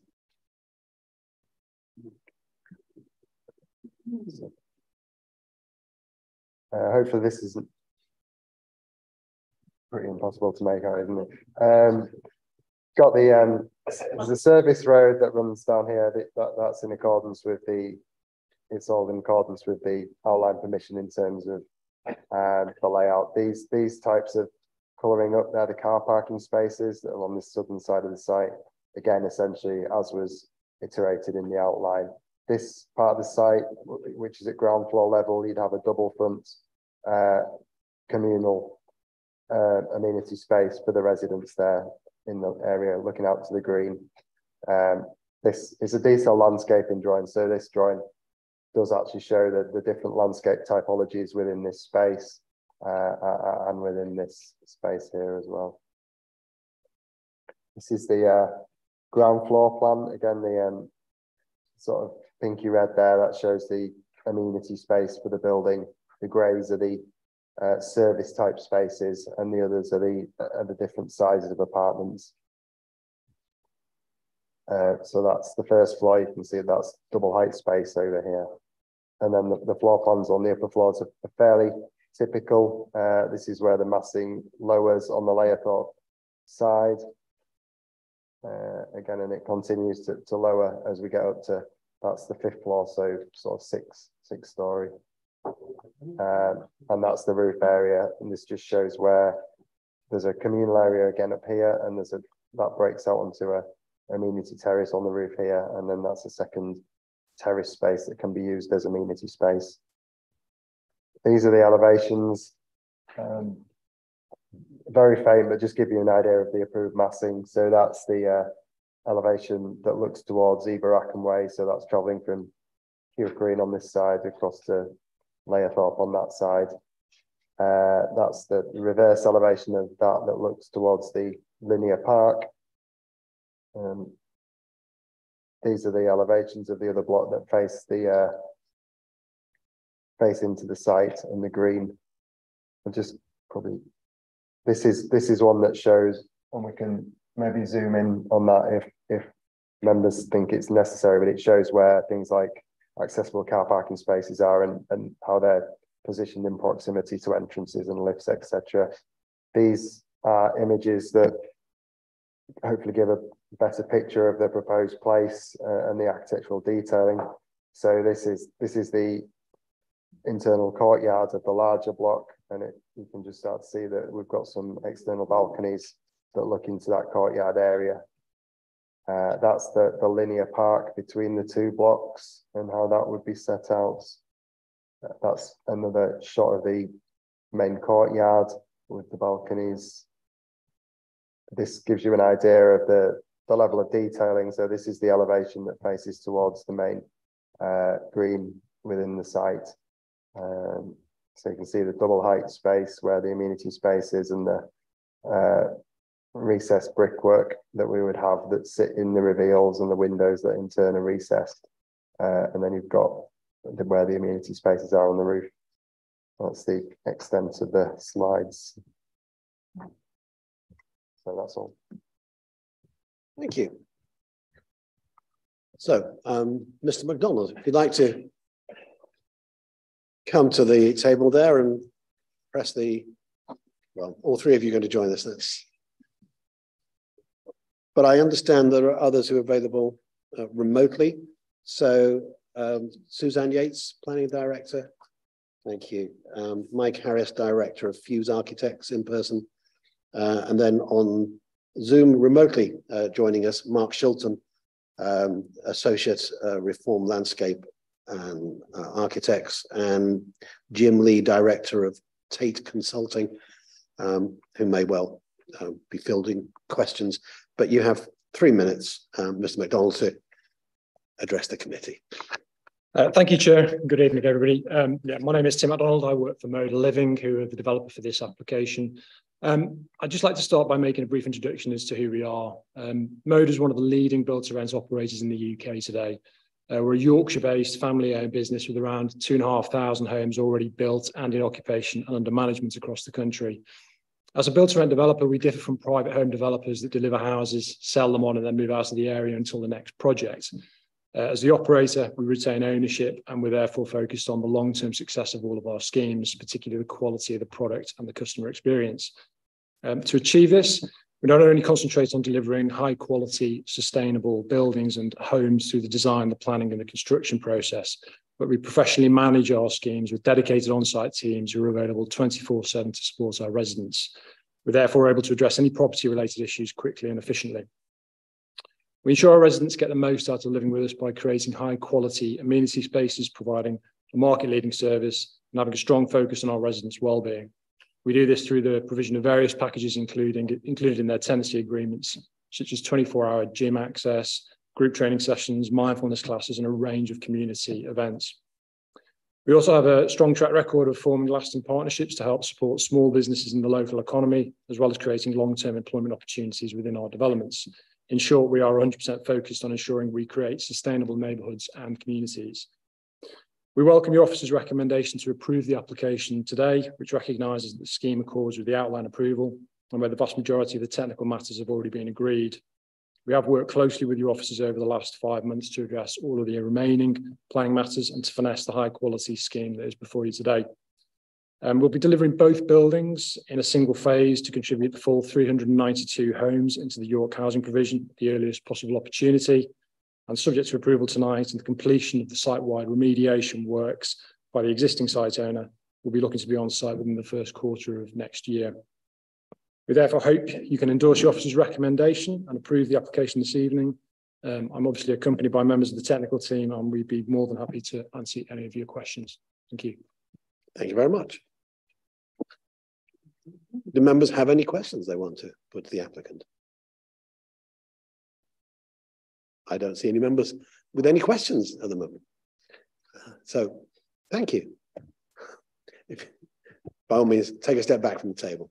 Hopefully this isn't pretty impossible to make out, isn't it? Got the there's a service road that runs down here. That's in accordance with it's all in accordance with the outline permission in terms of the layout. These types of colouring up there, the car parking spaces that are on the southern side of the site. Again, essentially, as was iterated in the outline. This part of the site, which is at ground floor level, you'd have a double front communal amenity space for the residents there in the area looking out to the green. This is a detailed landscaping drawing, so this drawing does actually show the different landscape typologies within this space and within this space here as well. This is the ground floor plan. Again, the sort of pinky red there, that shows the amenity space for the building. The greys are the service type spaces, and the others are the different sizes of apartments. So that's the first floor. You can see that's double height space over here. And then the floor plans on the upper floors are fairly typical. This is where the massing lowers on the Layerthorpe side. Again, and it continues to lower as we get up to, that's the 5th floor, so sort of six story. And that's the roof area. And this just shows where there's a communal area again up here, and that breaks out onto a amenity terrace on the roof here, and then that's a second terrace space that can be used as amenity space. These are the elevations. very faint, but just give you an idea of the approved massing. So that's the elevation that looks towards Eberackham Way. So that's travelling from Heworth Green on this side across to Layerthorpe on that side. That's the reverse elevation of that looks towards the linear park. These are the elevations of the other block that face the face into the site, and the green. And just probably this is one that shows, and we can maybe zoom in on that if members think it's necessary, but it shows where things like accessible car parking spaces are and how they're positioned in proximity to entrances and lifts, etc. These are images that hopefully give a better picture of the proposed place and the architectural detailing. So this is the internal courtyard of the larger block, and you can just start to see that we've got some external balconies that look into that courtyard area. That's the linear park between the two blocks and how that would be set out. That's another shot of the main courtyard with the balconies. This gives you an idea of the level of detailing. So this is the elevation that faces towards the main green within the site. So you can see the double height space where the amenity space is, and the recessed brickwork that we would have that sit in the reveals, and the windows that in turn are recessed. And then you've got where the amenity spaces are on the roof. That's the extent of the slides. So that's all. Thank you. So, Mr. MacDonald, if you'd like to come to the table there and press the, well, all three of you are going to join us. But I understand there are others who are available remotely. So, Suzanne Yates, Planning Director. Thank you. Mike Harris, Director of Fuse Architects in person. And then on Zoom remotely joining us, Mark Shilton, Associate Reform Landscape and Architects, and Jim Lee, Director of Tate Consulting, who may well be fielding questions. But you have 3 minutes, Mr. MacDonald, to address the committee. Thank you, Chair. Good evening, everybody. My name is Tim MacDonald. I work for Moda Living, who are the developer for this application. I'd just like to start by making a brief introduction as to who we are. Moda is one of the leading build-to-rent operators in the UK today. We're a Yorkshire-based family-owned business with around 2,500 homes already built and in occupation and under management across the country. As a build-to-rent developer, we differ from private home developers that deliver houses, sell them on, and then move out of the area until the next project. As the operator, we retain ownership, and we're therefore focused on the long-term success of all of our schemes, particularly the quality of the product and the customer experience. To achieve this, we not only concentrate on delivering high-quality, sustainable buildings and homes through the design, the planning, and the construction process, but we professionally manage our schemes with dedicated on-site teams who are available 24/7 to support our residents. We're therefore able to address any property-related issues quickly and efficiently. We ensure our residents get the most out of living with us by creating high-quality amenity spaces, providing a market-leading service, and having a strong focus on our residents' well-being. We do this through the provision of various packages included in their tenancy agreements, such as 24-hour gym access, group training sessions, mindfulness classes, and a range of community events. We also have a strong track record of forming lasting partnerships to help support small businesses in the local economy, as well as creating long-term employment opportunities within our developments. In short, we are 100% focused on ensuring we create sustainable neighbourhoods and communities. We welcome your officer's recommendation to approve the application today, which recognises that the scheme accords with the outline approval and where the vast majority of the technical matters have already been agreed. We have worked closely with your officers over the last 5 months to address all of the remaining planning matters and to finesse the high quality scheme that is before you today. We'll be delivering both buildings in a single phase to contribute the full 392 homes into the York housing provision at the earliest possible opportunity, and subject to approval tonight and the completion of the site-wide remediation works by the existing site owner, we'll be looking to be on site within the first quarter of next year. We therefore hope you can endorse your officer's recommendation and approve the application this evening. I'm obviously accompanied by members of the technical team, and we'd be more than happy to answer any of your questions. Thank you. Thank you very much. Do members have any questions they want to put to the applicant? I don't see any members with any questions at the moment. So, thank you. By all means, take a step back from the table.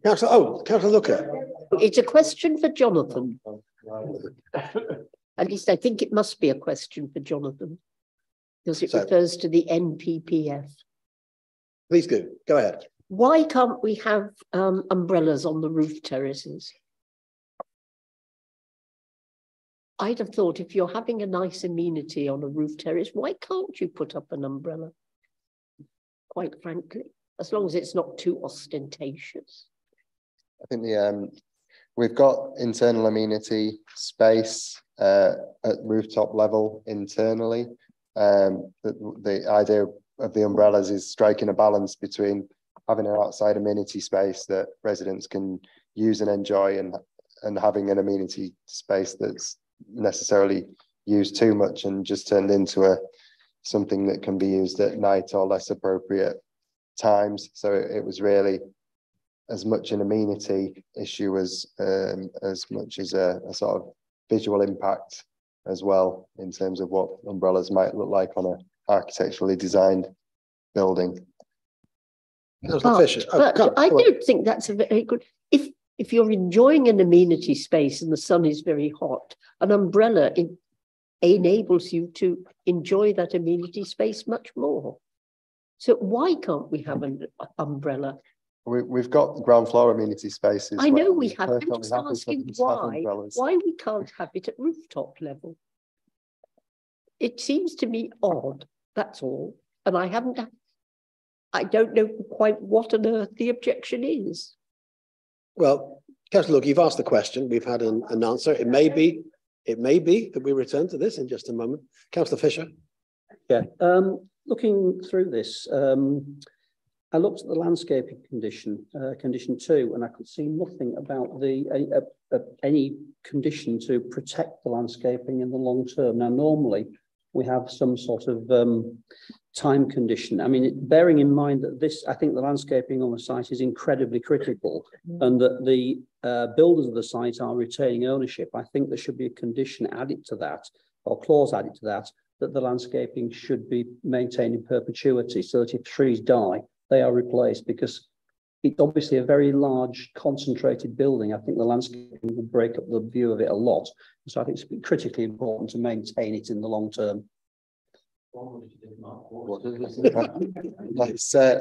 Councillor Looker. It's a question for Jonathan. At least I think it must be a question for Jonathan, because it refers to the NPPF. Please do, go ahead. Why can't we have umbrellas on the roof terraces? I'd have thought if you're having a nice amenity on a roof terrace, why can't you put up an umbrella? Quite frankly, as long as it's not too ostentatious. I think we've got internal amenity space at rooftop level internally. The idea of the umbrellas is striking a balance between having an outside amenity space that residents can use and enjoy, and having an amenity space that's necessarily used too much and just turned into something that can be used at night or less appropriate times. So it was really as much an amenity issue as much as a sort of visual impact as well, in terms of what umbrellas might look like on an architecturally designed building. But I don't think that's a very good. If you're enjoying an amenity space and the sun is very hot, an umbrella enables you to enjoy that amenity space much more. So why can't we have an umbrella? We've got ground floor amenity spaces. I know we have. I'm just asking why we can't have it at rooftop level. It seems to me odd, that's all. And I don't know quite what on earth the objection is. Well, Councillor, look, you've asked the question. We've had an answer. It may be that we return to this in just a moment. Councillor Fisher. Yeah, looking through this, I looked at the landscaping condition, condition 2, and I could see nothing about any condition to protect the landscaping in the long term. Now, normally we have some sort of time condition. I mean, bearing in mind that I think the landscaping on the site is incredibly critical, and that the builders of the site are retaining ownership, I think there should be a condition added to that, or clause added to that, that the landscaping should be maintained in perpetuity, so that if trees die, they are replaced, because it's obviously a very large concentrated building. I think the landscaping will break up the view of it a lot. So I think it's critically important to maintain it in the long term.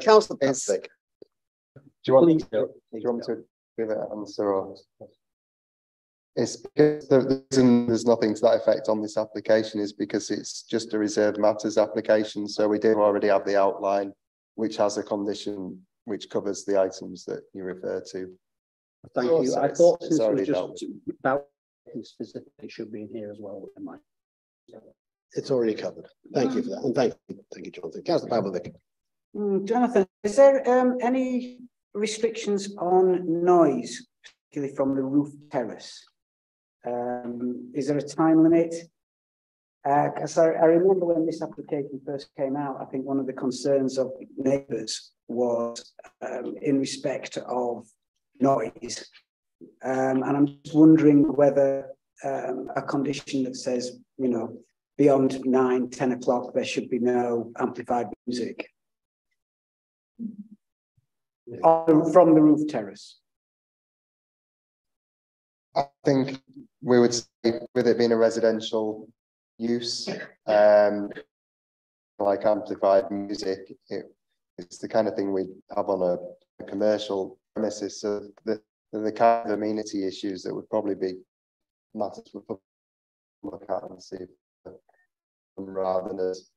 Councillor Patrick. Do you want me to give it an answer? Or? It's because the reason there's nothing to that effect on this application is because it's just a reserved matters application. So we do already have the outline, which has a condition which covers the items that you refer to. Thank you. I thought since it was just about specifically should be in here as well. It's already covered. Thank you for that. And thank you, Jonathan. Councillor Pavlovic. Jonathan, is there any restrictions on noise, particularly from the roof terrace? Is there a time limit? Because I remember when this application first came out, I think one of the concerns of neighbours was in respect of noise. And I'm just wondering whether a condition that says, you know, beyond 9, 10 o'clock, there should be no amplified music from the roof terrace. I think we would say, with it being a residential use, like amplified music, it's the kind of thing we have on a commercial premises. So the kind of amenity issues that would probably be matters for public to look at and see, rather than as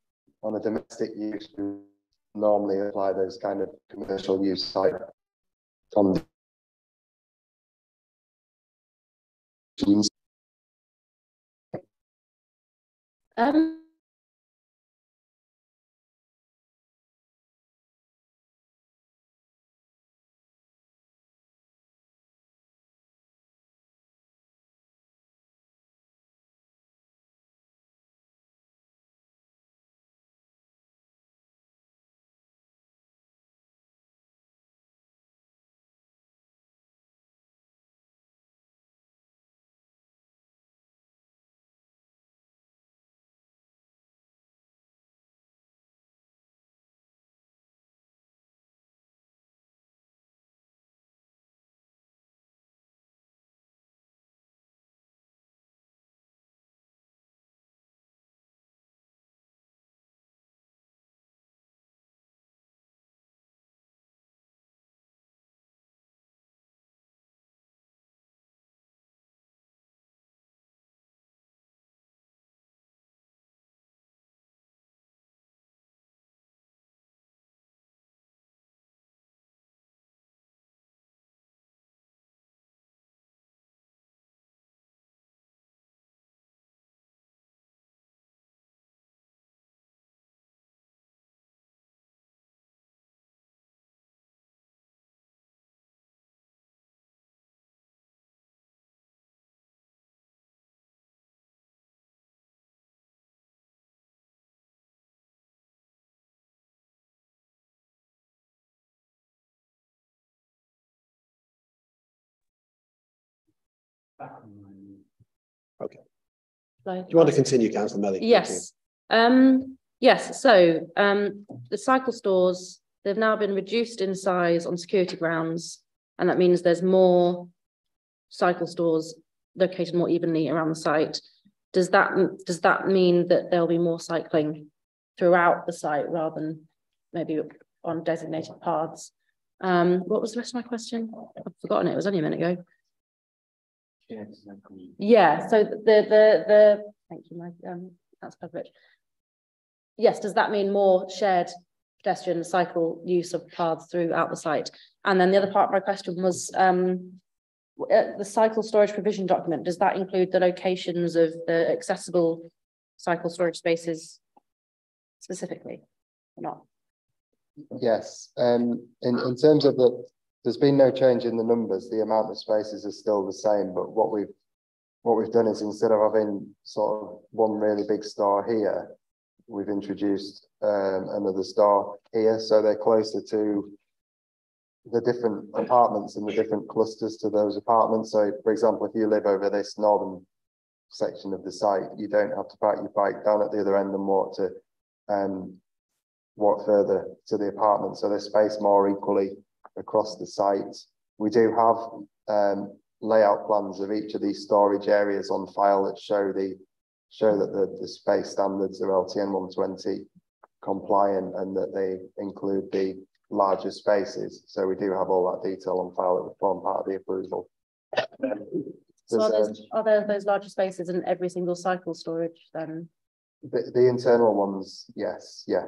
on a domestic use, we normally apply those kind of commercial use type conditions. Okay. Do you want to continue, Councillor Melly? Yes. Yes. So the cycle stores, they've now been reduced in size on security grounds, and that means there's more cycle stores located more evenly around the site. Does that mean that there'll be more cycling throughout the site rather than maybe on designated paths? What was the rest of my question? I've forgotten it. It was only a minute ago. Yeah. So the thank you, that's perfect. Yes. Does that mean more shared pedestrian cycle use of paths throughout the site? And then the other part of my question was the cycle storage provision document. Does that include the locations of the accessible cycle storage spaces specifically or not? Yes. In terms of there's been no change in the numbers. The amount of spaces is still the same, but what we've done is, instead of having sort of one really big store here, we've introduced another store here, so they're closer to the different apartments and the different clusters to those apartments. So, for example, if you live over this northern section of the site, you don't have to park your bike down at the other end and walk further to the apartment. So there's space more equally across the site. We do have layout plans of each of these storage areas on file that show that the space standards are LTN 120 compliant and that they include the larger spaces. So we do have all that detail on file that would form part of the approval. So are there those larger spaces in every single cycle storage then? The internal ones, yes, yeah.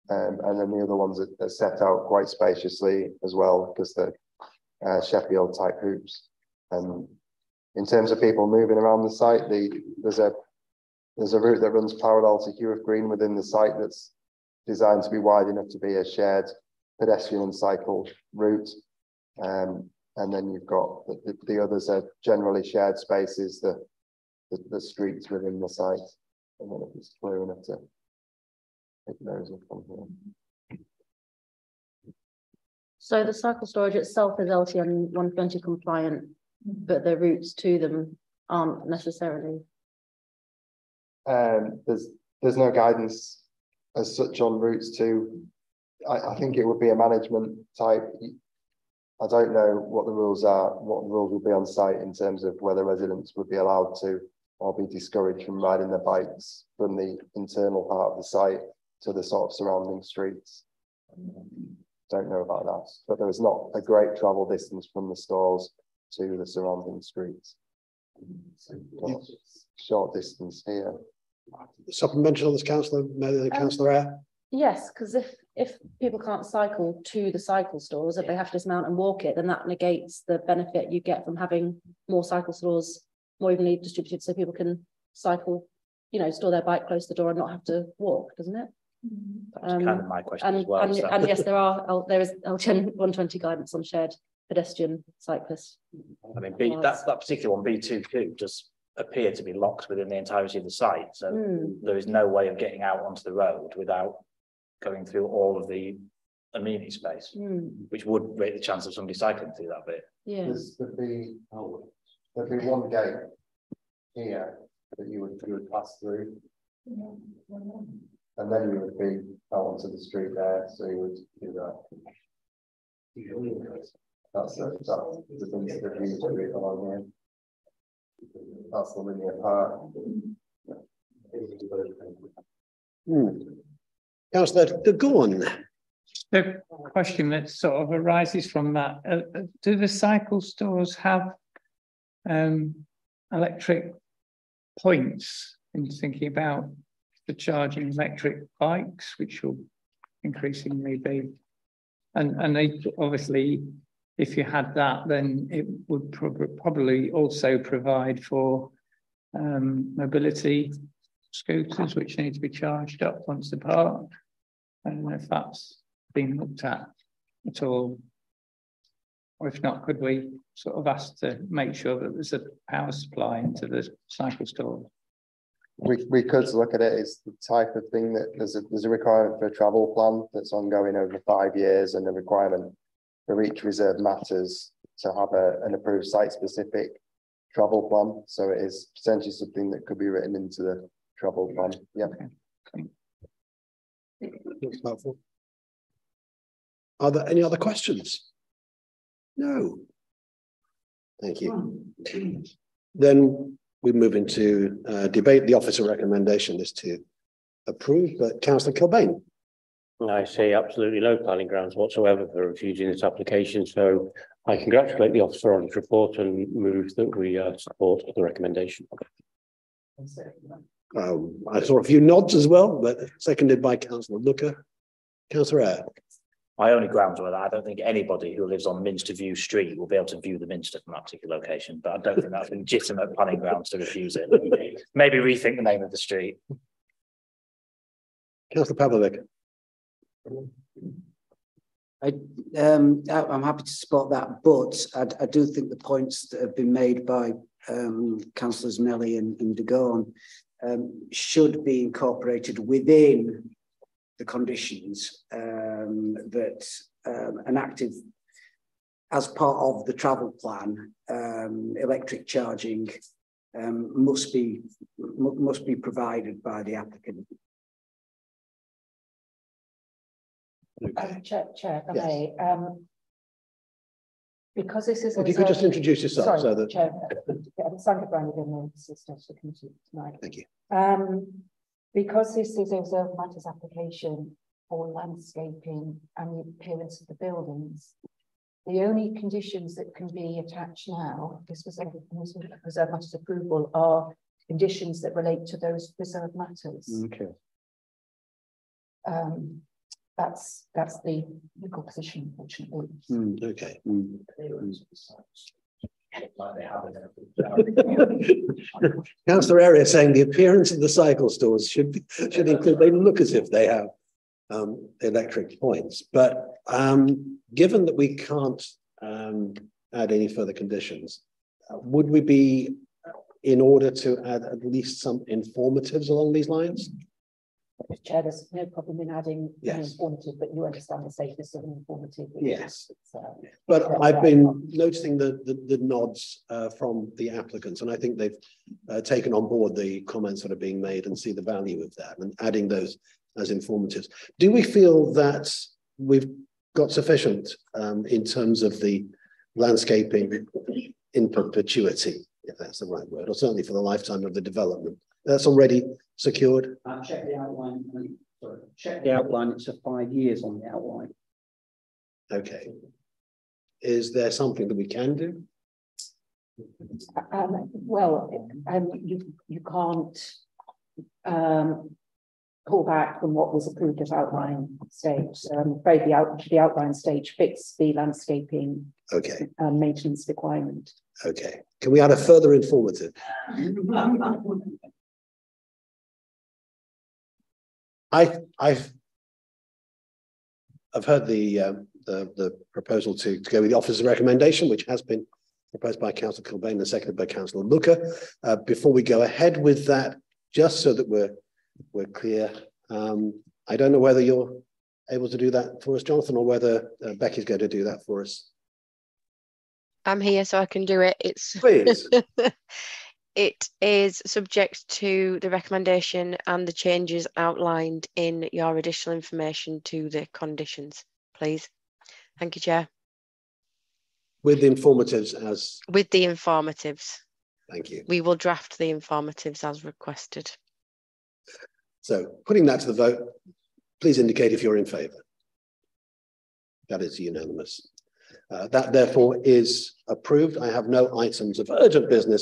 And then the other ones are set out quite spaciously as well, because they're Sheffield type hoops. In terms of people moving around the site, there's a route that runs parallel to Heworth Green within the site that's designed to be wide enough to be a shared pedestrian and cycle route. And then you've got the others are generally shared spaces, the streets within the site. And then if it's clear enough to pick those up from here. So the cycle storage itself is LTN 120 compliant, but the routes to them aren't necessarily. There's no guidance as such on routes to. I think it would be a management type. I don't know what the rules are, what the rules will be on site in terms of whether residents would be allowed to or be discouraged from riding their bikes from the internal part of the site to the sort of surrounding streets. Don't know about that, but there is not a great travel distance from the stores to the surrounding streets. Short distance here. Supplementary on this, Councillor, Councillor Eyre? Yes, because if people can't cycle to the cycle stores, if they have to dismount and walk it, then that negates the benefit you get from having more cycle stores more evenly distributed, so people can cycle, store their bike close to the door and not have to walk, doesn't it? That's kind of my question as well. And yes, there is LTN 120 guidance on shared pedestrian cyclists. I mean, that particular one, B22, does appear to be locked within the entirety of the site. So there is no way of getting out onto the road without going through all of the amenity space, which would rate the chance of somebody cycling through that bit. Yeah. There'd be one gate here that you would pass through. And then you would be out onto the street there, so you would do that. That's the view street along here. That's the linear part. Councillor, go on. The question that sort of arises from that, do the cycle stores have electric points in thinking about the charging electric bikes, which will increasingly be, and they obviously, if you had that, then it would probably also provide for mobility scooters, which need to be charged up once they're parked. I don't know if that's been looked at all, or if not, could we sort of ask to make sure that there's a power supply into the cycle store? We could look at it as the type of thing that there's a requirement for a travel plan that's ongoing over 5 years, and a requirement for each reserve matters to have an approved site-specific travel plan. So it is potentially something that could be written into the travel plan. Yeah. Looks helpful. Are there any other questions? No. Thank you. Then we move into debate. The officer recommendation is to approve, but Councillor Kilbane. I see absolutely no planning grounds whatsoever for refusing this application, so I congratulate the officer on his report and move that we support the recommendation. I saw a few nods as well, but seconded by Councillor Looker. Councillor Eyre. My only grounds were that I don't think anybody who lives on Minster View Street will be able to view the Minster from that particular location, but I don't think that's legitimate planning grounds to refuse it. Maybe rethink the name of the street. Councillor Pavlovic. I'm happy to support that, but I do think the points that have been made by Councillors Melly and De Gorn should be incorporated within the conditions that enacted as part of the travel plan. Electric charging must be provided by the applicant. Okay. Chair, if I Yes. may, because this is. If you could just introduce yourself. Sorry, so that. Chair, I'm Sandra Brown, the Assistant to the Committee tonight. Thank you. Because this is a reserved matters application for landscaping and the appearance of the buildings, the only conditions that can be attached now, this was reserved matters approval, are conditions that relate to those reserved matters. Okay. That's the legal position, unfortunately. Okay. Councillor Area saying the appearance of the cycle stores should include, they look as if they have electric points, but given that we can't add any further conditions, would we be in order to add at least some informatives along these lines? Chair, there's no problem in adding yes. an informative, but you understand the safeness of an informative. Yes, but I've been noticing the nods from the applicants, and I think they've taken on board the comments that are being made and see the value of that and adding those as informatives. Do we feel that we've got sufficient in terms of the landscaping in perpetuity, if that's the right word, or certainly for the lifetime of the development? That's already secured. Check the outline. Sorry, check the outline. It's 5 years on the outline. Okay. Is there something that we can do? You can't pull back from what was approved at outline stage. So I'm afraid the outline stage fits the landscaping maintenance requirement. Okay. Can we add a further informative? I've heard the proposal to go with the officer's recommendation, which has been proposed by Councillor Kilbane and seconded by Councillor Looker. Before we go ahead with that, just so that we're clear, I don't know whether you're able to do that for us, Jonathan, or whether Becky's going to do that for us. I'm here, so I can do it. Please. It is subject to the recommendation and the changes outlined in your additional information to the conditions, please. Thank you, Chair. With the informatives as? With the informatives. Thank you. We will draft the informatives as requested. So putting that to the vote, please indicate if you're in favour. That is unanimous. That therefore is approved. I have no items of urgent business